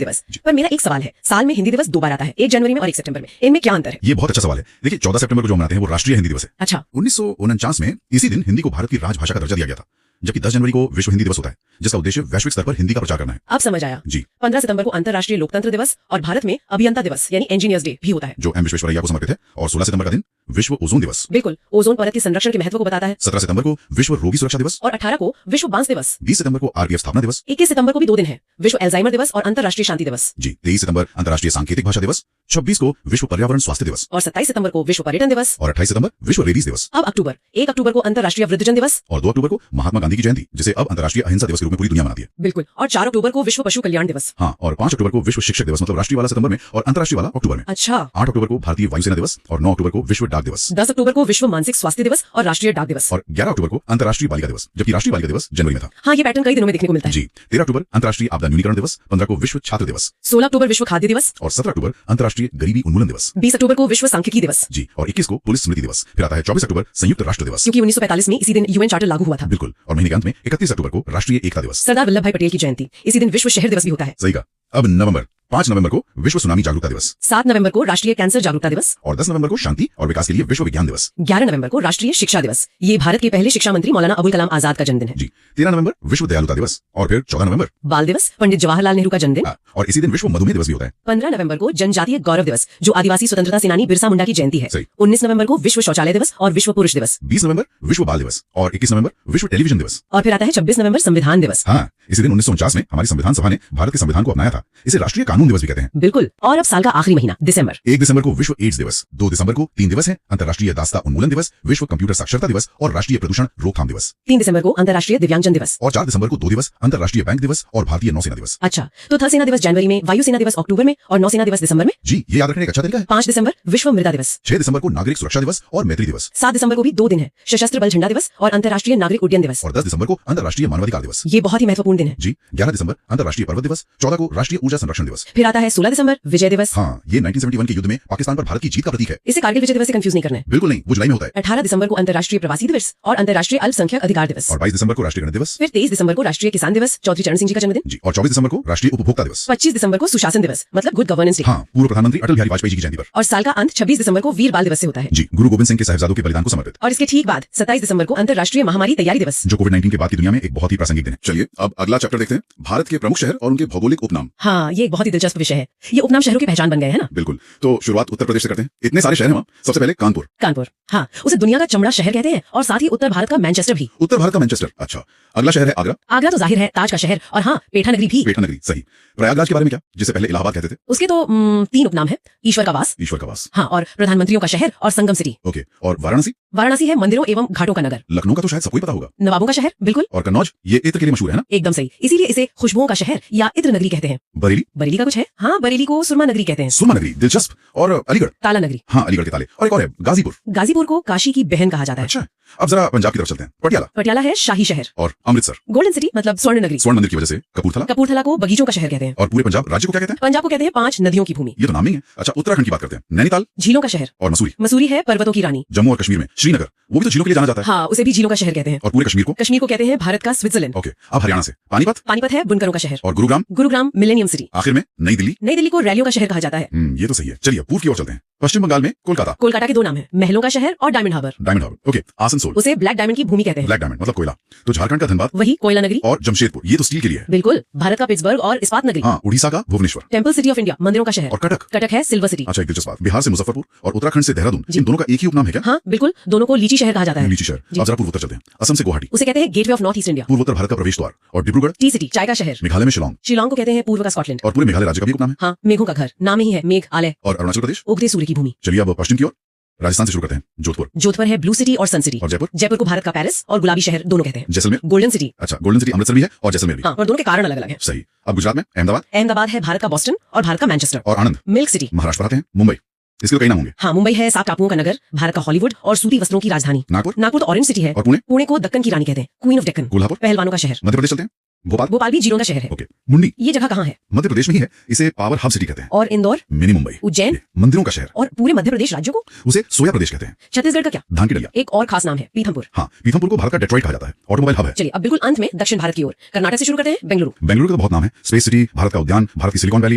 दिवस। पर मेरा एक सवाल है, साल में हिंदी दिवस 2 बार आता है, 1 जनवरी में और 1 सितंबर में, इनमें क्या अंतर है? ये बहुत अच्छा सवाल है। देखिए, 14 सितंबर को जो मनाते हैं वो राष्ट्रीय हिंदी दिवस है। अच्छा। 1949 में इसी दिन हिंदी को भारत की राजभाषा का दर्जा दिया गया था, जबकि 10 जनवरी को विश्व हिंदी दिवस होता है, जिसका उद्देश्य वैश्विक स्तर पर हिंदी का प्रचार करना है। अब समझ आया। जी। 15 सितंबर को अंतर्राष्ट्रीय लोकतंत्र दिवस और भारत में अभियंता दिवस यानी इंजीनियर्स डे भी होता है, जो एम विश्वेश्वरैया को समर्पित है। और 16 सितंबर का दिन विश्व ओजोन दिवस। बिल्कुल, ओजोन परत के संरक्षण के महत्व को बताता है। 17 सितंबर को विश्व रोगी सुरक्षा दिवस और 18 को विश्व बांस दिवस। 20 सितंबर को आरपीएफ स्थापना दिवस। 21 सितंबर को भी 2 दिन है, विश्व अल्जाइमर दिवस और अंतर्राष्ट्रीय शांति दिवस। जी, 23 सितंबर अंतर्राष्ट्रीय सांकेतिक भाषा दिवस। 26 को विश्व पर्यावरण स्वास्थ्य दिवस। और 27 सितंबर को विश्व पर्यटन दिवस। और 28 सितंबर विश्व रेबीज दिवस। अब अक्टूबर, 1 अक्टूबर को अंतर्राष्ट्रीय वृद्धजन दिवस। और 2 अक्टूबर को महात्मा गांधी की जयंती, जिसे अब अंतर्राष्ट्रीय अहिंसा दिवस के रूप में पूरी दुनिया मनाती है। बिल्कुल। और 4 अक्टूबर को विश्व पशु कल्याण दिवस। हाँ, और 5 अक्टूबर को विश्व शिक्षक दिवस, मतलब राष्ट्रीय वाला सितंबर में और अंतर्राष्ट्रीय वाला अक्टूबर में। अच्छा। 8 अक्टूबर को भारतीय वायुसेना दिवस और 9 अक्टूबर को विश्व डाक दिवस। 10 अक्टूबर को विश्व मानसिक स्वास्थ्य दिवस और राष्ट्रीय डाक दिवस। और 11 अक्टूबर को अंतर्राष्ट्रीय बालिका दिवस, जबकि राष्ट्रीय बालिका दिवस जनवरी में था। हाँ, ये पैटर्न कई दिनों में देखने को मिलता है। जी, 13 अक्टूबर अंतर्राष्ट्रीय आपदा न्यूनीकरण दिवस। 15 को विश्व छात्र दिवस। 16 अक्टूबर विश्व खाद्य दिवस। और 17 अक्टूबर अंतर्राष्ट्रीय गरीबी उन्मूलन दिवस। 20 अक्टूबर को विश्व सांख्यिकी दिवस। जी, और 21 को पुलिस स्मृति दिवस। फिर आता है 24 अक्टूबर संयुक्त राष्ट्र दिवस, क्योंकि 1945 में इसी दिन यूएन चार्टर लागू हुआ था। बिल्कुल। और महीने के अंत में 31 अक्टूबर को राष्ट्रीय एकता दिवस। सरदार वल्लभ भाई पटेल की जयंती, इसी दिन विश्व शहर दिवस भी होता है। सही कहा। अब नवंबर, 5 नवंबर को विश्व सुनामी जागरूकता दिवस 7 नवंबर को राष्ट्रीय कैंसर जागरूकता दिवस और 10 नवंबर को शांति और विकास के लिए विश्व विज्ञान दिवस। 11 नवंबर को राष्ट्रीय शिक्षा दिवस, ये भारत के पहले शिक्षा मंत्री मौलाना अबुल कलाम आजाद का जन्मदिन है। जी 13 नवंबर विश्व दयालुता दिवस और फिर 14 नवंबर बाल दिवस, पंडित जवाहरलाल नेहरू का जन्मदिन। और इसी दिन विश्व मधुमेह दिवस भी होता है। 15 नवंबर को जनजातीय गौरव दिवस, जो आदिवासी स्वतंत्रता सेनानी बिरसा मुंडा की जयंती है। सही। 19 नवंबर को विश्व शौचालय दिवस और विश्व पुरुष दिवस। 20 नवंबर विश्व बाल दिवस और 21 नवंबर विश्व टेलीविजन दिवस। और फिर आता है 26 नवंबर संविधान दिवस। हाँ, इसी दिन 1949 में हमारी संविधान सभा ने भारत के संविधान को अपनाया था। इसे राष्ट्रीय कानून दिवस भी कहते हैं। बिल्कुल। और अब साल का आखिरी महीना दिसंबर। 1 दिसंबर को विश्व एड्स दिवस, 2 दिसंबर को 3 दिवस है अंतर्राष्ट्रीय दास्ता उन्मूलन दिवस, विश्व कंप्यूटर साक्षरता दिवस और राष्ट्रीय प्रदूषण रोकथाम दिवस। 3 दिसंबर को अंतर्राष्ट्रीय दिव्यांगजन दिवस और 4 दिसंबर को 2 दिवस अंतर्राष्ट्रीय बैंक दिवस और भारतीय नौसेना दिवस। अच्छा, तो थल सेना दिवस जनवरी में, वायुसेना दिवस अक्टूबर में और नौसेना दिवस दिसंबर में। जी, ये याद रखने का अच्छा तरीका है। 5 दिसंबर विश्व मृदा दिवस। 6 दिसंबर को नागरिक सुरक्षा दिवस और मैत्री दिवस। 7 दिसंबर को भी 2 दिन है, सशस्त्र बल झंडा दिवस और अंतर्राष्ट्रीय नागरिक उड्डयन दिवस। और 10 दिसंबर को अंतर्राष्ट्रीय मानवाधिकार दिवस। ये बहुत ही महत्वपूर्ण दिन है। जी 11 दिसंबर अंतर्राष्ट्रीय पर्वत दिवस, 14 को राष्ट्रीय ऊर्जा संरक्षण दिवस। फिर आता है 16 दिसंबर विजय दिवस। हाँ, ये 1971 के युद्ध में पाकिस्तान पर भारत की जीत का प्रतीक है। इसे कारगिल विजय दिवस से कंफ्यूज नहीं करना है। बिल्कुल नहीं, वो जुलाई में होता है। 18 दिसंबर को अंतर्राष्ट्रीय प्रवासी दिवस और अंतर्राष्ट्रीय अल्पसंख्यक अधिकार दिवस। और 22 दिसंबर को राष्ट्रीय गणित दिवस। फिर 23 दिसंबर को राष्ट्रीय किसान दिवस, चौधरी चरण सिंह जी का जन्मदिन। जी, और 24 दिसंबर को राष्ट्रीय उपभोक्ता दिवस। 25 दिसंबर को सुशासन दिवस, मतलब गुड गवर्नेंस डे। हाँ, पूर्व प्रधानमंत्री अटल बिहारी वाजपेयी जी की जयंती पर। और साल का अंत 26 दिसंबर को वीर बाल दिवस से होता है। जी, गुरु गोविंद सिंह के साहिबजादों के बलिदान को समर्पित। और इसके ठीक बाद 27 दिसंबर को अंतर्राष्ट्रीय महामारी तैयारी दिवस, जो कोविड-19 के बाद की दुनिया में एक बहुत ही प्रासंगिक दिन है। चलिए अब अगला चैप्टर देखते हैं, भारत के प्रमुख शहर और उनके भौगोलिक उपनाम। हाँ, ये एक बहुत ही दिलचस्प विषय है। ये उपनाम शहरों की पहचान बन गए हैं ना। बिल्कुल, तो शुरुआत उत्तर प्रदेश से करते हैं। इतने सारे शहर हैं वहाँ। सबसे पहले कानपुर। कानपुर, हाँ, उसे दुनिया का चमड़ा शहर कहते हैं और साथ ही उत्तर भारत का मैनचेस्टर भी। उत्तर भारत का मैनचेस्टर। अच्छा, अगला शहर है आगरा। आगरा तो जाहिर है ताज का शहर, और हाँ, पेठा नगरी भी। पेठा नगरी, सही। प्रयागराज के बारे में क्या, जिसे पहले इलाहाबाद कहते थे? उसके तो 3 उपनाम है। ईश्वर का वास, ईश्वर का वास। हाँ, और प्रधानमंत्रियों का शहर और संगम सिटी। ओके, और वाराणसी? वाराणसी है मंदिरों एवं घाटों का नगर। लखनऊ का तो शायद सबको ही पता होगा। नवाबों का शहर, बिल्कुल। और कन्नौज, ये इत्र के लिए मशहूर है ना? एकदम सही, इसीलिए इसे खुशबुओं का शहर या इत्र नगरी कहते हैं। बरेली? बरेली का कुछ है, हाँ, बरेली को सुरमा नगरी कहते हैं। सुरमा नगरी, दिलचस्प। और अलीगढ़? ताला नगरी। हाँ, अलीगढ़ के ताले। और एक और है गाजीपुर। गाजीपुर को काशी की बहन कहा जाता है। अच्छा, अब जरा पंजाब की तरफ चलते हैं। पटियाला? पटियाला है शाही शहर। और अमृतसर? गोल्डन सिटी, मतलब स्वर्ण नगरी। स्वर्ण मंदिर की वजह से कपूरथला? कपूरथला को बगीचों का शहर कहते हैं। और पूरे पंजाब राज्य को क्या कहते हैं? पंजाब को कहते हैं 5 नदियों की भूमि। ये तो नाम नहीं है। अच्छा, उत्तराखंड की बात करते हैं। नैनीताल? झीलों का शहर। और मसूरी? मसूरी है पर्वतों की रानी। जम्मू और कश्मीर में श्रीनगर, वो भी तो झीलों के लिए जाना जाता है। हाँ, उसे भी झीलों का शहर कहते हैं। और पूरे कश्मीर को? कश्मीर को कहते हैं भारत का स्विट्जरलैंड। ओके, अब हरियाणा से पानीपत? पानीपत है बुनकरों का शहर। और गुरुग्राम? Gurugram millennium city. आखिर में नई दिल्ली? नई दिल्ली को रैलियों का शहर कहा जाता है। ये तो सही है। चलिए पूर्व की ओर चलते हैं। पश्चिम बंगाल में कोलकाता? कोलकाता के 2 नाम है, महलों का शहर और डायमंड हार्बर। डायमंड हार्बर। ओके, आसनसोल? उसे ब्लैक डायमंड की भूमि कहते हैं। ब्लैक डायमंड मतलब कोयला। तो झारखंड का धनबाद? वही कोयला नगरी। और जमशेदपुर, ये तो स्टील के लिए है। बिल्कुल, भारत का पिट्सबर्ग और इस्पात नगरी। हाँ, उड़ीसा का Bhubaneswar? Temple city of India, मंदिरों का शहर। और कटक? कटक है सिल्वर सिटी। अच्छा, एक दिलचस्प बात, बिहार से मुजफ्फरपुर और उत्तराखंड से देहरादून, जी। इन दोनों का एक ही उपनाम है क्या? हाँ, बिल्कुल, दोनों को लीची शहर कहा जाता है। लीची शहर। अब जरा पूर्वोत्तर चलते हैं। असम से गुवाहाटी? उसे कहते हैं gateway of north east India. पूर्वोत्तर भारत का प्रवेश द्वार। और डिब्रूगढ़? टी सिटी, चाय का शहर। मेघालय में शिलोंग? शिलोंग को कहते हैं पूर्व का स्कॉटलैंड। और पूरे मेघालय राज्य का भी उपनाम है। हाँ, मेघों का घर, नाम ही है मेघ आलय। और अरुणाचल प्रदेश? उगते सूर्य की भूमि। चलिए अब पश्चिम की ओर, राजस्थान से शुरू करते हैं। जोधपुर? जोधपुर है ब्लू सिटी और सन सिटी। और जयपुर? जयपुर को भारत का पेरिस और गुलाबी शहर दोनों कहते हैं। जैसलमेर? Golden city. अच्छा, गोल्डन सिटी अमृतसर भी है और जैसलमेर भी। हाँ, और दोनों के कारण अलग अलग हैं। सही। अब गुजरात में अहमदाबाद? अहमदाबाद है भारत का बॉस्टन और भारत का मैनचेस्टर। और आनंद? Milk city. महाराष्ट्र पर आते हैं मुंबई, इसके तो कई नाम होंगे। हाँ, मुंबई है 7 टापुओं का नगर, भारत का हॉलीवुड और सूती वस्त्रों की राजधानी। नागपुर? नागपुर तो ऑरेंज सिटी है। और पुणे? पुणे को दक्कन की रानी कहते हैं, क्वीन ऑफ डेक्कन। कोल्हापुर? पहलवानों का शहर। मध्य प्रदेश चलते हैं। भोपाल? भोपाल भी जीरों का शहर है। ओके, मुंडी? ये जगह कहाँ है? मध्य प्रदेश में ही है, इसे पावर हब सिटी कहते हैं। और इंदौर? मिनी मुंबई? उज्जैन? मंदिरों का शहर। और पूरे मध्य प्रदेश राज्य को? उसे सोया प्रदेश कहते हैं। छत्तीसगढ़ का क्या? धान की डलिया। एक और खास नाम है पीथमपुर। हाँ, पीथमपुर को भारत का डेट्रॉइट कहा जाता है, ऑटोमोबाइल हब है। चलिए अब बिल्कुल अंत में दक्षिण भारत की ओर, कर्नाटक से शुरू करते हैं। बेंगलुरु। बेंगलुरु का तो बहुत नाम है। स्पेस सिटी, भारत का उद्यान, भारत की सिलिकॉन वैली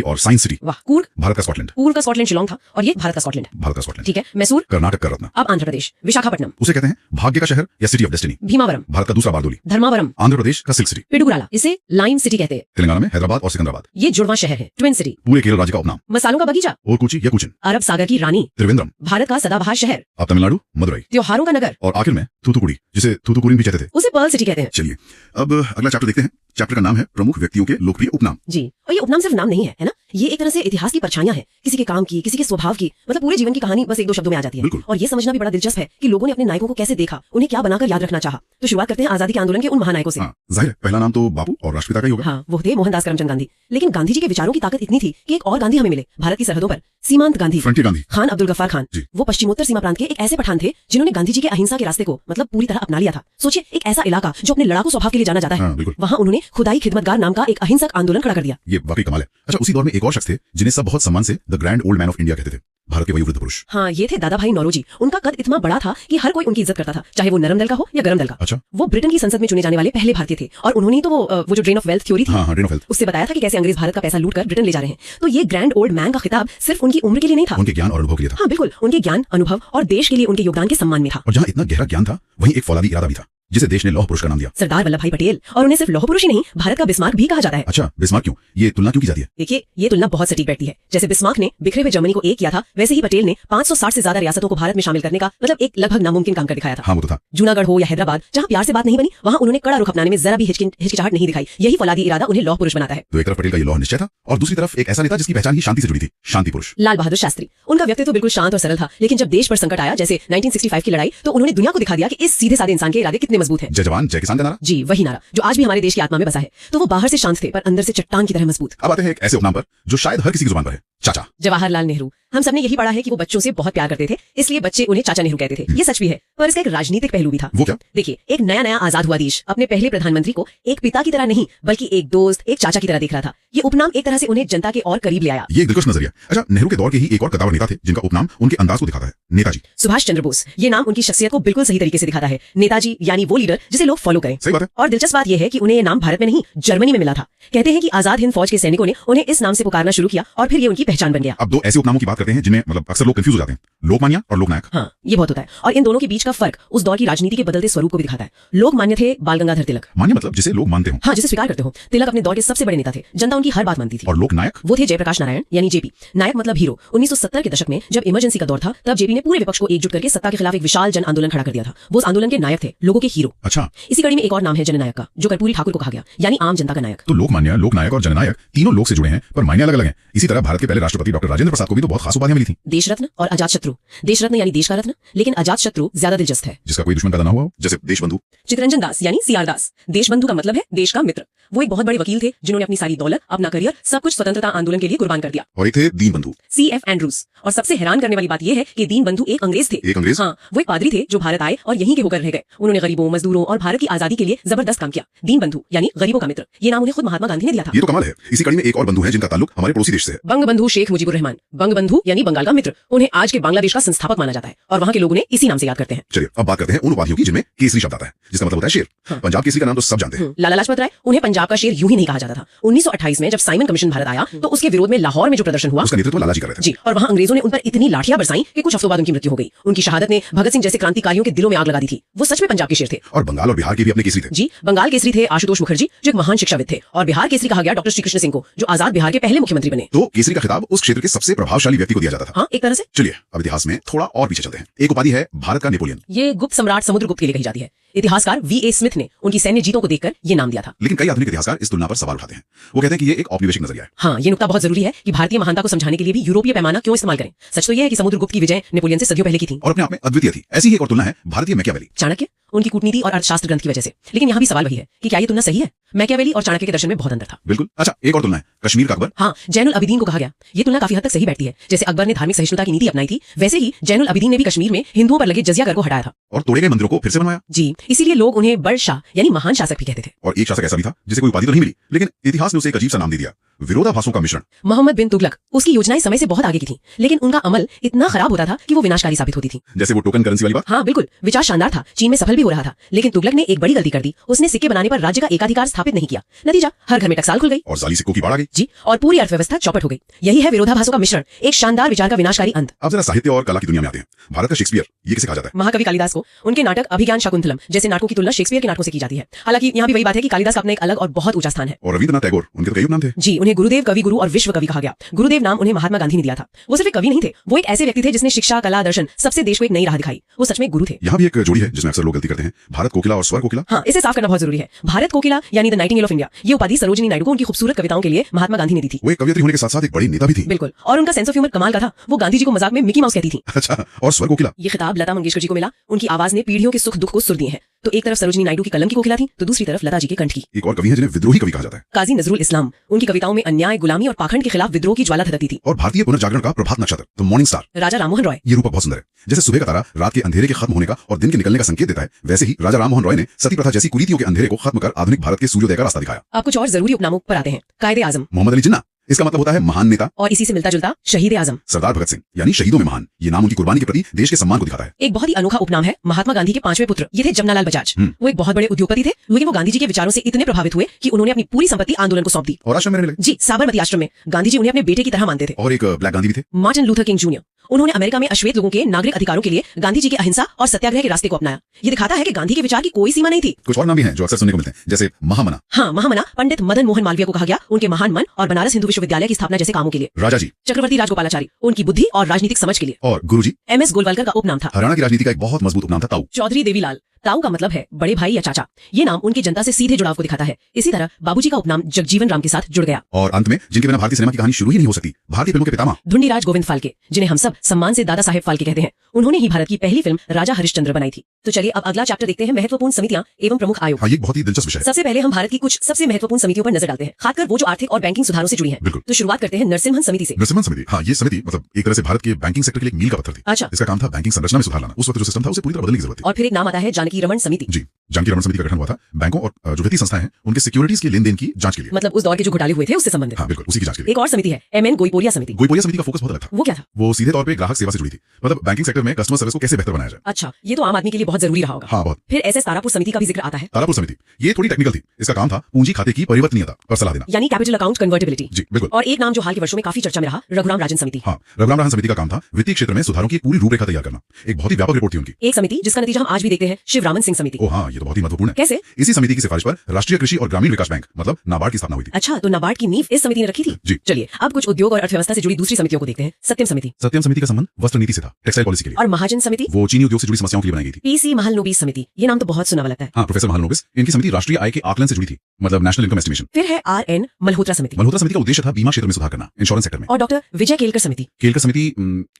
और साइंस सिटी। वाह। कूर्ग? भारत का स्कॉटलैंड। पूर्व का स्कॉटलैंड शिलोंग था और ये भारत का स्कॉटलैंड। भारत का स्कॉटलैंड। ठीक है। मैसूर? कर्नाटक का रत्न। अब आंध्र प्रदेश। विशाखापट्टनम? उसे कहते हैं भाग्य का शहर या city of destiny. Bhimavaram? Bharat का दूसरा बारडोली। धर्मावरम? आंध्र प्रदेश का सिल्क सिटी। पिडुगुराला, इसे लाइन सिटी कहते हैं। तेलंगाना में हैदराबाद और सिकंदराबाद। ये जुड़वा शहर है, ट्विन सिटी। पूरे केरल राज्य का उपनाम। मसालों का बगीचा? और कोची या कोचिन। अरब सागर की रानी? त्रिवेंद्रम। भारत का सदाबहार शहर? अब तमिलनाडु मदुरई। त्योहारों का नगर? और आखिर में थूथुकुडी, जिसे थूथुकुडिन भी कहते थे। उसे पर्ल सिटी कहते हैं। चलिए अब अगला चैप्टर देखते हैं। चैप्टर का नाम है प्रमुख व्यक्तियों के लोकप्रिय उपनाम। जी, और ये उपनाम सिर्फ नाम नहीं है ना, ये एक तरह से इतिहास की परछाइयां हैं, किसी के काम की, किसी के स्वभाव की, मतलब पूरे जीवन की कहानी बस 1-2 शब्दों में आ जाती है। बिल्कुल। और ये समझना भी बड़ा दिलचस्प है कि लोगों ने अपने नायकों को कैसे देखा, उन्हें क्या बनाकर याद रखना चाहा। तो शुरुआत करते हैं आजादी के आंदोलन के उन महानायकों से। हाँ, जाहिर है पहला नाम तो बापू और राष्ट्रपिता का ही होगा। हाँ, वो थे मोहनदास करमचंद गांधी। लेकिन गांधी जी के विचारों की ताकत इतनी थी कि एक और गांधी हमें मिले भारत की सरहदों पर, सीमांत गांधी। फ्रंटियर गांधी। खान अब्दुल गफ्फार खान। जी। वो पश्चिमोत्तर सीमा प्रांत के एक ऐसे पठान थे जिन्होंने गांधी जी के अहिंसा के रास्ते को मतलब पूरी तरह अपना लिया था। सोचिए, एक ऐसा इलाका जो अपने लड़ाकू स्वभाव के लिए जाना जाता है, हाँ, बिल्कुल। वहाँ उन्होंने खुदाई खिदमतगार नाम का एक अहिंसक आंदोलन खड़ा कर दिया। ये वाकई कमाल है। अच्छा, उसी दौर में एक और शख्स थे जिन्हें सब बहुत सम्मान से the grand old man of India कहते थे, भारत के वही वृद्ध पुरुष। हाँ, ये थे दादा भाई नौरोजी। उनका कद इतना बड़ा था कि हर कोई उनकी इज्जत करता था, चाहे वो नरम दल का हो या गरम दल का। अच्छा। वो ब्रिटेन की संसद में चुने जाने वाले पहले भारतीय थे और उन्होंने ही तो वो जो ड्रेन ऑफ वेल्थ थ्योरी थी, हाँ, ड्रेन ऑफ वेल्थ, उससे बताया था कि कैसे अंग्रेज भारत का पैसा लूट कर ब्रिटेन ले जा रहे हैं। तो ये ग्रैंड ओल्ड मैन का खिताब सिर्फ उनकी उम्र के लिए नहीं था, उनके ज्ञान और अनुभव के लिए था। हाँ बिल्कुल, उनके ज्ञान, अनुभव और देश के लिए उनके योगदान के सम्मान में था। और जहाँ इतना गहरा ज्ञान था वहीं एक फौलादी इरादा भी था जिसे देश ने लौह पुरुष का नाम दिया। सरदार वल्लभ भाई पटेल। और उन्हें सिर्फ लौह पुरुष ही नहीं, भारत का बिस्मार्क भी कहा जाता है। अच्छा, बिस्मार्क क्यों? ये तुलना क्यों की जाती है? देखिए, ये तुलना बहुत सटीक बैठती है। जैसे बिस्मार्क ने बिखरे हुए जर्मनी को एक किया था, वैसे ही पटेल ने 560 से ज्यादा रियासतों को भारत में शामिल करने का मतलब एक लगभग नामुमकिन काम कर दिखाया था। हाँ, वो तो था। जूनागढ़ हो या हैदराबाद, जहाँ प्यार से बात नहीं बनी, वहाँ उन्होंने कड़ा रुख अपनाने में जरा भी हिचकिचाहट नहीं दिखाई। यही फौलादी इरादा उन्हें लौह पुरुष बनाता है। तो एक तरफ पटेल का ये लौह निश्चय था और दूसरी तरफ एक ऐसा नेता जिसकी पहचान ही शांति से जुड़ी थी, शांति पुरुष। लाल बहादुर शास्त्री। उनका व्यक्तित्व बिल्कुल शांत और सरल था, लेकिन जब देश पर संकट आया, जैसे 1965 की लड़ाई, तो उन्होंने दुनिया को दिखा दिया कि इस सीधे साधे इंसान के इरादे कितने मजबूत हैं। जय जवान जय किसान का नारा। जी, वही नारा जो आज भी हमारे देश की आत्मा में बसा है। तो वो बाहर से शांत थे पर अंदर से चट्टान की तरह मजबूत। अब आते हैं एक ऐसे उपनाम पर जो शायद हर किसी की जुबान पर है, चाचा। जवाहरलाल नेहरू। हम सबने यही पढ़ा है कि वो बच्चों से बहुत प्यार करते थे, इसलिए बच्चे उन्हें चाचा नेहरू कहते थे। ये सच भी है, पर इसका एक राजनीतिक पहलू भी था। वो क्या? देखिए, एक नया नया आजाद हुआ देश अपने पहले प्रधानमंत्री को एक पिता की तरह नहीं बल्कि एक दोस्त, एक चाचा की तरह देख रहा था। ये उपनाम एक तरह से उन्हें जनता के और करीब ले आया। ये एक दिलकश नजरिया। अच्छा, नेहरू के दौर के ही एक और कद्दावर नेता थे जिनका उपनाम उनके अंदाज को दिखाता है, नेताजी। सुभाष चंद्र बोस। ये नाम उनकी शख्सियत को बिल्कुल सही तरीके से दिखाता है। नेताजी यानी वो लीडर जिसे लोग फॉलो करें। सही बात है। और दिलचस्प बात यह है कि उन्हें ये नाम भारत में नहीं, जर्मनी में मिला था। कहते हैं कि आजाद हिंद फौज के सैनिकों ने उन्हें इस नाम से पुकारना शुरू किया और फिर ये उनकी पहचान बन गया। अब दो ऐसे उपनामों की बात करते हैं जिनमें मतलब अक्सर लोग कंफ्यूज हो जाते हैं, लोकमान्य और लोकनायक। हाँ, ये बहुत होता है। और इन दोनों के बीच का फर्क उस दौर की राजनीति के बदलते स्वरूप को भी दिखाता है। लोकमान्य थे बाल गंगाधर तिलक। मान्य मतलब जिसे लोग मानते हो। हाँ, जिसे स्वीकार करते हो। तिलक अपने दौर के सबसे बड़े नेता थे, जनता उनकी हर बात मानती थी। और लोकनायक? वो थे जयप्रकाश नारायण यानी जेपी। नायक मतलब हीरो। 1970 के दशक में जब इमरजेंसी का दौर था, तब जेपी ने पूरे विपक्ष को एकजुट करके सत्ता के खिलाफ एक विशाल जन आंदोलन खड़ा कर दिया था। वो उस आंदोलन के नायक थे, लोगों के हीरो। अच्छा। इसी कड़ी में एक और नाम है जननायक का, जो कर्पूरी ठाकुर को कहा गया, यानी आम जनता का नायक। तो लोकमान्य, लोकनायक और जननायक तीनों लोक से जुड़े हैं पर मायने अलग अलग हैं। इसी तरह भारत के पहले राष्ट्रपति डॉक्टर राजेंद्र प्रसाद को भी तो बहुत खास उपाधियां मिली थी। देश रत्न और अजात शत्रु। देश रत्न यानी देश का रत्न, लेकिन अजात शत्रु ज्यादा दिलचस्प है। जिसका कोई दुश्मन पैदा ना हुआ हो, जैसे देशबंधु। चितरंजन दास यानी सीआर दास। देशबंधु का मतलब है देश का मित्र। वो एक बहुत बड़े वकील थे जिन्होंने अपनी सारी दौलत, अपना करियर, सब कुछ स्वतंत्रता आंदोलन के लिए कुर्बान कर दिया। और एक थे दीनबंधु, CF एंड्रूज। और सबसे हैरान करने वाली बात यह है कि दीनबंधु एक अंग्रेज थे। एक अंग्रेज? हाँ, वो एक पादरी थे जो भारत आए और यहीं के होकर रह गए। उन्होंने गरीबों, मजदूरों और भारत की आजादी के लिए जबरदस्त काम किया। दीनबंधु यानी गरीबों का मित्र। ये नाम उन्हें खुद महात्मा गांधी ने दिया था। ये तो कमाल है। इसी कड़ी में एक और बंधु है जिनका ताल्लुक हमारे पड़ोसी देश से है। बंगबंधु शेख मुजीबुर रहमान। बंगबंधु यानी बंगाल का मित्र। उन्हें आज के बांग्लादेश का संस्थापक माना जाता है और वहाँ के लोग उन्हें इसी नाम से याद करते हैं। चलिए अब बात करते हैं उन उपाधियों की जिनमें केसरी शब्द आता है, जिसका मतलब होता है शेर। हाँ। पंजाब केसरी का नाम तो सब जानते हैं। लाला लाजपत राय। उन्हें पंजाब का शेर यूं ही नहीं कहा जाता था। 1928 में जब साइमन कमीशन भारत आया तो उसके विरोध में लाहौर में जो प्रदर्शन हुआ, उसका नेतृत्व लालाजी कर रहे थे। जी, और वहाँ अंग्रेजों ने उन पर इतनी लाठियां बरसाई कि कुछ हफ्तों बाद उनकी मृत्यु हो गई। उनकी शहादत ने भगत सिंह जैसे क्रांतिकारियों के दिलों में आग लगा दी थी। वो सच में पंजाब के शेर थे। और बंगाल और बिहार के भी अपने केसरी थे। जी, बंगाल केसरी थे आशुतोष मुखर्जी, जो एक महान शिक्षाविद थे। और बिहार केसरी कहा गया डॉक्टर श्री कृष्ण सिंह को, जो आजाद बिहार के पहले मुख्यमंत्री बने। तो केसरी का खिताब उस क्षेत्र के सबसे प्रभावशाली व्यक्ति को दिया जाता था। हाँ, एक तरह से। चलिए अब इतिहास में थोड़ा और पीछे चलते हैं। एक उपाधि है भारत का नेपोलियन। ये गुप्त सम्राट समुद्रगुप्त के लिए कही जाती है। इतिहासकार VA स्मिथ ने उनकी सैन्य जीतों को देखकर ये नाम दिया था। लेकिन कई आधुनिक इतिहासकार इस तुलना पर सवाल उठाते हैं। वो कहते हैं कि ये एक औपनिवेशिक नजरिया है। हाँ, ये नुकता बहुत जरूरी है कि भारतीय महानता को समझाने के लिए भी यूरोपीय पैमाना क्यों इस्तेमाल करें। सच तो यह है कि समुद्रगुप्त की विजय नेपोलियन से सदियों पहले की थी और अपने आप में अद्वितीय थी। ऐसी ही एक और तुलना है भारतीय मैकियावेली। चाणक्य, उनकी कूटनीति और अर्थशास्त्र ग्रंथ की वजह से। लेकिन यहाँ भी सवाल वही है कि क्या ये तुलना सही है? मैकियावेली और चाणक्य के दर्शन में बहुत अंतर था। बिल्कुल। अच्छा, एक और तुलना है कश्मीर का अकबर। हाँ, जैनुल अबिदीन को कहा गया। ये तुलना काफी हद तक सही बैठती है। जैसे अकबर ने धार्मिक सहिष्णुता की नीति अपनाई थी, वैसे ही जैनुल अबिदीन ने भी कश्मीर में हिंदुओं पर लगे जजिया कर को हटाया था और तोड़े गए मंदिरों को फिर से बनवाया। जी, इसीलिए लोग उन्हें बड़ शाह यानी महान शासक भी कहते थे। और एक शासक ऐसा भी था जिसे कोई उपाधि तो नहीं मिली, लेकिन इतिहास ने उसे एक अजीब सा नाम दे दिया, विरोधाभासों का मिश्रण। मोहम्मद बिन तुगलक। उसकी योजनाएं समय से बहुत आगे की थी, लेकिन उनका अमल इतना खराब होता था कि वो विनाशकारी साबित होती थी। जैसे वो टोकन करेंसी वाली बात। हाँ बिल्कुल, विचार शानदार था, चीन में सफल भी हो रहा था, लेकिन तुगलक ने एक बड़ी गलती कर दी। उसने सिक्के बनाने पर राज्य का एकाधिकार स्थापित नहीं किया। नतीजा, हर घर में टकसाल खुल गई और जाली सिक्कों की बाढ़ आ गई। जी, और पूरी अर्थव्यवस्था चौपट हो गई। यही है विरोधाभासों का मिश्रण, एक शानदार विचार का विनाशकारी अंत। अब जरा साहित्य और कला की दुनिया में आते हैं। भारत का शेक्सपियर ये किसे कहा जाता है? महाकवि कालिदास को। उनके नाटक अभिज्ञान शाकुंतलम जैसे नाटकों की तुलना शेक्सपियर के नाटकों से की जाती है। हालांकि यहाँ भी वही बात है कि कालिदास का अपना एक अलग और बहुत ऊंचा स्थान है। और रविंद्रनाथ टैगोर, उनके तो कई उपनाम थे। जी, उन्हें गुरुदेव, कवि गुरु और विश्व कवि कहा गया। गुरुदेव नाम उन्हें महात्मा गांधी ने दिया था। वो सिर्फ एक कवि नहीं थे, वो एक ऐसे व्यक्ति थे जिसने शिक्षा, कला, दर्शन सबसे देश को एक नई राह दिखाई। वो सच में गुरु थे। यहाँ भी एक जोड़ी है जिसमें अक्सर लोग गलती करते हैं, भारत कोकिला और स्वर कोकिला। हाँ, इसे साफ करना बहुत जरूरी है। भारत कोकिला यानी द नाइटिंगेल ऑफ इंडिया, ये उपाधि सरोजिनी नायडू को उनकी खूबसूरत कविताओं के लिए महात्मा गांधी ने दी थी। वो एक कवयित्री होने के साथ साथ एक बड़ी नेता भी थी। बिल्कुल, और उनका सेंस ऑफ ह्यूमर कमाल का था। वो गांधी जी को मजाक में मिकी माउस कहती थी। अच्छा, और स्वर कोकिला? ये खिताब लता मंगेशकर जी को मिला। उनकी आवाज ने पीढ़ियों के सुख दुख को सुर दिए हैं। तो एक तरफ सरोजिनी नायडू की कलम की कोकिला थी, तो दूसरी तरफ लता जी के कंठ की। एक और कवि है जिन्हें विद्रोही कवि कहा जाता है, काजी नजरुल इस्लाम। उनकी कविताओं में अन्याय, गुलामी और पाखंड के खिलाफ विद्रोह की ज्वाला धधकती थी। और भारतीय पुनर्जागरण का प्रभात नक्षत्र तो मॉर्निंग स्टार। राजा राममोहन रॉय। ये रूपक बहुत सुंदर है। जैसे सुबह का तारा रात के अंधेरे के खत्म होने का और दिन के निकलने का संकेत देता है, वैसे ही राजा राममोहन रॉय ने सती प्रथा जैसी कुरीतियों के अंधेरे को खत्म कर आधुनिक भारत के सूर्योदय का रास्ता दिखाया। अब कुछ और जरूरी उपनामों पर आते हैं। कायदे आजम। मोहम्मद अली जिन्ना, इसका मतलब होता है महान नेता। और इसी से मिलता जुलता शहीद आजम। सरदार भगत सिंह यानी शहीदों में महान, ये नाम उनकी कुर्बानी के प्रति देश के सम्मान को दिखाता है। एक बहुत ही अनोखा उपनाम है महात्मा गांधी के 5वें पुत्र, ये थे जमनालाल बजाज। वो एक बहुत बड़े उद्योगपति थे, लेकिन वो गांधी जी के विचारों से इतने प्रभावित हुए कि उन्होंने अपनी पूरी संपत्ति आंदोलन को सौंप दी। और आश्रम में रहने लगे। जी, साबरमती आश्रम में। गांधी जी उन्हें अपने बेटे की तरह मानते थे। और एक ब्लैक गांधी भी थे, मार्टिन लूथर किंग जूनियर। उन्होंने अमेरिका में अश्वेत लोगों के नागरिक अधिकारों के लिए गांधी जी के अहिंसा और सत्याग्रह के रास्ते को अपनाया। ये दिखाता है कि गांधी के विचार की कोई सीमा नहीं थी। कुछ और नाम भी हैं जो अक्सर सुनने को मिलते हैं, जैसे महामना। हाँ, महामना पंडित मदन मोहन मालवीय को कहा गया उनके महान मन और बनारस हिंदू विश्वविद्यालय की स्थापना जैसे कामों के लिए। राजा जी, चक्रवर्ती राजगोपालाचारी उनकी बुद्धि और राजनीतिक समझ के लिए। और गुरुजी, MS गोलवालकर का उपनाम था। हरियाणा की राजनीति का एक बहुत मजबूत उपनाम था ताऊ। चौधरी देवीलाल। ताऊ का मतलब है बड़े भाई या चाचा। ये नाम उनकी जनता से सीधे जुड़ाव को दिखाता है। इसी तरह बाबूजी का उपनाम जगजीवन राम के साथ जुड़ गया। और अंत में जिनके बिना भारतीय सिनेमा की कहानी शुरू ही नहीं हो सकती, भारतीय फिल्मों के पितामह धुंडीराज गोविंद फाल्के, जिन्हें हम सब सम्मान से दादा साहेब फाल्के कहते हैं। उन्होंने ही भारत की पहली फिल्म राजा हरिश्चंद्र बनाई थी। तो चलिए अब अगला चैप्टर देखते हैं, महत्वपूर्ण समितियां एवं प्रमुख आयोग। हाँ, ये बहुत ही दिलचस्प विषय है। सबसे पहले हम भारत की कुछ सबसे महत्वपूर्ण समितियों पर नजर डालते हैं, खासकर वो जो आर्थिक और बैंकिंग सुधारों से जुड़ी है। बिल्कुल। तो शुरुआत करते हैं नरसिम्हन समिति से। नरसिम्हन समिति, हाँ, ये समिति मतलब एक तरह से भारत के बैंकिंग सेक्टर के लिए एक मील का पत्थर थी। अच्छा। इसका काम था बैंकिंग संरचना में सुधार लाना। उस वक्त जो सिस्टम था उसे पूरी तरह बदलने की जरूरत थी। और फिर एक नाम आता है जानकी रमन समिति। जी, जानकी रमन समिति का गठन हुआ था बैंकों और जो वित्तीय संस्थाएं हैं उनके सिक्योरिटीज के लेन देन की जांच के लिए। मतलब उस दौर के जो घोटाले हुए थे उससे संबंधित। हाँ बिल्कुल, उसी की जांच के लिए। एक और समिति है MN गोइपोरिया समिति। गोइपोरिया समिति का फोकस बहुत अलग था। वो क्या था? वो सीधे तौर पे ग्राहक सेवा से जुड़ी थी, मतलब बैंकिंग सेक्टर में कस्टमर सर्विस को कैसे बेहतर बनाया जाए। अच्छा, ये तो आम आदमी के लिए बहुत जरूरी रहा होगा। हाँ बहुत। फिर SS तारापुर समिति का भी जिक्र आता है। तारापुर समिति ये थोड़ी टेक्निकल थी। इसका काम था पूंजी खाते की परिवर्तनीयता पर सलाह देना, यानी कैपिटल अकाउंट कन्वर्टिबिलिटी। जी बिल्कुल। और एक नाम जो हाल के वर्षों में काफी चर्चा में रहा, रघुराम राजन समिति। हाँ, रघुराम राजन समिति का काम था वित्तीय क्षेत्र में सुधारों की एक पूरी रूपरेखा तैयार करना। एक बहुत ही व्यापक रिपोर्ट थी उनकी। एक समिति जिसका नतीजा हम आज भी देखते हैं, शिवरामन सिंह समिति। ओ हाँ, ये तो बहुत ही महत्वपूर्ण है। कैसे? इसी समिति की सिफारिश पर राष्ट्रीय कृषि और ग्रामीण विकास बैंक मतलब नाबार्ड की स्थापना हुई थी। अच्छा, तो नाबार्ड की नींव इस समिति ने रखी थी। जी। चलिए अब कुछ उद्योग और अर्थव्यवस्था से जुड़ी दूसरी समितियों को देखते हैं। सत्यम समिति। सत्यम समिति का संबंध वस्त्र नीति से था, टेक्सटाइल पॉलिसी के लिए। और महाजन समिति, वो चीनी उद्योग से जुड़ी समस्याओं के लिए बनाई गई थी। PC महालनोबिस समिति, ये नाम तो बहुत सुना हुआ लगता है। हाँ, प्रोफेसर महालनोबिस, इनकी समिति राष्ट्रीय आय के आकलन से जुड़ी थी, मतलब नेशनल इनकम एस्टिमेशन। फिर है RN मल्होत्रा समिति। मल्होत्रा समिति का उद्देश्य था बीमा क्षेत्र में सुधार करना, इंश्योरेंस सेक्टर में। और डॉक्टर विजय केलकर समिति। केलकर समिति,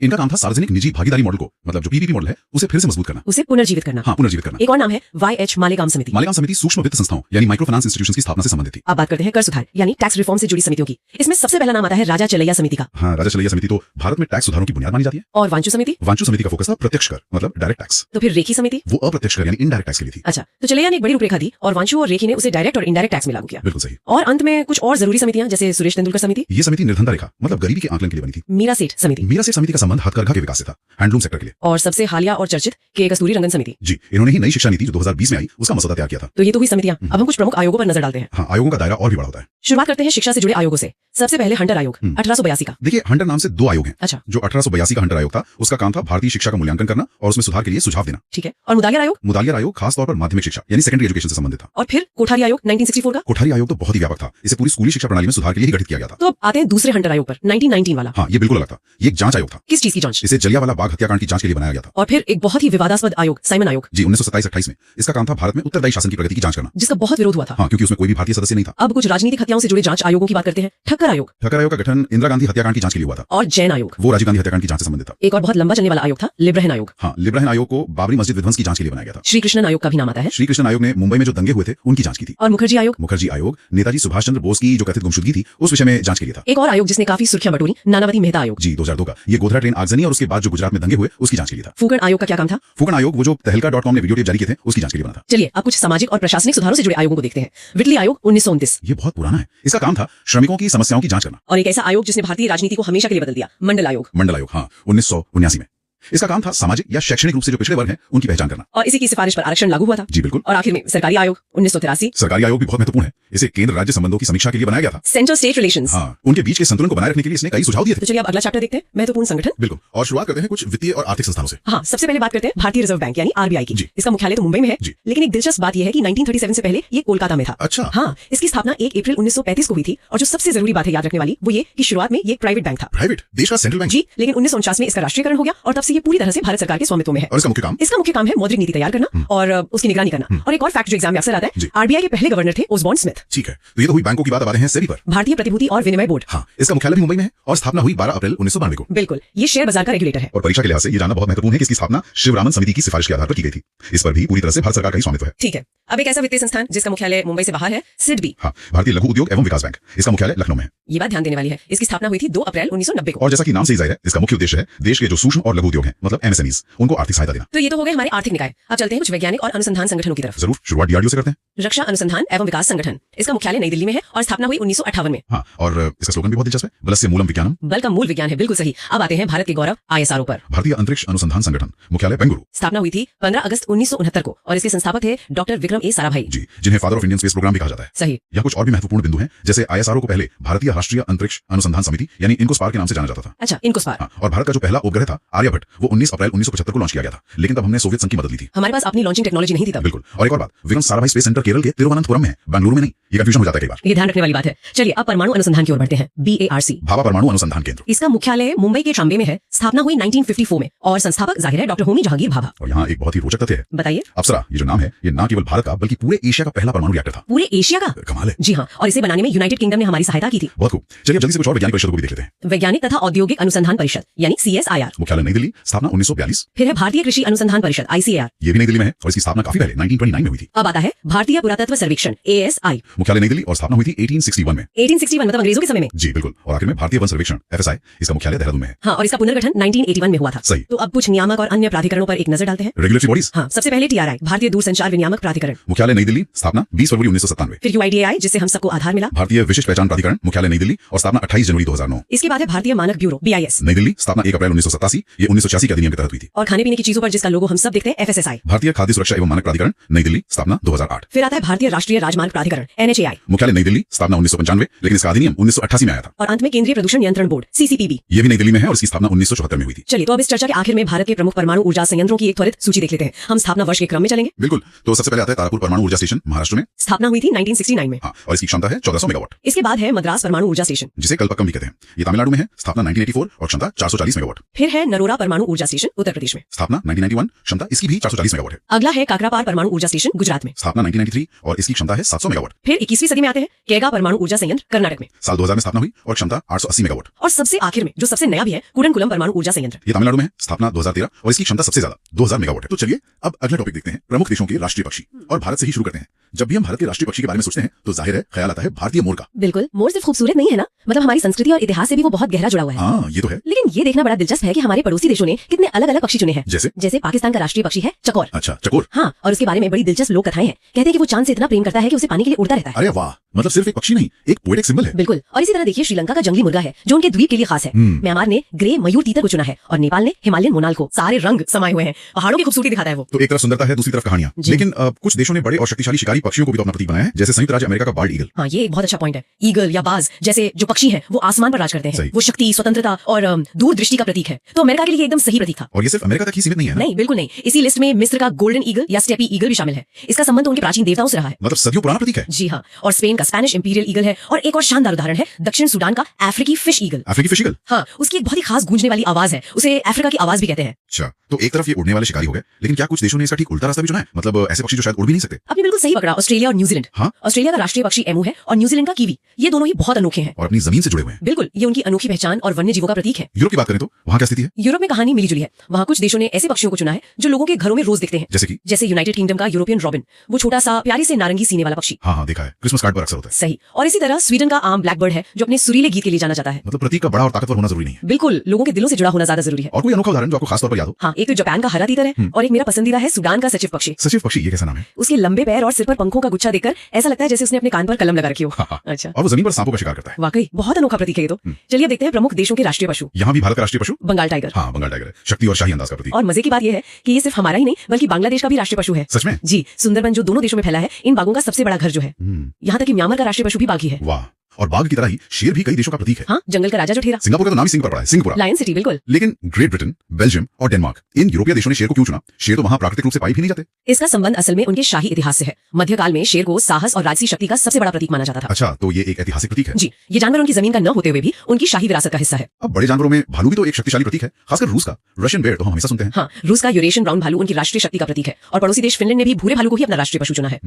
इनका काम था सार्वजनिक निजी भागीदारी मॉडल को, मतलब जो PPP मॉडल है उसे फिर से मजबूत करना, उसे पुनर्जीवित करना। हाँ, पुनर्जीवित करना। एक और नाम है YH मालेगाम समिति। मालेगाम समिति सूक्ष्म वित्त संस्थाओं यानी माइक्रो फाइनेंस इंस्टीट्यूशंस की स्थापना से संबंधित थी। अब बात करते हैं कर सुधार यानी टैक्स रिफॉर्म से जुड़ी समितियों की। इसमें सबसे पहला नाम आता है राजा चलैया समिति का। हाँ, राजा चलैया समिति तो भारत में टैक्स सुधारों की बुनियाद मानी जाती है। और वांचू समिति। वांचू समिति का फोकस था प्रत्यक्ष कर मतलब डायरेक्ट टैक्स। तो फिर रेखी समिति। वो अप्रत्यक्ष कर यानी इनडायरेक्ट टैक्स के लिए थी। अच्छा, तो चलैया ने एक बड़ी रूपरेखा दी और वांचू और रेखी ने उसे डायरेक्ट और इनडायरेक्ट टैक्स में लागू किया। बिल्कुल सही। और अंत में कुछ और जरूरी समितियां जैसे सुरेश तेंदुलकर समिति। ये समिति निर्धनता रेखा मतलब गरीबी के आकलन के लिए बनी थी। मीरा सेठ समिति। मीरा सेठ समिति का संबंध हथकरघा के विकास से था, हैंडलूम सेक्टर के लिए। और सबसे हालिया और चर्चित के कस्तूरी रंगन समिति। जी, इन्होंने ही नई शिक्षा नीति जो 2020 में आई उसका मसौदा तैयार किया था। तो ये तो हुई समितियां। अब हम कुछ प्रमुख आयोगों पर नजर डालते हैं। हाँ, आयोगों का दायरा और भी बड़ा होता है। शुरुआत करते हैं शिक्षा से जुड़े आयोगों से। सबसे पहले हंटर आयोग 1882 का। देखिए, हंटर नाम से 2 आयोग हैं। अच्छा। जो 1882 का हंटर आयोग था उसका काम था भारतीय शिक्षा का मूल्यांकन करना और उसमें सुधार के लिए सुझाव देना। ठीक है। और मुदालियार आयोग। मुदालियार आयोग खास तौर पर माध्यमिक शिक्षा यानी सेकेंडरी एजुकेशन से संबंधित था। और फिर कोठारी आयोग 1964 का। कोठारी आयोग तो बहुत ही व्यापक था, इसे पूरी स्कूली शिक्षा प्रणाली में सुधार के लिए ही गठित किया गया था। तो अब आते हैं दूसरे हंटर आयोग पर 1919 वाला। हाँ, ये बिल्कुल अलग था। ये एक जांच आयोग था। किस चीज की जांच? इसे जलियांवाला बाग हत्याकांड की जांच के लिए बनाया गया था। और फिर एक बहुत ही विवादास्पद आयोग साइमन आयोग। जी, 1927-28 में। इसका काम था भारत में उत्तरदायी शासन की प्रगति की जांच करना, जिसका बहुत विरोध हुआ था। हाँ, क्योंकि उसमें कोई भी भारतीय सदस्य नहीं था। अब कुछ राजनीतिक हत्याओं से जुड़े जांच आयोगों की बात करते हैं। ठक्कर आयोग। ठक्कर आयोग का गठन इंदिरा गांधी हत्याकांड की जांच के लिए हुआ था। और जैन आयोग। वो राजीव गांधी हत्याकांड की जांच से संबंधित था। एक और बहुत लंबा चलने वाला आयोग था लिब्रहन आयोग। हाँ, लिब्रहन आयोग को बाबरी मस्जिद विध्वंस की जांच के लिए बनाया गया था। श्री कृष्णन आयोग का भी नाम आता है। श्री कृष्ण आयोग ने मुंबई में जो दंगे हुए थे उनकी जांच की थी। और मुखर्जी आयोग। मुखर्जी आयोग नेताजी सुभाष चंद्र बोस की जो कथित गुमशुदगी थी उस विषय में जांच के लिए था। एक और आयोग जिसने काफी सुर्खियां बटोरी, नानावती मेहता आयोग। जी, 2002 का। ये गोधरा ट्रेन आगजनी और उसके बाद जो गुजरात में दंगे हुए उसकी जांच के लिए था। फूकन आयोग का क्या काम था? फूकन आयोग वो जो तहलका.com ने वीडियो टेप जारी किए थे उसकी जांच के लिए बना था। चलिए अब कुछ सामाजिक और प्रशासनिक सुधारों से जुड़े आयोगों को देखते हैं। विटली आयोग 1929। ये बहुत पुराना है। इसका काम था श्रमिकों की समस्याओं की जांच करना। और एक ऐसा आयोग जिसने भारतीय राजनीति को हमेशा के लिए बदल दिया, मंडल आयोग। मंडल आयोग, हाँ, 1979 में। इसका काम था सामाजिक या शैक्षणिक रूप से जो पिछड़े वर्ग हैं उनकी पहचान करना। और इसी की सिफारिश पर आरक्षण लागू हुआ था। जी बिल्कुल। और आखिर में सरकारी आयोग 1983। सरकारी आयोग भी बहुत महत्वपूर्ण है। इसे केंद्र राज्य संबंधों की समीक्षा के लिए बनाया गया था। Central state relations. हाँ, उनके बीच के संतुलन को बनाए रखने के लिए इसने कई सुझाव दिए थे। तो चलिए अब अगला चैप्टर देखते हैं, महत्वपूर्ण संगठन। बिल्कुल। और शुरुआत करते हैं कुछ वित्तीय और आर्थिक संस्थानों से। हाँ, सबसे पहले बात करते हैं भारतीय रिजर्व बैंक यानी RBI की। जी। इसका मुख्यालय तो मुंबई में है। जी। लेकिन एक दिलचस्प बात यह है कि 1937 से पहले ये कोलकाता में था। अच्छा। हाँ, इसकी स्थापना 1 अप्रैल 1935 को हुई थी। और जो सबसे जरूरी बात है याद रखने वाली वो ये कि शुरुआत में ये एक प्राइवेट बैंक था। प्राइवेट, देश का सेंट्रल बैंक। जी, लेकिन 1949 में इसका राष्ट्रीयकरण हो गया और तब से ये पूरी तरह से भारत सरकार के स्वामित्व में है। और इसका मुख्य काम? इसका मुख्य काम है मौद्रिक नीति तैयार करना और उसकी निगरानी करना। और एक और फैक्ट जो एग्जाम में अक्सर आता है, RBI के पहले गवर्नर थे ओसबॉर्न स्मिथ। ठीक है, तो ये तो हुई बैंकों की बात। अब आते हैं सेबी पर। भारतीय प्रतिभूति और विनिमय बोर्ड। हाँ, इसका मुख्यालय भी मुंबई में है और स्थापना हुई 12 अप्रैल 1992 को। बिल्कुल, ये शेयर बाजार का रेगुलेटर है। और परीक्षा के लिहाज से ये जानना बहुत महत्वपूर्ण है कि इसकी स्थापना शिवरामन समिति की सिफारिश के आधार पर की गई थी। इस पर भी पूरी तरह से भारत सरकार का ही स्वामित्व है। ठीक है, अब एक ऐसा वित्तीय संस्थान जिसका मुख्यालय मुंबई से बाहर है, सिडबी। हाँ, भारतीय लघु उद्योग एवं विकास बैंक। इसका मुख्यालय लखनऊ में है। ये बात ध्यान देने वाली है। इसकी स्थापना हुई थी 2 अप्रैल 1990 को। और जैसा कि नाम से ही जाहिर है, इसका मुख्य उद्देश्य है देश के जो सूक्ष्म और लघु उद्योग हैं, मतलब एमएसएमईज, उनको आर्थिक सहायता देना। तो ये तो हो गए हमारे आर्थिक निकाय। अब चलते हैं कुछ वैज्ञानिक और अनुसंधान संगठनों की तरफ। जरूर, शुरुआत डीआरडीओ से करते हैं। रक्षा अनुसंधान एवं विकास संगठन, इसका मुख्यालय नई दिल्ली में है और स्थापना हुई 1958 में। हाँ, और इसका स्लोगन भी बहुत दिलचस्प है, बलस्य मूलम विज्ञानम। बल का मूल विज्ञान है, बिल्कुल सही। अब आते हैं भारत के गौरव ISRO पर। भारतीय अंतरिक्ष अनुसंधान संगठन, मुख्यालय बेंगलुरु। स्थापना हुई थी 15 अगस्त 1969 को और इसके संस्थापक थे डॉक्टर विक्रम ए साराभाई जी, जिन्हें father of Indian space programme भी कहा जाता है। सही। यहाँ कुछ और भी महत्वपूर्ण बिंदु हैं, जैसे ISRO को पहले भारतीय राष्ट्रीय अंतरिक्ष अनुसंधान समिति यानी इनकोस्पार के नाम से जाना जाता था। अच्छा, इनकोस्पार। हाँ, और भारत का जो पहला उपग्रह था आर्यभट्ट, वो 19 अप्रैल 1975 को लॉन्च किया गया था, लेकिन तब हमने सोवियत संघ की मदद ली थी। हमारे पास अपनी लॉन्चिंग टेक्नोलॉजी नहीं थी तब। बिल्कुल। और एक और बात, विक्रम साराभाई स्पेस सेंटर केरल के तिरुवनंतपुरम में है, बेंगलुरु में नहीं। ये कंफ्यूजन हो जाता है कई बार। ये ध्यान रखने वाली बात है। चलिए अब परमाणु अनुसंधान की ओर बढ़ते हैं। BARC, भाभा परमाणु अनुसंधान केंद्र। इसका मुख्यालय मुंबई के ट्राम्बे में है। स्थापना हुई 1954 में और संस्थापक जाहिर है डॉक्टर होमी जहांगीर भाभा। और यहाँ एक बहुत ही रोचक तथ्य है। बताइए। अप्सरा, ये जो नाम है, ये ना केवल भारत का बल्कि पूरे एशिया का पहला परमाणु रिएक्टर था। पूरे एशिया का? कमाल है। जी हाँ, और इसे बनाने में यूनाइटेड किंगडम ने हमारी सहायता की थी। बहुत खूब। चलिए अब जल्दी से कुछ और वैज्ञानिक परिषदों को भी देख लेते हैं। वैज्ञानिक तथा औद्योगिक अनुसंधान परिषद यानी CSIR, मुख्यालय नई दिल्ली, स्थापना 1942। फिर है भारतीय कृषि अनुसंधान परिषद ICAR, ये भी नई दिल्ली में है और इसकी स्थापना काफी पहले 1929 में हुई थी। अब आता है भारतीय पुरातत्व सर्वेक्षण ASI, मुख्यालय नई दिल्ली और स्थापना हुई थी 1861 में। 1861 मतलब अंग्रेजों के समय में। जी बिल्कुल। और आखिर में भारतीय वन सर्वेक्षण FSI, इसका मुख्यालय देहरादून में है। हाँ, और इसका पुनर्गठन 1981 में हुआ था। सही। तो अब कुछ नियामक और अन्य प्राधिकरणों पर एक नजर डालते हैं। Regulatory bodies. हाँ, सबसे पहले TRI, भारतीय दूरसंचार विनियामक प्राधिकरण, मुख्यालय नई दिल्ली, स्थापना 20 फरवरी 1997। फिर UIDAI, जिससे हम सबको आधार मिला। भारतीय विशिष्ट पहचान प्राधिकरण, मुख्यालय नई दिल्ली और स्थापना 28 जनवरी 2009। इसके बाद है भारतीय मानक ब्यूरो BIS, नई दिल्ली, स्थापना 1 अप्रैल 1987। ये 1986 के अधिनियम के तहत हुई थी। और खाने पीने की चीजों पर जिसका लोगो हम सब देखते हैं FSSAI। भारतीय खाद्य सुरक्षा एवं मानक प्राधिकरण, नई दिल्ली, स्थापना 2008। फिर आता है भारतीय राष्ट्रीय राजमार्ग प्राधिकरण NHAI, मुख्यालय नई दिल्ली, स्थापना 1995, लेकिन इसका अधिनियम 1988 में आया था। और अंत में केंद्रीय प्रदूषण नियंत्रण बोर्ड CCPB। ये भी नई दिल्ली में है और इसकी स्थापना 1974 में हुई थी। चलिए तो अब इस चर्चा के आखिर में भारत के प्रमुख परमाणु ऊर्जा संयंत्रों की एक त्वरित सूची देख लेते हैं। हम स्थापना वर्ष के क्रम में चलेंगे। बिल्कुल। तो सबसे पहले आता है तारापुर परमाणु ऊर्जा स्टेशन, महाराष्ट्र में। स्थापना हुई थी 1969 में। हाँ, और इसकी क्षमता है 1400 मेगावाट। इसके बाद है मद्रास परमाणु ऊर्जा स्टेशन, जिसे कल्पक्कम भी कहते हैं। ये तमिलनाडु में है, स्थापना 1984 और क्षमता 440 मेगावाट। फिर है नरोरा परमाणु ऊर्जा स्टेशन, उत्तर प्रदेश में। स्थापना 1991, क्षमता इसकी भी 440 मेगावाट है। अगला है काकरापार परमाणु ऊर्जा स्टेशन, गुजरात में। स्थापना 1993 और इसकी क्षमता है 700 मेगावाट। फिर 21वीं सदी में आते हैं केगा परमाणु ऊर्जा संयंत्र, कर्नाटक में। साल 2000 में स्थापना हुई और क्षमता 880 मेगावाट। और सबसे आखिर में जो सबसे नया भी है, कुडनकुलम परमाणु ऊर्जा संयंत्र। ये तमिलनाडु में है, स्थापना 2013 और इसकी क्षमता सबसे ज्यादा 2000 मेगावाट है। तो चलिए अब अगला टॉपिक देखते हैं, प्रमुख देशों के राष्ट्रीय पक्षी। और भारत से ही शुरू करते हैं। जब भी हम भारत के राष्ट्रीय पक्षी के बारे में सोचते हैं तो जाहिर है ख्याल आता है भारतीय मोर का। बिल्कुल, मोर सिर्फ खूबसूरत नहीं है ना, मतलब हमारी संस्कृति और इतिहास से भी वो बहुत गहरा जुड़ा हुआ है। हाँ, ये तो है। लेकिन ये देखना बड़ा दिलचस्प है कि हमारे पड़ोसी देशों ने कितने अलग अलग पक्षी चुने हैं। जैसे पाकिस्तान का राष्ट्रीय पक्षी है चकोर। अच्छा, चकोर। हाँ, और उसके बारे में बड़ी दिलचस्प लोक कथाएं हैं। कहते हैं कि वो चांद से इतना प्रेम करता है कि उसे पाने के लिए उड़ता रहता है। अरे वाह, मतलब सिर्फ एक पक्षी नहीं, एक पोएटिक सिंबल है। बिल्कुल। और इसी तरह देखिए श्रीलंका का जंगली मुर्गा है जो उनके द्वीप के लिए खास है। म्यांमार ने ग्रे मयूर तीतर को चुना है और नेपाल ने हिमालयन मोनाल को। सारे रंग समाये हुए हैं, पहाड़ों की खूबसूरती दिखाता है वो। तो एक तरफ सुंदरता है, दूसरी तरफ कहानियां। लेकिन कुछ देशों ने बड़े और शक्तिशाली शिकारी पक्षियों को भी तो अपना प्रतीक बनाया है, जैसे संयुक्त राज्य अमेरिका का बाल्ड ईगल। हाँ, ये एक बहुत अच्छा पॉइंट है। ईगल या बाज जैसे जो पक्षी हैं वो आसमान पर राज करते हैं। वो शक्ति, स्वतंत्रता और दूरदृष्टि का प्रतीक है। तो अमेरिका के लिए एकदम सही प्रतीक था। और ये सिर्फ अमेरिका तक ही सीमित नहीं है ना? नहीं, बिल्कुल नहीं। इसी लिस्ट में मिस्र का गोल्डन ईगल या स्टेपी ईगल भी शामिल है। इसका संबंध तो उनके प्राचीन देवताओं से रहा है। मतलब सदियों पुराना प्रतीक है। जी हाँ। और स्पेन का स्पेनिश इंपीरियल ईगल है। और एक और शानदार उदाहरण है दक्षिण सूडान का अफ्रीकी फिश ईगल। अफ्रीकी फिश ईगल? हाँ, उसकी एक बहुत ही खास गूंजने वाली आवाज है, उसे अफ्रीका की आवाज भी कहते हैं। अच्छा, तो एक तरफ ये उड़ने वाले शिकारी हो गए, लेकिन क्या कुछ देशों ने इसका ठीक उल्टा रास्ता भी चुना है? मतलब ऐसे पक्षी जो शायद उड़ भी नहीं सकते। आपने बिल्कुल सही पकड़ा, ऑस्ट्रेलिया और न्यूजीलैंड। हाँ? ऑस्ट्रेलिया का राष्ट्रीय पक्षी एमू है और न्यूजीलैंड का कीवी। ये दोनों ही बहुत अनोखे हैं और अपनी जमीन से जुड़े हुए हैं। बिल्कुल, ये उनकी अनोखी पहचान और वन्य जीवों का प्रतीक है। यूरोप की बात करें तो वहाँ क्या स्थिति है? यूरोप में कहानी मिली जुली है। वहाँ कुछ देशों ने ऐसे पक्षियों को चुना है जो लोगों के घरों में रोज दिखते हैं। जैसे यूनाइटेड किंगडम का यूरोपियन रॉबिन, वो छोटा सा प्यारे से नारंगी सीने वाला पक्षी। हाँ, देखा है, क्रिसमस कार्ड पर अक्सर होता है। सही। और इसी तरह स्वीडन का आम ब्लैकबर्ड है जो अपने सुरीले गीत के लिए जाना जाता है। मतलब प्रतीक का बड़ा और ताकतवर होना जरूरी नहीं है। बिल्कुल, लोगों के दिलों से जुड़ा होना ज्यादा जरूरी है। और कोई अनोखा उदाहरण जो आपको खास तौर पर याद हो? हाँ, एक तो जापान का हरा तीतर है और एक मेरा पसंदीदा है सूडान का सचिव पक्षी। सचिव पक्षी, ये कैसा नाम है? उसके लंबे पैर और सिर पर पंखों का गुच्छा देखकर ऐसा लगता है जैसे उसने अपने कान पर कलम लगा रखी हो। अच्छा। और वो जमीन पर सांपों का शिकार करता है। वाकई बहुत अनोखा प्रतीक है ये तो। चलिए अब देखते हैं प्रमुख देशों के राष्ट्रीय पशु। यहाँ भी भारत का राष्ट्रीय पशु बंगाल टाइगर। हाँ, बंगाल टाइगर है, शक्ति और शाही अंदाज का प्रतीक। और मजे की बात यह है कि ये सिर्फ हमारा ही नहीं बल्कि बांग्लादेश का भी राष्ट्रीय पशु है। सच में? जी, सुंदरबन जो दोनों देशों में फैला है, इन बाघों का सबसे बड़ा घर जो है। यहाँ तक कि म्यांमार का राष्ट्रीय पशु भी बाघ ही है। वाह। और बाघ की तरह ही शेर भी कई देशों का प्रतीक है। हाँ, जंगल का राजा जो ठेरा। सिंगापुर का तो नाम ही सिंह पर पड़ा है, सिंहपुरा। लायन सिटी, बिल्कुल। लेकिन ग्रेट ब्रिटेन, बेल्जियम और डेनमार्क, इन यूरोपीय देशों ने शेर को क्यों चुना? शेर तो वहाँ प्राकृतिक रूप से पाए भी नहीं जाते। इसका संबंध असल में उनके शाही इतिहास से है। मध्यकाल में शेर को साहस और राजसी शक्ति का सबसे बड़ा प्रतीक माना जाता था। अच्छा, तो ये एक ऐतिहासिक प्रतीक है। जी, ये जानवर उनकी जमीन का न होते हुए भी उनकी शाही विरासत का हिस्सा है। अब बड़े जानवरों में भालू भी तो एक शक्तिशाली प्रतीक है, खासकर रूस का रशियन बेयर तो हम हमेशा सुनते हैं। हाँ, रूस का यूरेशियन ब्राउन भालू उनकी राष्ट्रीय शक्ति का प्रतीक है और पड़ोसी देश फिनलैंड ने भी भूरे भालू को ही अपना राष्ट्रीय पशु चुना है।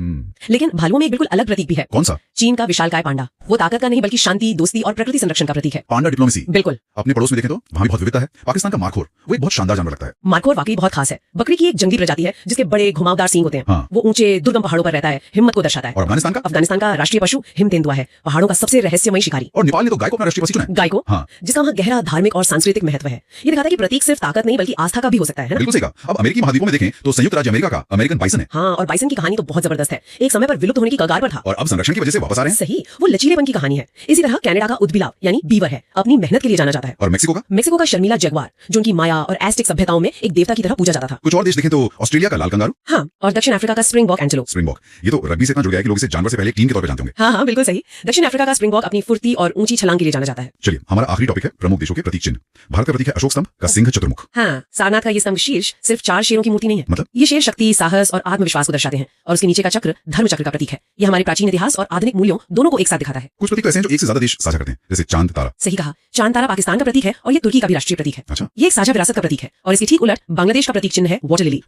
लेकिन भालुओं में एक बिल्कुल अलग प्रतीक भी है। कौन सा? चीन का विशालकाय पांडा। वो ताकत का नहीं बल्कि शांति, दोस्ती और प्रकृति संरक्षण का प्रतीक है। पांडा डिप्लोमेसी, बिल्कुल। अपने पड़ोस में देखें तो वहां भी बहुत विविधता है। पाकिस्तान का मारखोर, वो एक बहुत शानदार जानवर लगता है। मारखोर वाकई बहुत खास है। बकरी की एक जंगली प्रजाति है जिसके बड़े घुमावदार सींग होते हैं। हाँ। वो ऊंचे दुर्गम पहाड़ों पर रहता है, हिम्मत को दर्शाता है। और अफगानिस्तान का राष्ट्रीय पशु हिम तेंदुआ है, पहाड़ों का सबसे रहस्यमयी शिकारी। और नेपाल ने तो गाय को अपना राष्ट्रीय पशु चुना है। गाय को, हाँ। जिसका वहाँ गहरा धार्मिक और सांस्कृतिक महत्व है। ये दिखाता है कि प्रतीक सिर्फ ताकत नहीं बल्कि आस्था का भी हो सकता है ना? बिल्कुल सही कहा। अब अमेरिकी महाद्वीपों में देखें तो संयुक्त राज्य अमेरिका का अमेरिकन बाइसन है। हाँ, और बाइसन की कहानी तो बहुत जबरदस्त है। एक समय पर विलुप्त होने की कगार पर था और अब संरक्षण की वजह से वापस आ रहे हैं। सही, वो लचीलेपन की कहानी है। इसी तरह कनाडा का उदबिलाव यानी बीवर है, अपनी मेहनत के लिए जाना जाता है। और मेक्सिको का शर्मीला जगुआर, जो उनकी माया और एस्टिक सभ्यताओं में एक देवता की तरह पूजा जाता था। कुछ और देश देखें तो ऑस्ट्रेलिया का लाल कंगारू। हाँ, और दक्षिण अफ्रीका का स्प्रिंगबॉक एंटेलोप। ये तो रग्बी से इतना जुड़ गया है कि लोग इसे जानवर से पहले एक टीम के तौर पर जानते होंगे। हाँ, बिल्कुल सही। दक्षिण अफ्रीका का स्प्रिंगबॉक अपनी फुर्ती और ऊंची छलांग के लिए जाना जाता है। चलिए, हमारा आखिरी टॉपिक है प्रमुख देशों के प्रतीक चिन्ह। भारत का प्रतीक है अशोक स्तंभ का सिंह चतुर्मुख। हाँ, सारनाथ का ये स्तंभ शीर्ष सिर्फ 4 शेरों की मूर्ति नहीं है। मतलब? ये शेर शक्ति, साहस और आत्मविश्वास को दर्शाते हैं, और उसके नीचे का चक्र धर्म चक्र का प्रतीक है। ये हमारे प्राचीन इतिहास और आधुनिक मूल्यों दोनों को एक साथ दिखाता है। कुछ प्रतीक तो ऐसे हैं जो एक से ज्यादा देश साझा करते हैं, जैसे चांद तारा। सही कहा, चांद तारा पाकिस्तान का प्रतीक है और ये तुर्की का भी राष्ट्रीय प्रतीक है। अच्छा। ये एक साझा विरासत का प्रतीक है। और इसके ठीक उलट बांग्लादेश का प्रतीक चिन्ह है वाटर लिली।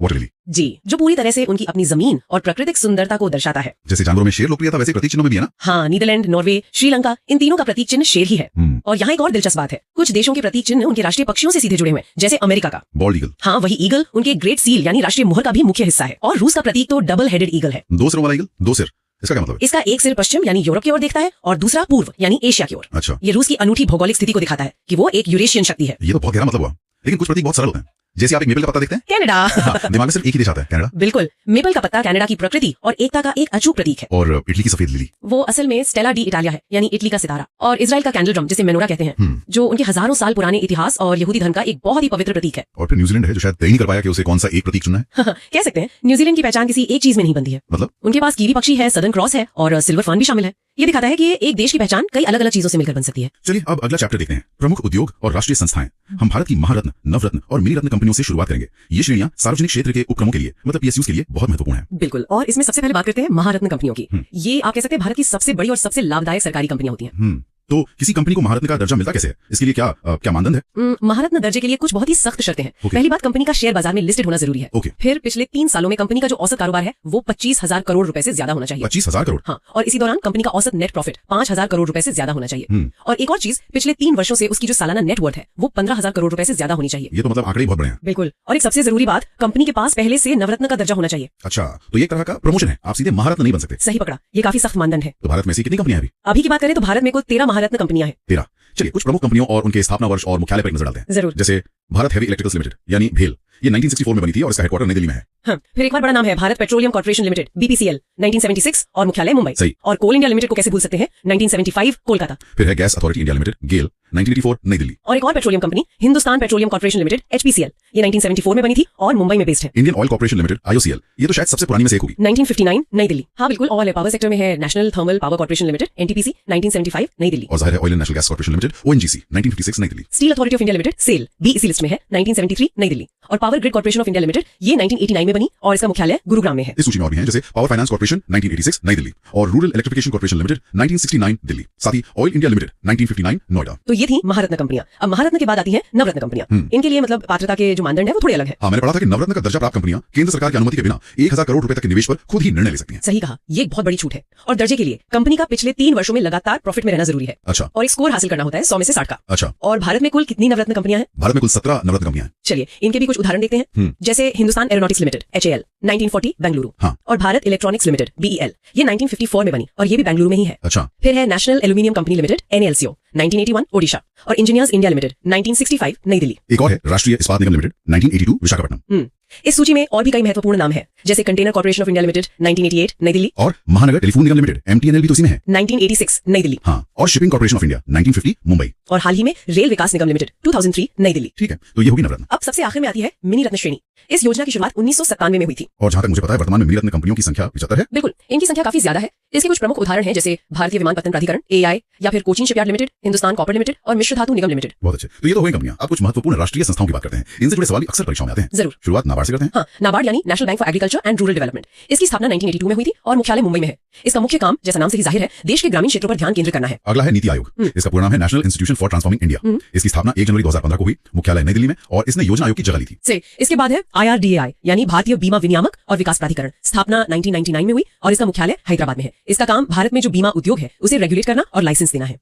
जी, जो पूरी तरह से उनकी अपनी जमीन और प्राकृतिक सुंदरता को दर्शाता है। जैसे जानवरों में शेर लोकप्रिय था, वैसे प्रतीक चिन्हों में भी है ना? हाँ, नीदरलैंड, नॉर्वे, श्रीलंका, इन तीनों का प्रतीक चिन्ह शेर ही है। और यहाँ एक और दिलचस्प बात है, कुछ देशों के प्रतीक चिन्ह उनके राष्ट्रीय पक्षियों से सीधे जुड़े हुए हैं, जैसे अमेरिका का बॉल्ड ईगल। हाँ, वही ईगल उनके ग्रेट सील यानी राष्ट्रीय मोहर का भी मुख्य हिस्सा है। और रूस का प्रतीक तो डबल हेडेड ईगल है। 2 सिरों वाला ईगल, 2 सिर। इसका क्या मतलब है? इसका एक सिर पश्चिम यानी यूरोप की ओर देखता है और दूसरा पूर्व यानी एशिया की ओर। अच्छा। ये रूस की अनूठी भौगोलिक स्थिति को दिखाता है कि वो एक यूरेशियन शक्ति है। ये तो बहुत गहरा मतलब हुआ। लेकिन कुछ प्रतीक बहुत सरल होते हैं, जैसे आप एक मेपल का पत्ता देखते हैं। कनाडा। हाँ, दिमाग में सिर्फ एक ही देश आता है, कनाडा। बिल्कुल, मेपल का पत्ता कनाडा की प्रकृति और एकता का एक अचूक प्रतीक है। और इटली की सफेद लिली, वो असल में स्टेला डी इटालिया है, यानी इटली का सितारा। और इजराइल का कैंडल ड्रम, जिसे मेनोरा कहते हैं, जो उनके हजारों साल पुराने इतिहास और यहूदी धर्म का एक बहुत ही पवित्र प्रतीक है। और फिर न्यूजीलैंड है, जो शायद तय नहीं कर पाया कि उसे कौन सा एक प्रतीक चुनना है। कह सकते हैं न्यूजीलैंड की पहचान किसी एक चीज में नहीं बनती है। मतलब? उनके पास कीवी पक्षी है, सदर्न क्रॉस है और सिल्वर फर्न भी शामिल है। ये दिखाता है कि एक देश की पहचान कई अलग अलग चीजों से मिलकर बन सकती है। चलिए, अब अगला चैप्टर देखते हैं, प्रमुख उद्योग और राष्ट्रीय संस्थाएं। हम भारत की महारत्न, नवरत्न और मिनी रत्न कंपनियों से शुरुआत करेंगे। ये श्रेणियां सार्वजनिक क्षेत्र के उपक्रमों के लिए, मतलब पीएसयूज के लिए बहुत महत्वपूर्ण है। बिल्कुल, और इसमें सबसे पहले बात करते हैं महारत्न कंपनियों की। ये आप कह सकते हैं भारत की सबसे बड़ी और सबसे लाभदायक सरकारी कंपनियां होती हैं। तो किसी कंपनी को महारत्न का दर्जा मिलता कैसे है? इसके लिए क्या मानदंड है? महारत्न दर्जे के लिए कुछ बहुत ही सख्त शर्तें हैं। पहली बात, कंपनी का शेयर बाजार में लिस्टेड होना जरूरी है। फिर पिछले 3 सालों में कंपनी का जो औसत कारोबार है वो 25,000 करोड़ रुपए से ज्यादा होना चाहिए। 25,000 करोड़? हाँ, और इसी दौरान कंपनी का औसत नेट प्रॉफिट 5,000 करोड़ रुपए से ज्यादा होना चाहिए। और एक और चीज, पिछले 3 वर्षों से उसकी जो सालाना नेटवर्थ है वो 15,000 करोड़ रुपए से ज्यादा होनी चाहिए। ये तो मतलब आंकड़े बहुत बड़े हैं। बिल्कुल, और एक सबसे जरूरी बात, कंपनी के पास पहले से नवरत्न का दर्जा होना चाहिए। अच्छा, तो ये एक तरह का प्रमोशन है, आप सीधे महारत्न नहीं बन सकते। सही पकड़ा, ये काफी सख्त मानदंड है। तो भारत में ऐसी कितनी कंपनियां हैं अभी की बात करें तो भारत में कुल 13 महारत्न कंपनियां हैं। 13। चलिए, कुछ प्रमुख कंपनियों और उनके स्थापना वर्ष और मुख्यालय पर एक नजर डालते हैं। जरूर। जैसे भारत हेवी इलेक्ट्रिकल्स लिमिटेड यानी भेल, ये 1964 में बनी थी और इसका हेडक्वार्टर नई दिल्ली में है। हाँ, फिर एक और बड़ा नाम है Bharat petroleum corporation limited, BPCL, 1976 और मुख्यालय मुंबई। सही। और कोल इंडिया लिमिटेड को कैसे भूल सकते हैं, 1975 कोलकाता। फिर है गैस अथॉरिटी इंडिया लिमिटेड, गेल, 1984 नई दिल्ली। और एक और petroleum company Hindustan petroleum corporation limited, HPCL, ये 1974 में बनी थी और मुंबई में बेस्ड है। Indian oil corporation limited, IOCL, ये तो शायद सबसे पुरानी में से एक होगी। 1959 नई दिल्ली। हाँ बिल्कुल, ऑयल है। पावर सेक्टर में है national thermal power corporation limited, NTPC, 1975 New Delhi. और जाहिर है oil and national gas corporation limited, ONGC, 1956 New Delhi. Steel authority of India limited, SAIL, भी इसी लिस्ट में है, 1973 नई दिल्ली। और power grid corporation of India limited, ये 1989 में बनी और इसका मुख्यालय गुरुग्राम में है। इस सूची में और भी हैं, जैसे पावर फाइनेंस कॉर्पोरेशन 1986 नई दिल्ली और rural electrification corporation limited 1969 Delhi, साथ ही ऑयल इंडिया लिमिटेड 1959 नोएडा। तो ये थी महारत्न कंपनियां। अब महारत्न के बाद आती हैं नवरत्न कंपनियां। इनके लिए मतलब पात्रता के जो मानदंड है वो थोड़े अलग है। हाँ, मैंने पढ़ा था कि नवरत्न का दर्जा प्राप्त कंपनियां केंद्र सरकार की अनुमति के बिना 1,000 करोड़ रुपए तक के निवेश पर खुद ही निर्णय ले सकती हैं। सही कहा, ये एक बहुत बड़ी छूट है। और दर्जे के लिए कंपनी का पिछले 3 वर्षों में लगातार प्रॉफिट में रहना जरूरी है। अच्छा। और एक स्कोर हासिल करना होता है 100 में से 60 का। अच्छा। और भारत में कुल कितनी नवरत्न कंपनियां हैं? भारत में कुल 17 नवरत्न कंपनियां हैं। चलिए, इनके भी कुछ उदाहरण देखते हैं। जैसे Hindustan aeronautics limited, HAL, 1940 Bengaluru. हाँ। और भारत इलेक्ट्रॉनिक्स लिमिटेड, BEL, ये 1954 में बनी और ये भी बेंगलुरु में ही है। अच्छा। फिर है national aluminium company limited, NALCO, 1981 Odisha. और इंजीनियर्स इंडिया लिमिटेड, 1965 नई दिल्ली। एक और है राष्ट्रीय इस्पात निगम लिमिटेड, 1982 विशाखापट्टनम। इस सूची में और भी कई महत्वपूर्ण नाम हैं, जैसे container corporation of India limited, 1988 नई दिल्ली। और महानगर टेलीफोन निगम लिमिटेड, MTNL भी तो इसी में है, 1986 नई दिल्ली। हाँ। और shipping corporation of India 1950 Mumbai. और हाल ही में रेल विकास निगम लिमिटेड, 2003 नई दिल्ली। ठीक है, तो ये होगी नवरत्न। अब सबसे आखिर में आती है मिनी रत्न श्रेणी। इस योजना की शुरुआत 1997 में हुई थी। और जहां तक मुझे पता है वर्तमान में मिनी रत्न कंपनियों की संख्या 75 है। बिल्कुल, इनकी संख्या काफी ज्यादा है। इसके कुछ प्रमुख उदाहरण हैं, जैसे भारतीय विमानपत्तन प्राधिकरण, AI, या फिर Cochin shipyard limited, Hindustan copper limited और मिश्र धातु निगम लिमिटेड। बहुत अच्छे, तो ये तो हुई कंपनियां। अब कुछ महत्वपूर्ण राष्ट्रीय संस्थाओं की बात करते हैं। इनसे जुड़े सवाल अक्सर परीक्षाओं में आते हैं। जरूर। शुरुआत नाबार्ड से करते हैं। हाँ, नाबार्ड यानी national bank for agriculture and rural development. इसकी स्थापना 1982 में हुई थी और मुख्यालय मुंबई में है। इसका मुख्य काम, जैसा नाम से ही जाहिर है, देश के ग्रामीण क्षेत्रों पर ध्यान केंद्रित करना है। अगला है नीति आयोग। इसका पूरा नाम है national institution for transforming India. इसकी स्थापना 1 जनवरी 2015 को हुई, मुख्यालय नई दिल्ली में, और इसने योजना आयोग की जगह ली थी। इसके बाद है IRDAI यानी भारतीय बीमा विनियामक और विकास प्राधिकरण। स्थापना 1999 में हुई और इसका मुख्यालय हैदराबाद में है। इसका काम भारत में जो बीमा उद्योग है उसे रेगुलेट करना और लाइसेंस देना है।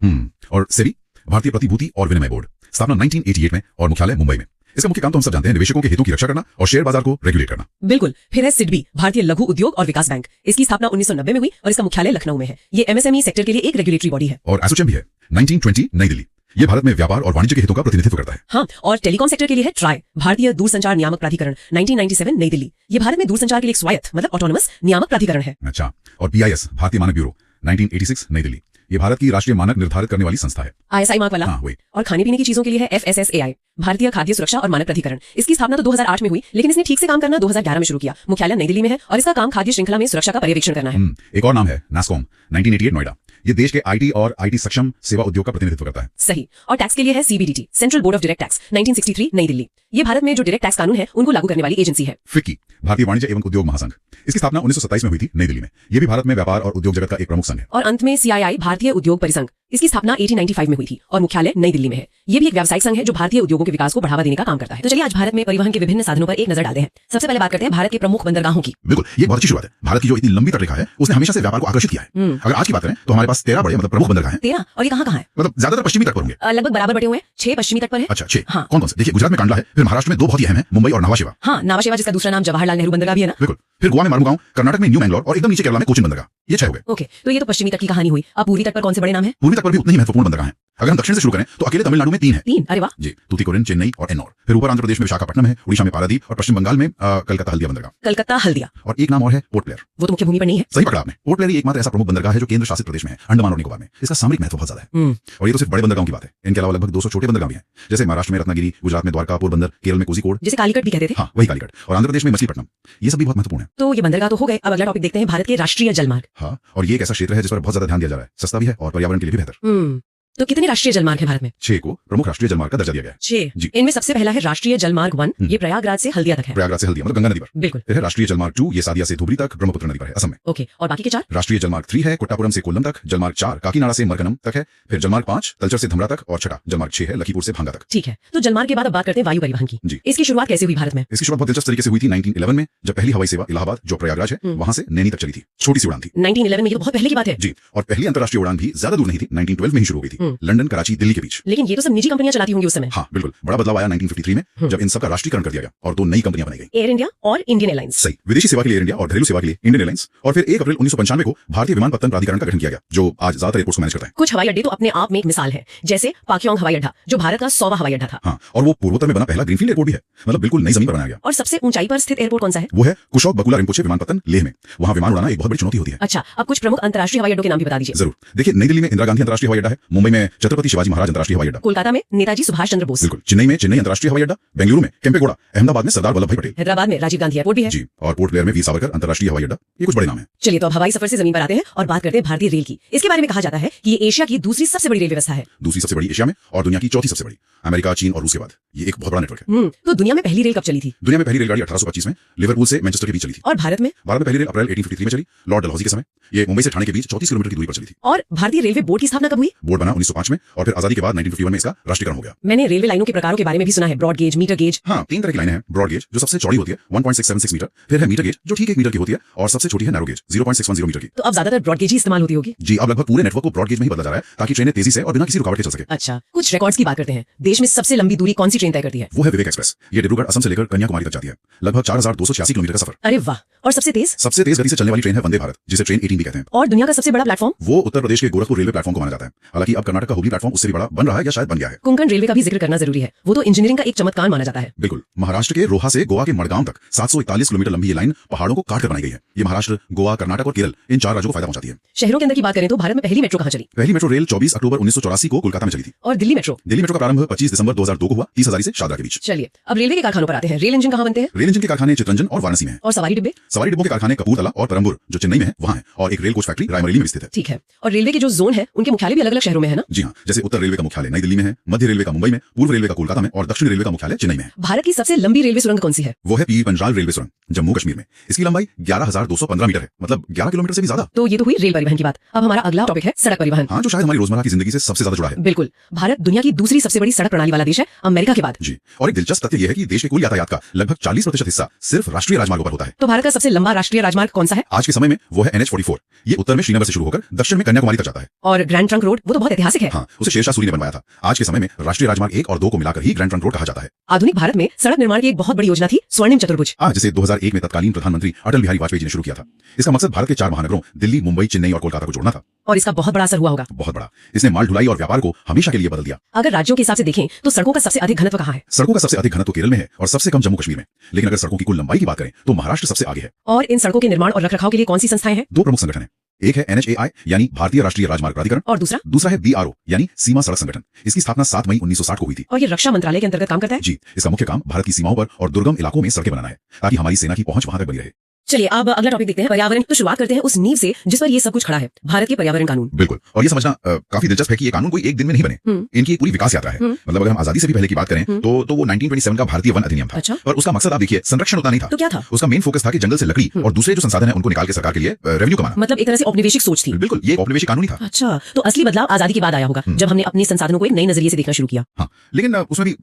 और सेबी, भारतीय प्रतिभूति और विनिमय बोर्ड, स्थापना 1988 में और मुख्यालय मुंबई में। इसका मुख्य काम तो हम सब जानते हैं, निवेशकों के हितों की रक्षा करना और शेयर बाजार को रेगुलेट करना। बिल्कुल। फिर है सिडबी, भारतीय लघु उद्योग और विकास बैंक। इसकी स्थापना 1990 में हुई और इसका मुख्यालय लखनऊ में है। ये एमएसएमई सेक्टर के लिए एक रेगुलेटरी बॉडी है। और एसोचैम भी है, 1920 नई दिल्ली। ये भारत में व्यापार और वाणिज्य के हितों का प्रतिनिधित्व करता है। हाँ, और टेलीकॉम सेक्टर के लिए है ट्राई, भारतीय दूरसंचार नियामक प्राधिकरण, 1997 नई दिल्ली। ये भारत में दूरसंचार के लिए एक स्वायत्त मतलब ऑटोनमस नियामक प्राधिकरण है। अच्छा। और बीआईएस, भारतीय मानक ब्यूरो, 1986 नई दिल्ली। ये भारत की राष्ट्रीय मानक निर्धारित करने वाली संस्था है। ISI मार्क वाला। हाँ, वही। और खाने पीने की चीजों के लिए है FSSAI, भारतीय खाद्य सुरक्षा और मानक प्राधिकरण। इसकी स्थापना तो 2008 में हुई, लेकिन इसने ठीक से काम करना 2011 में शुरू किया। मुख्यालय नई दिल्ली में है और इसका काम खाद्य श्रृंखला में सुरक्षा का पर्यवेक्षण करना है। एक और नाम है नास्कॉम, 1988 नोएडा। ये देश के IT और IT सक्षम सेवा उद्योग का प्रतिनिधित्व करता है। सही। और टैक्स के लिए है CBDT, central board of direct tax, 1963 नई दिल्ली। ये भारत में जो डायरेक्ट टैक्स कानून है उनको लागू करने वाली एजेंसी है। फिक्की, भारतीय वाणिज्य एवं उद्योग महासंघ। इसकी स्थापना 1927 में हुई थी नई दिल्ली में। ये भी भारत में व्यापार और उद्योग जगत का एक प्रमुख संघ है। और अंत में CII, भारतीय उद्योग परिसंघ। इसकी स्थापना 1895 में हुई थी और मुख्यालय नई दिल्ली में है। ये भी एक व्यावसायिक संघ है जो भारतीय उद्योगों के विकास को बढ़ावा देने का काम करता है। तो चलिए आज भारत में परिवहन के विभिन्न साधनों पर एक नजर डालते हैं। सबसे पहले बात करते हैं भारत के प्रमुख बंदरगाहों की। बिल्कुल, ये बहुत अच्छी शुरुआत है। भारत की जो इतनी लंबी तटरेखा है उसने हमेशा से व्यापार को आकर्षित किया है। अगर आज की बात करें तो हमारे पास 13 बड़े मतलब प्रमुख बंदरगाह हैं। 13? और ये कहाँ है? मतलब ज्यादातर पश्चिमी तट पर होंगे। लगभग बराबर बटे हुए हैं। 6 पश्चिमी तट पर है। अच्छा, 6। हाँ। कौन से? देखिए, गुजरात में कांडला है, फिर महाराष्ट्र में 2 बहुत ही अहम है, मुंबई और नावाशेवा। हाँ, नावाशेवा जिसका दूसरा नाम जवाहरलाल नेहरू बंदरगाह भी है ना। बिल्कुल। फिर गोवा में मार्मुगांव, कर्नाटक में न्यू मैंगलोर और एकदम नीचे केरला में कोचिन बंदरगाह। ये 6 हो गए। ओके, तो ये तो पश्चिमी तट की कहानी हुई। अब पूर्वी तट पर कौन से बड़े नाम है? पूर्वी तट पर भी उतने ही महत्वपूर्ण बंदरगाह हैं। अगर हम दक्षिण से शुरू करें तो अकेले तमिलनाडु में 3 है। 3? अरे वाह जी, तूतीकोरिन, चेन्नई और एन्नौर। फिर ऊपर आंध्र प्रदेश में विशाखापट्टनम है, उड़ीसा में पारादीप और पश्चिम बंगाल में कलकत्ता हल्दिया बंदरगाह। कलकत्ता हल्दिया। और एक नाम और है पोर्ट ब्लेयर। वो तो मुख्य भूमि पर नहीं है। सही पकड़ा आपने। पोर्ट ब्लेयर एकमात्र ऐसा प्रमुख बंदरगाह है जो केंद्र शासित प्रदेश में है, अंडमान और निकोबार में। इसका सामरिक महत्व बहुत ज्यादा है। और ये तो सिर्फ बड़े बंदरगाहों की बात है। इनके अलावा लगभग 200 छोटे बंदरगाह भी हैं, जैसे महाराष्ट्र में रत्नागिरी, गुजरात में द्वारका, पोरबंदर, केरल में कोझिकोड, जिसे कालीकट भी कहते थे। हाँ, वही कालीकट। और आंध्र प्रदेश में मछलीपट्टनम। ये सब भी बहुत महत्वपूर्ण है। तो ये बंदरगाह तो हो गए। अब अगला टॉपिक देखते हैं, भारत के राष्ट्रीय जलमार्ग। हाँ, और ये एक ऐसा क्षेत्र है जिस पर बहुत ज्यादा ध्यान दिया जा रहा है। सस्ता भी है और पर्यावरण के लिए भी बेहतर। तो कितने राष्ट्रीय जलमार्ग है भारत में? 6 को प्रमुख राष्ट्रीय जलमार्ग का दर्जा दिया गया है। 6 जी। इनमें सबसे पहला है राष्ट्रीय जलमार्ग 1। ये प्रयागराज से हल्दिया तक है। प्रयागराज से हल्दिया मतलब गंगा नदी पर। बिल्कुल। फिर है राष्ट्रीय जलमार्ग 2, ये सादिया से धुबरी तक ब्रह्मपुत्र नदी पर है, असम में। ओके, और बाकी के 4? राष्ट्रीय जलमार्ग 3 है कोट्टापुरम से कोल्लम तक। जलमार्ग 4 काकीनाडा से मरकनम तक है। फिर जलमार्ग 5 तलचर से धमरा तक। और छठा जलमार्ग 6 है लखीपुर से भांगा तक। ठीक है, तो जलमार्ग के बाद अब बात करते हैं वायु परिवहन की। जी। इसकी शुरुआत कैसे हुई भारत में? इसकी शुरुआत बहुत दिलचस्प तरीके से हुई थी 1911 में, जब पहली हवाई सेवा इलाहाबाद जो प्रयागराज है वहां से नैनी तक चली थी। छोटी सी उड़ान थी। 1911 में? ये तो बहुत पहले की बात है। जी। और पहली अंतर्राष्ट्रीय उड़ान भी ज्यादा दूर नहीं थी, 1912 में ही शुरू हो गई थी, लंदन, कराची, दिल्ली के बीच। लेकिन ये तो सब निजी कंपनियां चलाती होंगी उस समय। हाँ बिल्कुल, बड़ा बदलाव आया 1953 में जब इन सब का राष्ट्रीयकरण कर दिया गया और 2 नई कंपनियां बनाई गई, एयर इंडिया और इंडियन एयरलाइंस। सही। विदेशी सेवा के लिए एयर इंडिया और घरेलू सेवा के लिए इंडियन एयरलाइंस। और फिर 1 अप्रैल 1995 को भारतीय विमानपत्तन प्राधिकरण का गठन किया गया, जो आज ज्यादातर एयरपोर्ट्स को मैनेज करता है। कुछ हवाई अड्डे तो अपने आप में एक मिसाल है, जैसे पाक्योंग हवाई अड्डा जो भारत का 100वां हवाई अड्डा था। हाँ, और वो पूर्वोत्तर में बना पहला ग्रीनफील्ड एयरपोर्ट भी है, मतलब बिल्कुल नई जमीन पर बनाया गया। और सबसे ऊंचाई पर स्थित एयरपोर्ट कौन सा है? वो है कुशोक बकुला रिम्पोचे विमानपत्तन, लेह में। वहां विमान उड़ाना एक बहुत बड़ी चुनौती होती है। अच्छा, अब कुछ प्रमुख अंतर्राष्ट्रीय हवाई अड्डों के नाम भी बता दीजिए। जरूर। देखिए, नई दिल्ली में इंदिरा गांधी अंतर्राष्ट्रीय हवाई अड्डा है, मुंबई में छत्रपति शिवाजी महाराज अंतर्राष्ट्रीय हवाई अड्डा, कोलकाता में नेताजी सुभाष चंद्र बोस, बिल्कुल, चेन्नई में चेन्नई अंतर्राष्ट्रीय हवाई अड्डा, बेंगलुरु में केम्पेगौड़ा, अहमदाबाद में सरदार वल्लभ भाई पटेल, हैदराबाद में राजीव गांधी एयरपोर्ट भी है। जी, और पोर्ट ब्लेयर में वीर सावरकर अंतर्राष्ट्रीय हवाई अड्डा। ये कुछ बड़े नाम हैं। चलिए, तो अब हवाई सफर से जमीन पर आते हैं और बात करते हैं भारतीय रेल की। इसके बारे में कहा जाता है कि ये एशिया की दूसरी सबसे बड़ी रेल व्यवस्था है। दूसरी सबसे बड़ी एशिया में और दुनिया की चौथी सबसे बड़ी, अमेरिका, चीन और रूस के बाद। ये एक बहुत बड़ा नेटवर्क है। तो दुनिया में पहली रेल कब चली थी? दुनिया में पहली रेलगाड़ी 1825 में लिवरपूल से मैनचेस्टर के बीच चली थी। और भारत में? भारत में पहली रेल अप्रैल 1853 में चली, लॉर्ड डलहौजी के समय। ये मुंबई से ठाणे के बीच 34 किलोमीटर की दूरी पर चली थी। और भारतीय रेलवे बोर्ड की स्थापना कब हुई? बोर्ड बना 1905 में और फिर आजादी के बाद 1951 में इसका राष्ट्रीयकरण हो गया। मैंने रेलवे लाइनों के प्रकारों के बारे में भी सुना है, ब्रॉड गेज, मीटर गेज। हाँ, 3 तरह की लाइनें हैं। ब्रॉड गेज जो सबसे चौड़ी होती है 1.676 मीटर, फिर है मीटर गेज जो ठीक 1 मीटर की होती है, और सबसे छोटी है नैरो गेज 0.610 मीटर की। तो अब ज्यादातर ब्रॉड गेज ही इस्तेमाल होती होगी। जी, अब लगभग पूरे नेटवर्क को ब्रॉड गेज में ही बदला जा रहा है ताकि ट्रेनें तेजी से और बिना किसी रुकावट के चल सके। अच्छा, कुछ रिकॉर्ड्स की बात करते हैं। देश में सबसे लंबी दूरी कौन सी ट्रेन तय करती है? वो है विवेक एक्सप्रेस। ये डिब्रूगढ़ असम से लेकर कन्याकुमारी तक जाती है, लगभग 4286 किलोमीटर का सफर। अरे वाह। और सबसे तेज गति से चलने वाली ट्रेन है वंदे भारत, जिसे ट्रेन 18 भी कहते हैं। और दुनिया का सबसे बड़ा प्लेटफॉर्म? वो उत्तर प्रदेश के गोरखपुर रेलवे प्लेटफॉर्म को माना जाता है। हालांकि अब कर्नाटक का हुबली प्लेटफॉर्म उससे भी बड़ा बन रहा है या शायद बन गया है। कोंकण रेलवे का भी जिक्र करना जरूरी है, वो तो इंजीनियरिंग का एक चमत्कार माना जाता है। बिल्कुल, महाराष्ट्र के रोहा से गोवा के मडगांव तक 741 किलोमीटर लंबी ये लाइन पहाड़ों को काट कर बनाई गई है। ये महाराष्ट्र, गोवा, कर्नाटक और केरल इन 4 राज्यों को फायदा पहुंचाती है। शहरों के अंदर की बात करें तो भारत में पहली मेट्रो कहाँ चली? पहली मेट्रो रेल 24 अक्टूबर 1984 को कोलकाता में चली थी। और दिल्ली मेट्रो? दिल्ली मेट्रो का प्रारंभ 25 दिसंबर 2002 को हुआ, 30 हजारी से शादरा के बीच। चलिए, अब रेलवे के कारखानों पर आते हैं। रेल इंजन कहाँ बनते हैं? रेल इंजन के कारखाने चितरंजन और वाराणसी में है। और सवारी डिब्बे? सवारी डिब्बों के कारखाने कपूरथला और परम्बुर जो चेन्नई में है वहां है, और एक रेल कोच फैक्ट्री रायबरेली में स्थित है। ठीक है। और रेलवे के जो जोन है उनके मुख्यालय भी अलग अलग शहरों में है ना? ना? जी हाँ, जैसे उत्तर रेलवे का मुख्यालय नई दिल्ली में है, मध्य रेलवे का मुंबई में, पूर्व रेलवे का कोलकाता में और दक्षिण रेलवे का मुख्यालय चेन्नई में है। भारत की सबसे लंबी रेलवे सुरंग कौन सी है? वो है पीई पंजाल रेलवे सुरंग, जम्मू कश्मीर में। इसकी लंबाई 11,215 मीटर है, मतलब 11 किलोमीटर से भी ज्यादा। तो ये तो हुई रेल परिवहन की बात। अब हमारा अगला टॉपिक है सड़क परिवहन। हाँ, जो शायद हमारी रोजमर्रा की जिंदगी से सबसे ज्यादा जुड़ा है। बिल्कुल, भारत दुनिया की दूसरी सबसे बड़ी सड़क प्रणाली वाला देश है, अमेरिका के बाद। जी, और एक दिलचस्प तथ्य यह है कि देश के कुल यातायात का लगभग 40% हिस्सा सिर्फ राष्ट्रीय राजमार्गों पर होता है। तो भारत का सबसे लंबा राष्ट्रीय राजमार्ग कौन सा है? आज के समय में वो है NH-44। ये उत्तर में श्रीनगर से शुरू होकर दक्षिण में कन्याकुमारी तक जाता है। और ग्रैंड ट्रंक रोड, वो तो बहुत ऐतिहासिक है। हाँ, उसे शेरशाह सूरी ने बनवाया था। आज के समय में राष्ट्रीय राजमार्ग 1 और 2 को मिलाकर ही ग्रैंड ट्रंक रोड कहा जाता है। आधुनिक भारत में सड़क निर्माण की एक बहुत बड़ी योजना थी, स्वर्णिम चतुर्भुज। जिसे 2001 में तत्कालीन प्रधानमंत्री अटल बिहारी वाजपेयी जी ने शुरू किया था। इसका मकसद भारत के 4 महानगरों दिल्ली, मुंबई, चेन्नई और कोलकाता को जोड़ना था। और इसका बहुत बड़ा असर हुआ होगा। बहुत बड़ा। इसने माल ढुलाई और व्यापार को हमेशा के लिए बदल दिया। अगर राज्यों के हिसाब से देखें तो सड़कों का सबसे अधिक घनत्व कहाँ है? सड़कों का सबसे अधिक घनत्व केरल में है और सबसे कम जम्मू कश्मीर में। लेकिन अगर सड़कों की कुल लंबाई की बात करें तो महाराष्ट्र सबसे आगे है। और इन सड़कों के निर्माण और रखरखाव के लिए कौन सी संस्थाएं हैं? 2 प्रमुख संगठन हैं। एक है NHAI यानी भारतीय राष्ट्रीय राजमार्ग प्राधिकरण और दूसरा है BRO यानी सीमा सड़क संगठन। इसकी स्थापना 7 मई 1960 को हुई थी। और ये रक्षा मंत्रालय के अंतर्गत काम करता है। जी, इसका मुख्य काम भारत की सीमाओं पर और दुर्गम इलाकों में सड़कें बनाना है ताकि हमारी सेना की पहुंच वहां तक बनी रहे। चलिए अब अगला टॉपिक देखते हैं, पर्यावरण। तो शुरुआत करते हैं उस नींव से जिस पर ये सब कुछ खड़ा है, भारत के पर्यावरण कानून। बिल्कुल, और ये समझना काफी दिलचस्प है कि ये कानून कोई एक दिन में नहीं बने। इनकी एक पूरी विकास यात्रा है। मतलब अगर हम आजादी से भी पहले की बात करें तो वो 1927 का भारतीय वन अधिनियम था। अच्छा। पर उसका मकसद आप देखिए संरक्षण उतना नहीं था। तो क्या था? उसका मेन फोकस था कि जंगल से लकड़ी और दूसरे जो संसाधन है उनको निकाल के सरकार के लिए रेवेन्यू कमाना। मतलब एक तरह से औपनिवेशिक सोच थी। बिल्कुल, ये एक औपनिवेशिक कानून ही था। अच्छा, तो असली बदलाव आजादी के बाद आया होगा, जब हमने अपने संसाधनों को एक नए नजरिए से देखना शुरू किया। हाँ, लेकिन उसमें भी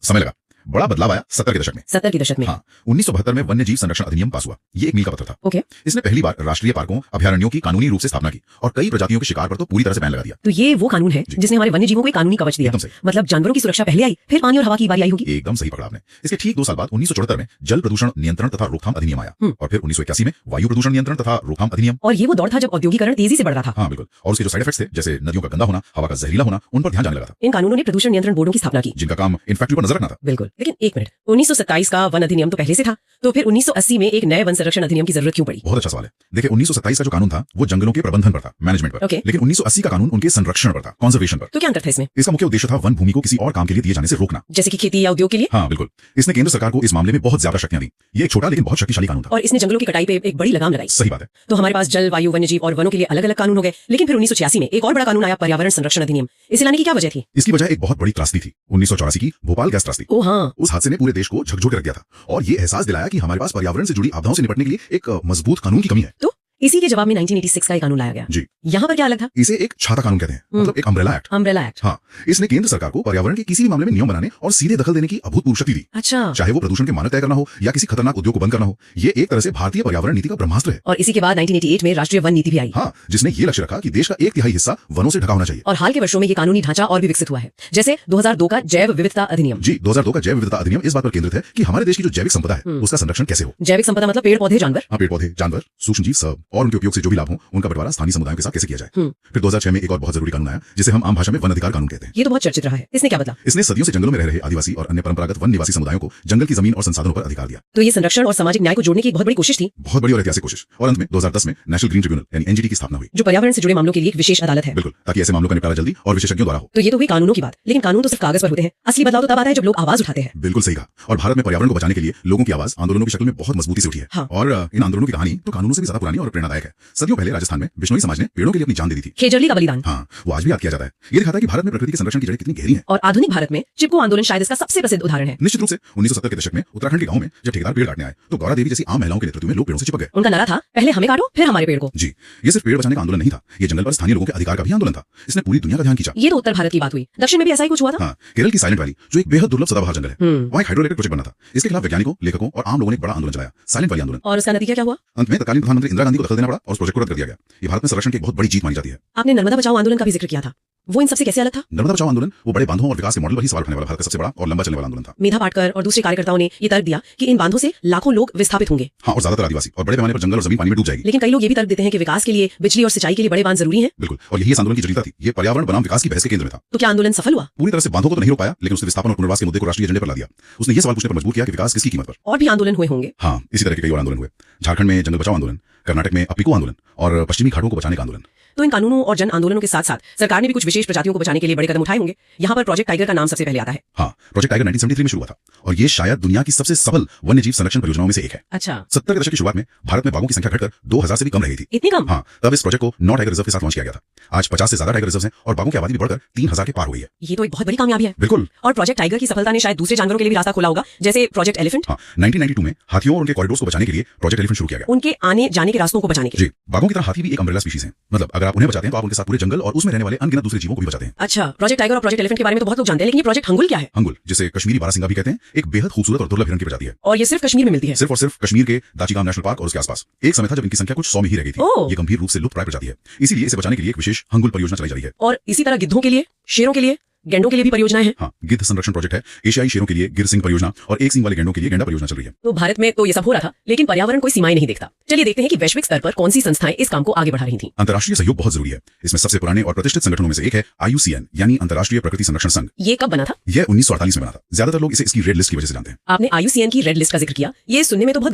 समय लगा। बड़ा बदलाव आया 70 के दशक में। 70 के दशक में? हाँ, 1972 में वन्य जीव संरक्षण अधिनियम पास हुआ। ये एक मील का पत्थर था। ओके। इसने पहली बार राष्ट्रीय पार्कों, अभयारण्यों की कानूनी रूप से स्थापना की और कई प्रजातियों के शिकार पर तो पूरी तरह से बैन लगा दिया। तो ये वो कानून है जिसने हमारे वन्य जीवों को एक कानूनी कवच दिया। एकदम सही। मतलब जानवरों की सुरक्षा पहले आई, फिर पानी और हवा की बारी आई होगी। एकदम सही पकड़ा आपने। इसके ठीक 2 साल बाद 1974 में जल प्रदूषण नियंत्रण तथा रोकथाम अधिनियम आया और फिर 1981 में वायु प्रदूषण नियंत्रण तथा रोकथाम अधिनियम। और ये वो दौर था जब औद्योगिकरण तेजी से बढ़ रहा था। हाँ बिल्कुल, और उसके जो साइड इफेक्ट्स थे जैसे नदियों का गंदा होना, हवा का जहरीला होना, उन पर ध्यान जाने लगा था। इन कानूनों ने प्रदूषण नियंत्रण बोर्डों की स्थापना की, जिनका काम इन फैक्ट्री पर नजर रखना था। बिल्कुल। लेकिन एक मिनट, 1927 का वन अधिनियम तो पहले से था, तो फिर 1980 में एक नए वन संरक्षण अधिनियम की जरूरत क्यों पड़ी? बहुत अच्छा सवाल है। देखिए 1927 का जो कानून था वो जंगलों के प्रबंधन पर था, मैनेजमेंट पर। Okay. लेकिन 1980 का कानून उनके संरक्षण पर था, कंजर्वेशन पर। तो क्या अंतर था इसमें? इसका मुख्य उद्देश्य था वन भूमि को किसी और काम के लिए दिए जाने से रोकना, जैसे कि खेती या उद्योग के लिए। हाँ बिल्कुल। इसने केंद्र सरकार को इस मामले में बहुत ज्यादा शक्तियां दी। ये एक छोटा लेकिन बहुत शक्तिशाली कानून था। और इसने जंगलों की कटाई पे एक बड़ी लगाम लगाई। सही बात है। तो हमारे पास जल, वायु, वन्यजीव और वनों के लिए अलग अलग कानून हो गए। लेकिन फिर 1986 में एक और बड़ा कानून आया, पर्यावरण संरक्षण अधिनियम। इसे लाने की क्या वजह थी? इसकी वजह एक बहुत बड़ी त्रासदी थी, 1984 की भोपाल गैस त्रासदी। ओ हाँ। उस हादसे ने पूरे देश को झकझोर के रख दिया था और ये एहसास दिलाया कि हमारे पास पर्यावरण से जुड़ी आपदाओं से निपटने के लिए एक मजबूत कानून की कमी है। तो इसी के जवाब में 1986 का एक कानून लाया गया। जी। यहाँ पर क्या अलग था? इसे एक छाता कानून कहते हैं, मतलब एक अम्ब्रेला एक्ट। Umbrella act. हाँ, इसने केंद्र सरकार को पर्यावरण के किसी भी मामले में नियम बनाने और सीधे दखल देने की अभूतपूर्व शक्ति दी। अच्छा। चाहे वो प्रदूषण के मानक तय करना हो या किसी खतरनाक उद्योग को बंद करना हो, ये एक तरह से भारतीय पर्यावरण नीति का ब्रह्मास्त्र है। और इसी के बाद 1988 में राष्ट्रीय वन नीति भी आई। हाँ, जिसने ये लक्ष्य रखा कि देश का 1/3 हिस्सा वनों से ढका होना चाहिए। और हाल के वर्षों में ये कानूनी ढांचा और भी विकसित हुआ है, जैसे 2002 का जैव विविधता अधिनियम। जी, 2002 का जैव विविधता अधिनियम इस बात पर केंद्रित है कि हमारे देश की जो जैविक संपदा है उसका संरक्षण कैसे हो। जैविक संपदा मतलब पेड़ पौधे, जानवर। हाँ, पेड़ पौधे, जानवर, सूक्ष्मजीव सब और उनके उपयोग से जो भी लाभ हो उनका बंटवारा स्थानीय समुदायों के साथ कैसे किया जाए। फिर 2006 में एक और बहुत जरूरी कानून आया जिसे हम आम भाषा में वन अधिकार कानून कहते हैं। ये तो बहुत चर्चित रहा है। इसने क्या बदला? इसने सदियों से जंगलों में रह रहे आदिवासी और अन्य परंपरागत वन निवासी समुदायों को जंगल की जमीन और संसाधनों पर अधिकार दिया। तो ये संरक्षण और सामाजिक न्याय को जोड़ने की एक बहुत बड़ी कोशिश थी। बहुत बड़ी और ऐतिहासिक कोशिश। और अंत में 2010 में नेशनल ग्रीन ट्रिब्यूनल यानी NGT की स्थापना हुई, जो पर्यावरण से जुड़े मामलों के लिए एक विशेष अदालत है। बिल्कुल, ताकि ऐसे मामलों का निपटारा जल्दी और विशेषज्ञों द्वारा हो। तो ये तो हुई कानूनों की बात, लेकिन कानून तो सिर्फ कागज पर होते हैं। असली बदलाव तो तब आता है जब लोग आवाज उठाते हैं। बिल्कुल सही कहा। और भारत में पर्यावरण को बचाने के लिए लोगों की आवाज आंदोलनों की शक्ल में बहुत मजबूती से उठी है। हाँ। और इन आंदोलनों की कहानी तो कानूनों से भी ज्यादा पुरानी और प्रेरणादायक है। सदियों पहले राजस्थान में बिश्नोई समाज ने पेड़ों के लिए अपनी जान दे दी थी। खेजड़ली का बलिदान। हाँ, वो आज भी याद किया जाता है। ये दिखाता है कि भारत में प्रकृति के संरक्षण की जड़ें कितनी गहरी हैं। और आधुनिक भारत में चिपको आंदोलन शायद इसका सबसे प्रसिद्ध उदाहरण है। निश्चित रूप से 1970 के दशक में उत्तराखंड के गांव में जब ठेकेदार पेड़ काटने आए तो गौरा देवी जैसी आम महिलाओं के नेतृत्व में लोग पेड़ों से चिपक गए। उनका नारा था, पहले हमें काटो फिर हमारे पेड़ को। जी, ये सिर्फ पेड़ बचाने का आंदोलन नहीं था, ये जंगल पर स्थानीय लोगों के अधिकार का भी आंदोलन था। इसने पूरी दुनिया का ध्यान खींचा। ये तो उत्तर भारत की बात हुई। दक्षिण में भी ऐसा ही कुछ हुआ था। हाँ, केरल की साइलेंट वैली जो एक बेहद दुर्लभ सदाबहार जंगल है, वहाँ एक हाइड्रोइलेक्ट्रिक प्रोजेक्ट बना था। इसके खिलाफ वैज्ञानिकों, लेखकों और आम लोगों ने एक बड़ा आंदोलन चलाया, साइलेंट वैली आंदोलन। और उसका नतीजा क्या हुआ? अंत में तत्कालीन प्रधानमंत्री इंदिरा गांधी को दखल देना पड़ा और उस प्रोजेक्ट को रद्द कर दिया गया। ये भारत में संरक्षण की एक बहुत बड़ी जीत मानी जाती है। आपने नर्मदा बचाओ आंदोलन का भी जिक्र किया था, वो इन सबसे कैसे अलग था? नर्मदा बचाओ आंदोलन वो बड़े बांधों और विकास के मॉडल पर ही सवाल उठाने वाला भारत का सबसे बड़ा और लंबा चलने वाला आंदोलन था। मेधा पाटकर और दूसरे कार्यकर्ताओं ने ये तर्क दिया कि इन बांधों से लाखों लोग विस्थापित होंगे। हाँ, और ज्यादातर आदिवासी और बड़े पैमाने पर जंगल और जमीन पानी में डूब जाएगी। लेकिन कई लोग ये भी तर्क देते हैं कि विकास के लिए बिजली और सिंचाई के लिए बड़े बांध जरूरी हैं। बिल्कुल, और यही इस आंदोलन की जटिलता थी। ये पर्यावरण बनाम विकास की बहस के केंद्र में था। तो क्या आंदोलन सफल हुआ? पूरी तरह से बांधों को तो नहीं रोक पाया, लेकिन उसने विस्थापन और पुनर्वास के मुद्दे को राष्ट्रीय एजेंडे पर ला दिया। उसने ये सवाल पूछने पर मजबूर किया कि विकास किसकी कीमत पर। और भी आंदोलन हुए होंगे। हाँ, इसी तरह के कई और आंदोलन हुए। झारखंड में जंगल बचाओ आंदोलन, कर्नाटक में अपिको आंदोलन और पश्चिमी घाटों को बचाने का आंदोलन। तो इन कानूनों और जन आंदोलनों के साथ साथ सरकार ने भी कुछ विशेष प्रजातियों को बचाने के लिए बड़े कदम उठाए होंगे। यहाँ पर प्रोजेक्ट टाइगर का नाम सबसे पहले आता है। हाँ, प्रोजेक्ट टाइगर 1973 में शुरू हुआ था और ये शायद दुनिया की सबसे सफल वन्य जीव संरक्षण परियोजनाओं में से एक है। अच्छा। 70 के दशक की शुरुआत में भारत में बाघों की संख्या घटकर 2000 से भी कम रही थी। इतनी कम? हाँ, तब इस प्रोजेक्ट को 9 टाइगर रिजर्व के साथ लॉन्च किया गया था। आज 50 से ज्यादा टाइगर रिजर्व हैं और बाघों की आबादी भी बढ़कर 3000 के पार हो गई है। ये तो एक बहुत बड़ी कामयाबी है। बिल्कुल। और प्रोजेक्ट टाइगर की सफलता ने शायद दूसरे जानवरों के लिए भी रास्ता खोला होगा, जैसे प्रोजेक्ट एलिफेंट। हाँ, 1992 में हाथियों और उनके कॉरिडोर्स को बचाने के लिए प्रोजेक्ट एलिफेंट शुरू किया गया। उनके आने जाने के रास्तों को बचाने के लिए। जी, बाघों की तरह हाथी भी एक अम्ब्रेला स्पीशीज है। मतलब अगर आप उन्हें बचाते हैं तो आप उनके साथ पूरे जंगल और उसमें रहने वाले अनगिनत दूसरे जीवों को भी बचाते हैं। अच्छा, प्रोजेक्ट टाइगर और प्रोजेक्ट एलिफेंट के बारे में तो बहुत लोग जानते हैं, लेकिन ये प्रोजेक्ट हंगुल क्या है? हंगुल, जिसे कश्मीरी बारहसिंगा भी कहते हैं, एक बेहद खूबसूरत और दुर्लभ हिरन की प्रजाति है। और ये सिर्फ कश्मीर में मिलती है? सिर्फ और सिर्फ कश्मीर के दाचिगाम नेशनल पार्क और उसके आसपास। एक समय था जब इनकी संख्या कुछ 100 में ही रह गई थी। ये गंभीर रूप से लुप्त प्राय प्रजाति है, इसीलिए इसे बचाने के लिए एक विशेष हंगुल परियोजना चलाई जा रही है। और इसी तरह गिद्धों के लिए, शेरों के लिए, गेंडों के लिए भी परियोजनाएं हैं। हाँ, गिद्ध संरक्षण प्रोजेक्ट है, एशियाई शेरों के लिए गिर सिंह परियोजना और एक सिंह वाले गेंडों के लिए गेंडा परियोजना चल रही है। तो भारत में तो ये सब हो रहा था, लेकिन पर्यावरण कोई सीमाएं नहीं देखता। चलिए देखते हैं कि वैश्विक स्तर पर कौन सी संस्थाएं इस काम को आगे बढ़ा रही थी। अंतर्राष्ट्रीय सहयोग बहुत जरूरी है। इसमें सबसे पुराने और प्रतिष्ठित संगठनों में से एक है IUCN, यानी अंतर्राष्ट्रीय प्रकृति संरक्षण संघ। ये कब बना था? यह 1948 में बना था। ज्यादातर लोग इसे इसकी रेड लिस्ट की वजह से जानते हैं। आपने IUCN की रेड लिस्ट का जिक्र किया, ये सुनने में तो बहुत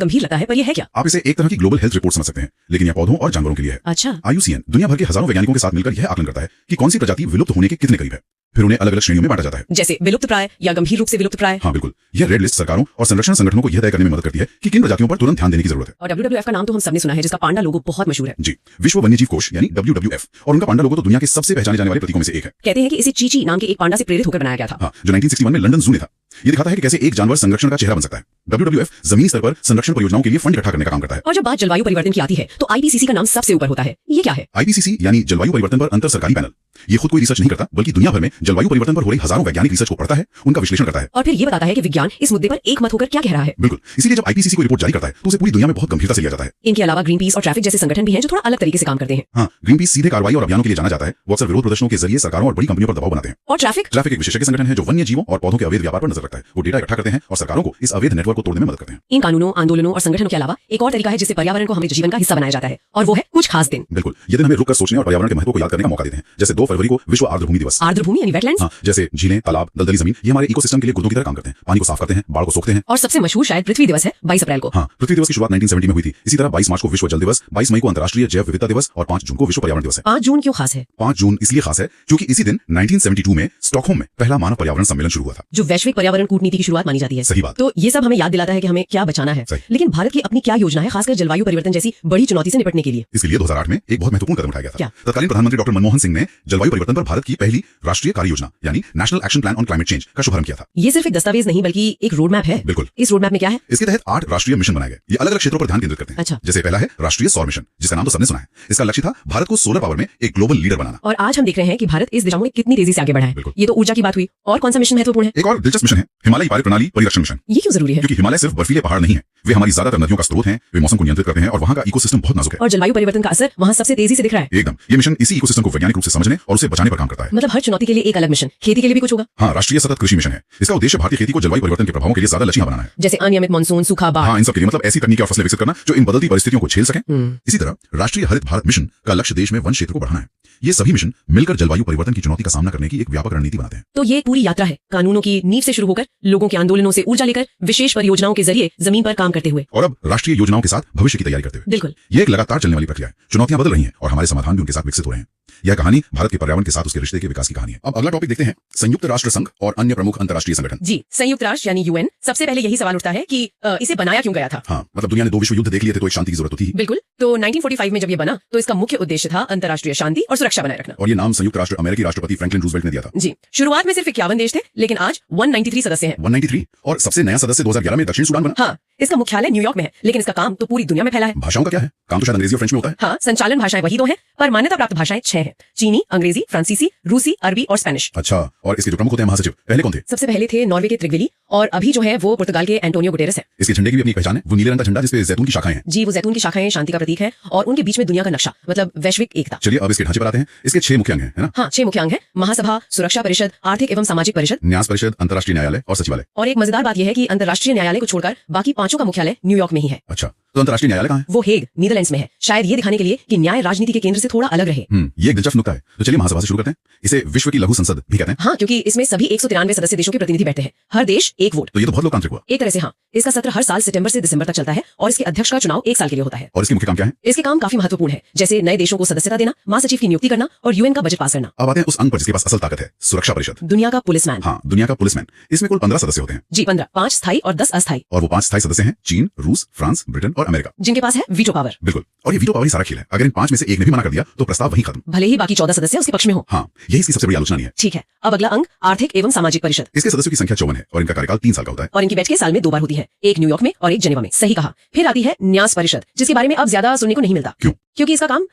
गंभीर लगता है, पर ये है क्या? आप इसे एक तरह की ग्लोबल हेल्थ रिपोर्ट समझ सकते हैं, लेकिन यह पौधों और जानवरों के लिए है। अच्छा। IUCN दुनिया भर के हजारों वैज्ञानिकों के साथ मिलकर यह आकलन करता है कि कौन सी प्रजाति विलुप्त होने के कितने करीब है। फिर उन्हें अलग अलग श्रेणियों में बांटा जाता है, जैसे विलुप्त प्राय या गंभीर रूप से विलुप्त प्राय। हाँ बिल्कुल। यह रेड लिस्ट सरकारों और संरक्षण संगठनों को यह तय करने में मदद करती है कि किन प्रजातियों पर तुरंत ध्यान देने की जरूरत है। और WWF का नाम तो हम सबने सुना है, जिसका पांडा लोगो बहुत मशहूर है। जी, विश्व वन्यजीव कोष यानी WWF, और उनका पांडा लोगो तो दुनिया के सबसे पहचाने जाने वाले प्रतीकों में से एक है। कहते हैं कि इसे चीची नाम के एक पांडा से प्रेरित होकर बनाया गया था। हाँ, जो 1961 में लंदन जू में था। ये दिखाता है कि कैसे एक जानवर संरक्षण का चेहरा बन सकता है। WWF जमीनी स्तर पर संरक्षण परियोजनाओं के लिए फंड इकट्ठा करने का काम करता है। और जब बात जलवायु परिवर्तन की आती है तो IPCC का नाम सबसे ऊपर होता है। ये क्या है? IPCC यानी जलवायु परिवर्तन पर अंतर सरकारी पैनल। ये खुद कोई रिसर्च नहीं करता, बल्कि दुनिया भर में जलवायु परिवर्तन पर हो रही हजारों वैज्ञानिक रिसर्च को पढ़ता है, उनका विश्लेषण करता है और फिर ये बताता है कि विज्ञान इस मुद्दे पर एक मत होकर क्या कह रहा है। बिल्कुल, इसीलिए जब IPCC कोई रिपोर्ट जारी करता है तो उसे पूरी दुनिया में बहुत गंभीरता से लिया जाता है। इनके अलावा ग्रीन पीस और ट्रैफिक जैसे संगठन भी हैं जो थोड़ा अलग तरीके से काम करते हैं। हाँ, ग्रीन पीस सीधे कार्रवाई और अभियानों के लिए जाना जाता है। वो अक्सर विरोध प्रदर्शनों के जरिए सरकारों और बड़ी कंपनियों पर दबाव बनाते हैं। और ट्रैफिक एक विशेषज्ञ संगठन है जो वन्य जीवों और पौधों के अवैध व्यापार पर नजर रखता है। वो डेटा इकट्ठा करते हैं और सरकारों को इस अवैध नेटवर्क को तोड़ने में मदद करते हैं। इन कानूनों, आंदोलनों और संगठनों के अलावा एक और तरीका है जिससे पर्यावरण को हमारे जीवन का हिस्सा बनाया जाता है, और वो है कुछ खास दिन। बिल्कुल, ये दिन हमें रुककर सोचने और पर्यावरण के महत्व को याद करने का मौका देते हैं। जैसे 2 फरवरी को विश्व आर्द्रभूमि दिवस। आर्द्रभूमि यानी वेटलैंड्स। हाँ, जैसे झीलें, तालाब, दलदली जमीन, ये हमारे इकोसिस्टम के लिए गुर्दों की तरह काम करते हैं। पानी को साफ करते हैं, बाढ़ को सोखते हैं। और सबसे मशहूर शायद पृथ्वी दिवस है, 22 अप्रैल को। हाँ, पृथ्वी दिवस की शुरुआत 1970 में हुई थी। इसी तरह 22 मार्च को विश्व जल दिवस, 22 मई को अंतर्राष्ट्रीय जैव विविधता दिवस और 5 जून को विश्व पर्यावरण दिवस है। 5 जून क्यों खास है? 5 जून इसलिए खास है क्योंकि इसी दिन 1972 में स्टॉकहोम में पहला मानव पर्यावरण सम्मेलन शुरू हुआ था, जो वैश्विक पर्यावरण कूटनीति की शुरुआत मानी जाती है। सही बात। तो ये सब हमें याद दिलाता है कि हमें क्या बचाना है। लेकिन भारत की अपनी क्या योजना है, खासकर जलवायु परिवर्तन जैसी बड़ी चुनौती से निपटने के लिए? इसके लिए 2008 में एक बहुत महत्वपूर्ण कदम उठाया गया था। क्या? तत्कालीन प्रधानमंत्री डॉक्टर मनमोहन सिंह ने जलवायु परिवर्तन पर भारत की पहली राष्ट्रीय कार्य योजना यानी national action plan on climate change का शुभारंभ किया था। ये सिर्फ एक दस्तावेज नहीं बल्कि एक रोड मैप है। बिल्कुल। इस रोड मैप में क्या है? इसके तहत 8 राष्ट्रीय मिशन बनाए गए। ये अलग अलग क्षेत्रों पर ध्यान केंद्रित करते हैं। अच्छा। जैसे पहला है राष्ट्रीय सौर मिशन, जिसका नाम तो सबने सुना है। इसका लक्ष्य था भारत को सोलर पावर में एक ग्लोबल लीडर बनाना। और आज हम देख रहे हैं कि भारत इस दिशा में कितनी तेजी से आगे बढ़ा है। बिल्कुल। ये तो ऊर्जा की बात हुई, और कौन सा मिशन महत्वपूर्ण है? एक और दिलचस्प मिशन है हिमालय पारित प्रणाली परिरक्षण मिशन। ये क्यों जरूरी है? क्योंकि हिमालय सिर्फ बर्फीले पहाड़ नहीं है, वे हमारी ज्यादातर नदियों का स्रोत हैं, वे मौसम को नियंत्रित करते हैं और वहाँ का इकोसिस्टम बहुत नाजुक है। और जलवायु परिवर्तन का असर वहाँ सबसे तेजी से दिख रहा है। एकदम, ये मिशन इसी इकोसिस्टम को वैज्ञानिक रूप से समझने और उसे बचाने पर काम करता है। मतलब हर चुनौती के लिए एक अलग मिशन। खेती के लिए भी कुछ होगा? हाँ, राष्ट्रीय सतत कृषि मिशन है। इसका उद्देश्य भारतीय खेती को जलवायु परिवर्तन के प्रभावों के लिए ज्यादा लचीला बनाना है, जैसे अनियमित मानसून, सूखा, बाढ़। हाँ, इन सब के लिए मतलब ऐसी तकनीकी और फसलें विकसित करना जो इन बदलती परिस्थितियों को झेल सकें। इसी तरह राष्ट्रीय हरित भारत मिशन का लक्ष्य देश में वन क्षेत्र को बढ़ाना है। ये सभी मिशन मिलकर जलवायु परिवर्तन की चुनौती का सामना करने की एक व्यापक रणनीति बनाते हैं। तो ये पूरी यात्रा है, कानूनों की नींव से शुरू होकर लोगों के आंदोलनों से ऊर्जा लेकर विशेष परियोजनाओं के जरिए जमीन पर काम करते हुए, और अब राष्ट्रीय योजनाओं के साथ भविष्य की तैयारी करते हुए। बिल्कुल। ये एक लगातार चलने वाली प्रक्रिया है। चुनौतियां बदल रही हैं और हमारे समाधान भी उनके साथ विकसित हो रहे हैं। यह कहानी भारत के पर्यावरण के साथ उसके रिश्ते के विकास की कहानी है। अब अगला टॉपिक देखते हैं, संयुक्त राष्ट्र संघ और अन्य प्रमुख अंतर्राष्ट्रीय संगठन। जी, संयुक्त राष्ट्र यानी UN। सबसे पहले यही सवाल उठता है कि इसे बनाया क्यों गया था? हाँ, मतलब दुनिया ने 2 विश्व युद्ध देख लिए थे तो एक शांति की जरूरत होती है। बिल्कुल। तो 1945 में जब ये बना तो इसका मुख्य उद्देश्य था अंतर्राष्ट्रीय शांति और सुरक्षा बनाए रखना। और ये नाम संयुक्त राष्ट्र अमेरिकी राष्ट्रपति फ्रैंकलिन रूजवेल्ट ने दिया था। जी, शुरुआत में सिर्फ 51 देश थे, लेकिन आज 193 सदस्य हैं। 193, और सबसे नया सदस्य 2011 में दक्षिण सूडान बना। हाँ, इसका मुख्यालय न्यूयॉर्क में है, लेकिन इसका काम तो पूरी दुनिया में फैला है। भाषाओं का क्या है? काम तो शायद अंग्रेजी और फ्रेंच में होता है। हाँ, संचालन भाषाएं वही 2 हैं, पर मान्यता प्राप्त भाषाएं 6 हैं। चीनी, अंग्रेजी, फ्रांसीसी, रूसी, अरबी और स्पेनिश। अच्छा, और इसके जो प्रमुख होते हैं महासचिव, पहले कौन थे? सबसे पहले थे नॉर्वे के त्रिगवेली, और अभी जो है वो पुर्तगाल के एंटोनियो गुटेरेस है। इसके झंडे की भी अपनी पहचान है। वो नीले रंग का झंडा जिसपे जैतून की शाखाएं हैं। जी, वो जैतून की शाखाएं शांति का प्रतीक है, और उनके बीच में दुनिया का नक्शा, मतलब वैश्विक एकता। चलिए अब इसके ढांचे पर आते हैं। इसके 6 मुख्य अंग हैं, है ना? हाँ, 6 मुख्य अंग हैं। महासभा, सुरक्षा परिषद, आर्थिक एवं सामाजिक परिषद, न्यास परिषद, अंतर्राष्ट्रीय न्यायालय और सचिवालय। और एक मजेदार बात यह है कि अंतर्राष्ट्रीय न्यायालय को छोड़कर बाकी 5 का मुख्यालय न्यूयॉर्क में ही है। अच्छा, तो अंतर्राष्ट्रीय न्यायालय कहाँ है? वो हेग नीदरलैंड्स में है, शायद ये दिखाने के लिए कि न्याय राजनीति के केंद्र से थोड़ा अलग रहे। ये एक दिलचस्प नुकता है। तो चलिए महासभा से शुरू करते हैं। इसे विश्व की लघु संसद भी कहते हैं। हाँ, क्योंकि इसमें सभी 193 सदस्य देशों के प्रतिनिधि बैठते हैं, हर देश एक वोट। तो ये तो बहुत लोकतांत्रिक हुआ। एक तरह से हाँ। इसका सत्र हर साल सितंबर से दिसंबर तक चलता है और इसके अध्यक्ष का चुनाव 1 साल के लिए होता है। और इसके मुख्य काम क्या है? इसके काम काफी महत्वपूर्ण है, जैसे नए देशों को सदस्यता देना, महासचिव की नियुक्ति करना और यूएन का बजट पास करना। अब आते हैं उस अंग पर जिसके पास असल ताकत है, सुरक्षा परिषद। दुनिया का पुलिसमैन। हाँ, दुनिया का पुलिसमैन। इसमें कुल 15 सदस्य होते हैं। जी 15, 5 स्थायी और 10 अस्थायी। और वो 5 स्थायी सदस्य हैं चीन, रूस, फ्रांस, ब्रिटेन और अमेरिका, जिनके पास है वीटो पावर। बिल्कुल। और ये वीटो पावर ही सारा खेल है। अगर इन 5 में से एक ने भी मना कर दिया तो प्रस्ताव वहीं खत्म, भले ही बाकी 14 सदस्य उसके पक्ष में हो। हाँ, यही इसकी सबसे बड़ी आलोचना नहीं है। ठीक है, अब अगला अंग आर्थिक एवं सामाजिक परिषद। इसके सदस्यों की संख्या 54 है और इनका कार्यकाल 3 साल का होता है। और इनकी बैठकें साल में 2 बार होती है, एक न्यूयॉर्क में और एक जेनेवा में। सही कहा। फिर आती है न्यास परिषद, जिसके बारे में अब ज्यादा सुनने को नहीं मिलता। क्यों? क्योंकि इसका काम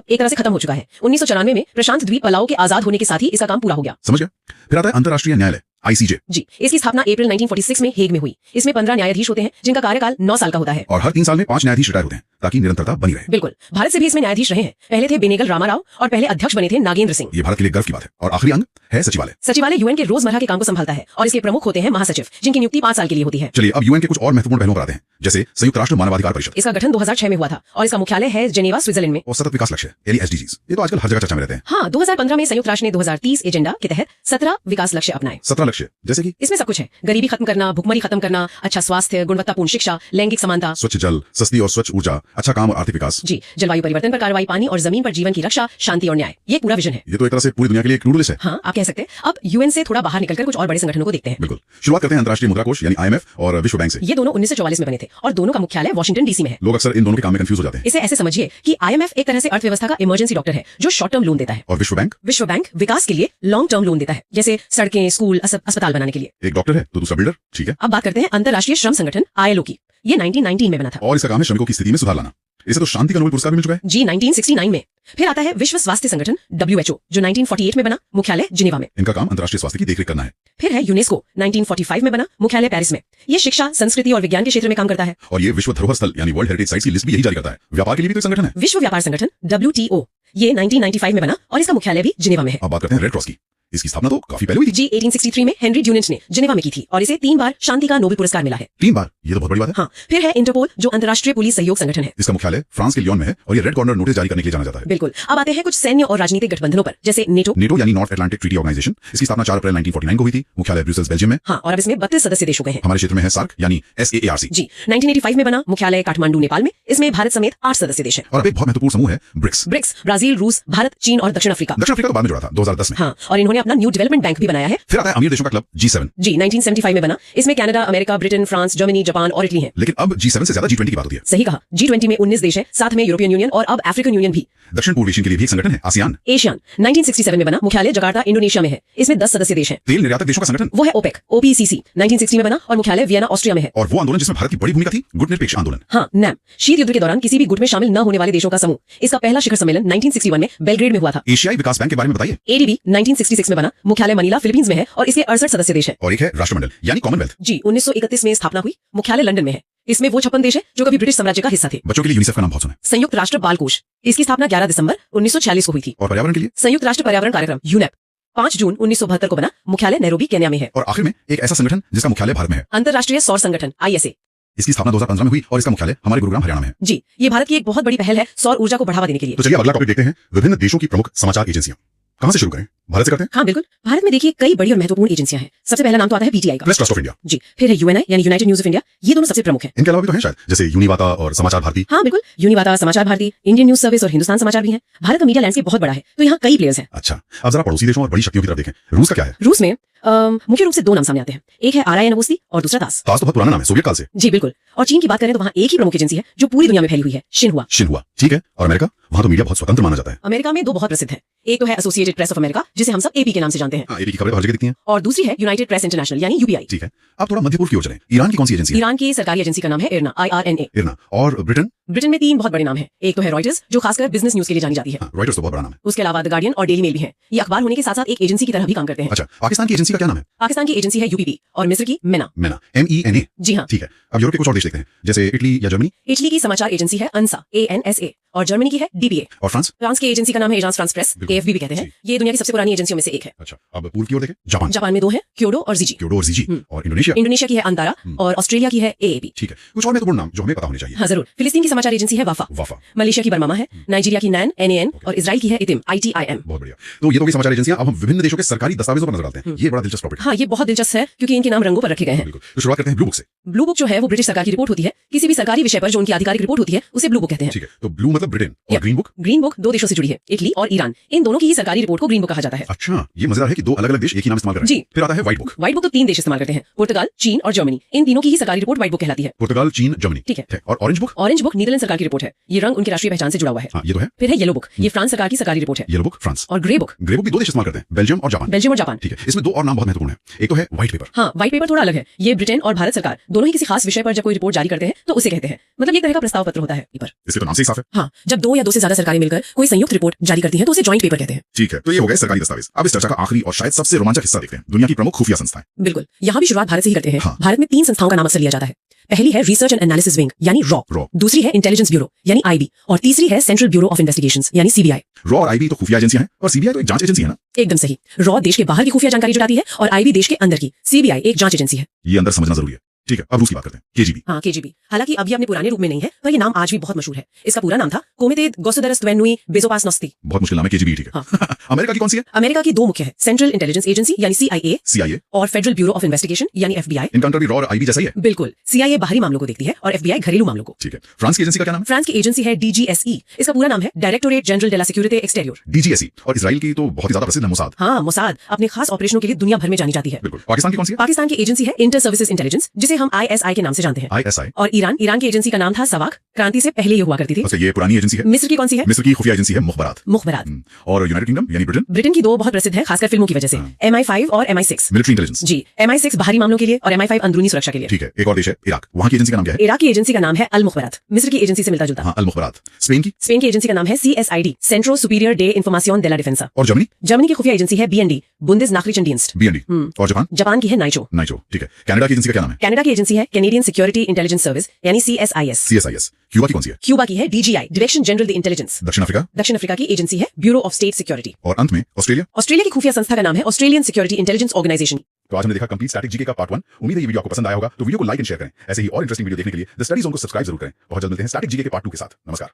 एक तरह से खत्म हो चुका है। 1994 में प्रशांत द्वीप पलाओ के आजाद होने के साथ ही इसका काम पूरा हो गया। समझ गया। फिर आता है अंतर्राष्ट्रीय न्यायालय, ICJ। जी, इसकी स्थापना अप्रैल 1946 में हेग में हुई। इसमें 15 न्यायाधीश होते हैं, जिनका कार्यकाल 9 साल का होता है। और हर 3 साल में 5 न्यायाधीश रिटायर होते हैं ताकि निरंतरता बनी रहे। बिल्कुल, भारत से भी इसमें न्यायाधीश रहे हैं। पहले थे बेनेगल रामाराव और पहले अध्यक्ष बने थे नागेंद्र सिंह। ये भारत के लिए गर्व की बात है। और आखिरी अंग है सचिवालय। सचिवालय यूएन के रोजमर्रा के काम को संभालता है और इसके प्रमुख होते हैं महासचिव, जिनकी नियुक्ति 5 साल के लिए होती है। चलिए अब यूएन के कुछ और महत्वपूर्ण पहलुओं पर आते हैं, जैसे संयुक्त राष्ट्र मानवाधिकार परिषद। इसका गठन 2006 में हुआ था और इसका मुख्यालय है जेनेवा, स्विट्जरलैंड में। और सतत विकास लक्ष्य यानी SDGs, ये तो आजकल हर जगह चर्चा में रहते हैं। हाँ, 2015 में संयुक्त राष्ट्र ने 2030 एजेंडा के तहत 17 विकास लक्ष्य अपनाए। 17 लक्ष्य जैसे कि इसमें सब कुछ है, गरीबी खत्म करना, भुखमरी खत्म करना, अच्छा स्वास्थ्य, गुणवत्तापूर्ण शिक्षा, लैंगिक समानता, स्वच्छ जल, सस्ती और स्वच्छ ऊर्जा, अच्छा काम और आर्थिक विकास। जी, जलवायु परिवर्तन पर कार्रवाई, पानी और जमीन पर जीवन की रक्षा, शांति और न्याय। ये पूरा विजन है। ये तो एक तरह से पूरी दुनिया के लिए एक टू डू लिस्ट है। हाँ, आप कह सकते हैं। अब यूएन से थोड़ा बाहर निकलकर कुछ और बड़े संगठनों को देखते हैं। बिल्कुल। शुरुआत करते हैं अंतर्राष्ट्रीय मुद्रा कोष यानी IMF और विश्व बैंक से। ये दोनों 1944 में बने थे और दोनों का मुख्यालय वॉशिंगटन DC में है। लोग अक्सर इन दोनों के काम में कंफ्यूज हो जाते हैं। इसे ऐसे समझिए कि IMF एक तरह से अर्थव्यवस्था का इमरजेंसी डॉक्टर है, जो शॉर्ट टर्म लोन देता है। और विश्व बैंक विकास के लिए लॉन्ग टर्म लोन देता है, जैसे सड़कें, स्कूल, अस्पताल बनाने के लिए। एक डॉक्टर है तो दूसरा बिल्डर। ठीक है। अब बात करते हैं अंतर्राष्ट्रीय श्रम संगठन ILO की। ये 1919 में बना था। और इसका काम है श्रमिकों की स्थिति में सुधार लाना। इसे तो शांति का नोबेल पुरस्कार भी मिल चुका है। जी, 1969 में। फिर आता है विश्व स्वास्थ्य संगठन WHO, जो 1948 में बना, मुख्यालय जिनेवा में। इनका काम अंतर्राष्ट्रीय स्वास्थ्य की देखरेख करना है। फिर है यूनेस्को, 1945 में बना, मुख्यालय पेरिस में। ये शिक्षा, संस्कृति और विज्ञान के क्षेत्र में काम करता है। और ये विश्व धरोहर स्थल यानी वर्ल्ड हेरिटेज साइट्स की लिस्ट भी यही जारी करता है। व्यापार के लिए भी तो एक संगठन है। विश्व व्यापार संगठन WTO, ये 1995 में बना और इसका मुख्यालय भी जिनेवा में है। अब बात करते हैं रेड क्रॉस की। इसकी स्थापना तो काफी पहले हुई थी। जी, 1863 में हेनरी ड्यूनेंट ने जिनेवा में की थी और इसे 3 बार शांति का नोबेल पुरस्कार मिला है। 3 बार? ये तो बहुत बड़ी बात है। हाँ, फिर है इंटरपोल, जो अंतर्राष्ट्रीय पुलिस सहयोग संगठन है। इसका मुख्यालय फ्रांस के लियोन में है और ये रेड कॉर्नर नोटिस जारी करने के लिए जाना जाता है। बिल्कुल। अब आते हैं कुछ सैन्य और राजनीतिक गठबंधनों पर, जैसे नेटो यानी नॉर्थ अटलांटिक ट्रीटी ऑर्गेनाइजेशन। इसकी स्थापना 4 अप्रैल 1949 को हुई थी। मुख्यालय ब्रुसेल्स, बेल्जियम में। हाँ, और अब इसमें 32 सदस्य देश हो गए हैं। हमारे क्षेत्र में है सार्क यानी SAARC। जी, 1985 में बना, मुख्यालय काठमांडू, नेपाल में। इसमें भारत समेत 8 सदस्य देश हैं। और अब एक बहुत महत्वपूर्ण समूह है ब्रिक्स। ब्राजील, रूस, भारत, चीन और दक्षिण अफ्रीका। दक्षिण अफ्रीका तो बाद में जुड़ा था 2010 में। हाँ, और इन्होंने अपना न्यू डेवलपमेंट बैंक भी बनाया है। फिर आता है अमीर देशों का क्लब G7। जी, 1975 में बना। इसमें Canada, America, Britain, France, Germany, Japan और इटली हैं। लेकिन अब G7 से ज्यादा G20 की बात होती है। सही कहा। G20 में 19 देश हैं, साथ में यूरोपियन यूनियन और अब अफ्रीकन यूनियन भी। दक्षिण पूर्व एशियन के लिए भी एक संगठन है आसियान। 1967 में बना, मुख्यालय जकार्ता, इंडोनेशिया में है। इसमें 10 सदस्य देश हैं। तेल निर्यातक देशों का संगठन वो है OPEC, OPCC, 1960 में बना और मुख्यालय वियना, ऑस्ट्रिया में है। और वो आंदोलन जिसमें भारत की बड़ी भूमिका थी, गुटनिरपेक्ष आंदोलन। हाँ, NAM, शीत युद्ध के दौरान किसी भी गुट में शामिल न होने वाले देशों का समूह। इसका पहला शिखर सम्मेलन 1961 में बेलग्रेड में हुआ था। एशियाई विकास बैंक के बारे में बताइए। ADB 1966 में बना, मुख्यालय मनीला, फिलीपींस में है और इसके 68 सदस्य देश हैं। और एक है राष्ट्रमंडल यानी कॉमनवेल्थ। जी, 1931 में स्थापना हुई, मुख्यालय लंदन में है। इसमें वो 56 देश हैं जो कभी ब्रिटिश साम्राज्य का हिस्सा थे। बच्चों के लिए यूनिसेफ का नाम बहुत सुना है। संयुक्त राष्ट्र बाल कोष, इसकी स्थापना 11 दिसंबर 1946 को हुई थी। और पर्यावरण के लिए संयुक्त राष्ट्र पर्यावरण कार्यक्रम UNEP 5 जून 1972 को बना, मुख्यालय नैरोबी, केन्या में है। और आखिर में एक ऐसा संगठन जिसका मुख्यालय भारत में है, अंतर्राष्ट्रीय सौर संगठन ISA। इसकी स्थापना 2015 में हुई और इसका मुख्यालय हमारे गुरुग्राम, हरियाणा में है। जी, ये भारत की एक बहुत बड़ी पहल है सौर ऊर्जा को बढ़ावा देने के लिए। तो चलिए अगला टॉपिक देखते हैं, विभिन्न देशों की प्रमुख समाचार एजेंसियां। कहां से शुरू करें? भारत से करते हैं। हाँ बिल्कुल, भारत में देखिए कई बड़ी और महत्वपूर्ण एजेंसियां हैं। सबसे पहला नाम तो आता है PTI का। Press trust of India. जी, फिर है UNI यानी यूनाइटेड न्यूज ऑफ इंडिया। ये दोनों सबसे प्रमुख हैं। इनके अलावा भी तो हैं शायद, जैसे यूनिवाता और समाचार भारती। हाँ बिल्कुल, यूनिवाता, समाचार भारती, इंडियन न्यूज सर्विस और हिंदुस्तान समाचार भी हैं। भारत का मीडिया लैंडस्केप बहुत बड़ा है, तो यहाँ कई प्लेयर्स हैं। अच्छा, अब जरा पड़ोसी देशों और बड़ी शक्तियों की तरफ देखें। रूस का क्या है? रूस में मुख्य रूप से 2 नाम सामने आते हैं। एक है RIA नवोस्ती और दूसरा तास। तास तो बहुत पुराना नाम है, सोवियत काल से। जी बिल्कुल। और चीन की बात करें तो वहाँ एक ही प्रमुख एजेंसी है जो पूरी दुनिया में फैली हुई है, शिन्हुआ। ठीक है। और अमेरिका? वहां तो मीडिया बहुत स्वतंत्र माना जाता है। अमेरिका में 2 बहुत प्रसिद्ध है। एक तो है एसोसिएटेड प्रेस ऑफ अमेरिका, जिसे हम सब AP के नाम से जानते हैं। AP की खबरें हर जगह दिखती हैं। और दूसरी है यूनाइटेड प्रेस इंटरनेशनल यानी UPI। ठीक है। अब थोड़ा मध्य पूर्व की ओर चलें। ईरान की कौन सी एजेंसी है? ईरान की सरकारी एजेंसी का नाम है IRNA, IRNA। और ब्रिटेन? ब्रिटेन में 3 बहुत बड़े नाम हैं। एक तो है रॉयटर्स, जो खासकर बिजनेस न्यूज के लिए जानी जाती है। रॉयटर्स तो बहुत बड़ा नाम है। उसके अलावा द गार्डियन और डेली मेल भी हैं। ये अखबार होने के साथ साथ एक एजेंसी की तरह भी काम करते हैं। अच्छा, पाकिस्तान की एजेंसी का क्या नाम है? पाकिस्तान की एजेंसी है UPP और मिस्र की MENA। MENA। जी हाँ। ठीक है। अब यूरोप के कुछ और देश देखते हैं, जैसे इटली या जर्मनी। इटली की समाचार एजेंसी है ANSA, ANSA और जर्मनी की है DPA। और फ्रांस? फ्रांस की एजेंसी का नाम है एजेंस फ्रांस प्रेस, बिल्कुल। AFB भी कहते हैं। ये दुनिया की सबसे पुरानी एजेंसियों में से एक है। अच्छा, अब पूर्व की ओर देखें, जापान। जापान में 2 है, क्योडो और जीजी। क्योडो और जीजी। और इंडोनेशिया? इंडोनेशिया की है अंतारा और ऑस्ट्रेलिया की है AAP। ठीक है, कुछ और महत्वपूर्ण नाम जो हमें पता होने चाहिए। हाँ जरूर। फिलिस्तीन की समाचार एजेंसी है वाफा। वाफा। मलेशिया की बर्मामा है, नाइजीरिया की NAN और इजराइल की है ITIM। बहुत बढ़िया। तो ये तो होगी समाचार एजेंसियां। अब हम विभिन्न देशों के सरकारी दस्तावेजों पर नजर डालते हैं। ये बड़ा दिलचस्प टॉपिक है। हाँ, ये बहुत दिलचस्प है क्योंकि इनके नाम रंगों पर रखे गए हैं। बिल्कुल। तो शुरुआत करते हैं ब्लू बुक से। ब्लू बुक जो है वो ब्रिटिश सरकार की रिपोर्ट होती है। किसी भी सरकारी विषय पर जो उनकी आधिकारिक रिपोर्ट होती है उसे ब्लू बुक कहते हैं। ठीक है, तो ब्लू मतलब ब्रिटेन और ग्रीन बुक? ग्रीन बुक 2 देशों से जुड़ी है, इटली और ईरान। इन दोनों की ही सरकारी रिपोर्ट को ग्रीन बुक कहा जाता है। अच्छा, ये मजेदार है कि 2 अलग-अलग देश एक ही नाम इस्तेमाल कर रहे हैं। जी। फिर आता है व्हाइट बुक। व्हाइट बुक तो 3 देश इस्तेमाल करते हैं, पुर्तगाल, चीन और जर्मनी। इन तीनों की ही सरकारी रिपोर्ट व्हाइट बुक कहलाती है। पुर्तगाल, चीन, जर्मनी। ठीक है। और orange book? Orange book Netherlands सरकार की रिपोर्ट है। ये रंग उनकी राष्ट्रीय पहचान से जुड़ा हुआ है। हाँ, ये तो है। फिर है येलो बुक, ये फ्रांस सरकार की सरकारी रिपोर्ट है। Yellow book France. और ग्रे बुक? ग्रे बुक भी 2 देश इस्तेमाल करते हैं, बेल्जियम और जापान। बेल्जियम और जापान। ठीक है, इसमें 2 और नाम बहुत महत्वपूर्ण है। एक तो है व्हाइट पेपर। हाँ, व्हाइट पेपर थोड़ा अलग है। ये ब्रिटेन और भारत सरकार दोनों ही किसी खास विषय पर जब कोई रिपोर्ट जारी करते हैं तो उसे कहते हैं। मतलब एक तरह का प्रस्ताव पत्र होता है पेपर। इसके तो नाम से ही साफ है। हाँ, जब 2 या 2 से ज्यादा सरकारें मिलकर कोई संयुक्त रिपोर्ट जारी करती हैं तो उसे जॉइंट पेपर कहते हैं। ठीक है, तो ये हो गए सरकारी दस्तावेज। अब इस चर्चा का आखिरी और शायद सबसे रोमांचक हिस्सा देखते हैं, दुनिया की प्रमुख खुफिया संस्थाएं। बिल्कुल, यहाँ भी शुरुआत भारत से ही करते हैं। हाँ। भारत में 3 संस्थाओं का नाम अक्सर लिया जाता है। पहली है रिसर्च एंड एनालिसिस विंग यानी रॉ, दूसरी है इंटेलिजेंस ब्यूरो यानी IB और तीसरी है सेंट्रल ब्यूरो ऑफ इन्वेस्टिगेशंस यानी CBI। रॉ और IB तो खुफिया एजेंसियां हैं और CBI तो एक जांच एजेंसी है ना? एकदम सही। रॉ देश के बाहर की खुफिया जानकारी जुटाती है और IB देश के अंदर की। CBI एक जांच एजेंसी है। ये अंदर समझना जरूरी है। ठीक है, अब रूस की बात करते हैं, KGB। हाँ, KGB। हालांकि अब ये अपने पुराने रूप में नहीं है, पर ये नाम आज भी बहुत मशहूर है। इसका पूरा नाम था कोमिते गोस्टोदरस्टवेनुई बेजोपासनोस्ती। बहुत मुश्किल नाम है KGB। ठीक है। हाँ। अमेरिका की कौन सी है? अमेरिका की 2 मुख्य है, सेंट्रल इंटेलिजेंस एजेंसी यानी CIA और फेडरल ब्यूरो ऑफ इन्वेस्टिगेशन यानी FBI। इनका अंतर भी रॉ और IB जैसा ही है? बिल्कुल। CIA बाहरी मामलों को देखती है और FBI घरेलू मामलों को। ठीक है, फ्रांस की एजेंसी का क्या नाम है? फ्रांस की एजेंसी है DGSE। इसका पूरा नाम है directorate general de la Sécurité Extérieure। DGSE। और इजराइल की तो बहुत ही ज्यादा प्रसिद्ध है, मोसाद। हाँ, मोसाद अपने खास ऑपरेशनों के लिए दुनिया भर में जानी जाती है। बिल्कुल। पाकिस्तान की कौन सी है? पाकिस्तान की एजेंसी है इंटर सर्विसेज इंटेलिजेंस, जिसे हम ISI के नाम से जानते हैं। ISI। और ईरान की एजेंसी का नाम था सवाक। क्रांति से पहले ये हुआ करती थी। अच्छा, ये पुरानी एजेंसी है। मिस्र की कौन सी है? मिस्र की खुफिया एजेंसी है मुखबरात। और यूनाइटेड किंगडम यानी ब्रिटेन? ब्रिटेन की 2 बहुत प्रसिद्ध है, खासकर फिल्मों की वजह से। MI5 और MI6। Military intelligence. जी, MI6 बाहरी मामलों के लिए और MI5 अंदरूनी सुरक्षा के लिए। ठीक है, एक और देश है इराक, वहां की एजेंसी का नाम क्या है? इराक की एजेंसी का नाम है अल मुखबरात, मिस्र की एजेंसी से मिलता जुलता। हाँ, अल मुखबरात। स्पेन की? स्पेन की एजेंसी का नाम है CSID, Centro Superior de Information de la Defensa। और जर्मनी? जर्मनी की खुफिया एजेंसी है BND, बुंदेसनाचरिचेनडिenst। BND। और जापान? जापान की है नाइचो। ठीक है, कनाडा की एजेंसी का क्या नाम है? कनाडा की एजेंसी है कैनेडियन सिक्योरिटी इंटेलिजेंस सर्विस यानी CSIS। CSIS। क्यूबा की कौन सी है? क्यूबा की है DGI, direction general the intelligence. दक्षिण अफ्रीका? दक्षिण अफ्रीका की एजेंसी है ब्यूरो ऑफ स्टेट सिक्योरिटी। और अंत में ऑस्ट्रेलिया? ऑस्ट्रेलिया की खुफिया संस्था का नाम है ऑस्ट्रेलियन सिक्योरिटी इंटेलिजेंस ऑर्गेनाइजेशन। तो आज हमने देखा कंप्लीट स्टैटिक जीके का पार्ट 1। उम्मीद है ये वीडियो आपको पसंद आया होगा। तो वीडियो को लाइक एंड शेयर करें। ऐसे ही और इंटरेस्टिंग वीडियो देखने के लिए द स्टडी जोन को सब्सक्राइब जरूर करें। बहुत जल्द मिलते हैं स्टैटिक जीके के पार्ट 2 के साथ। नमस्कार।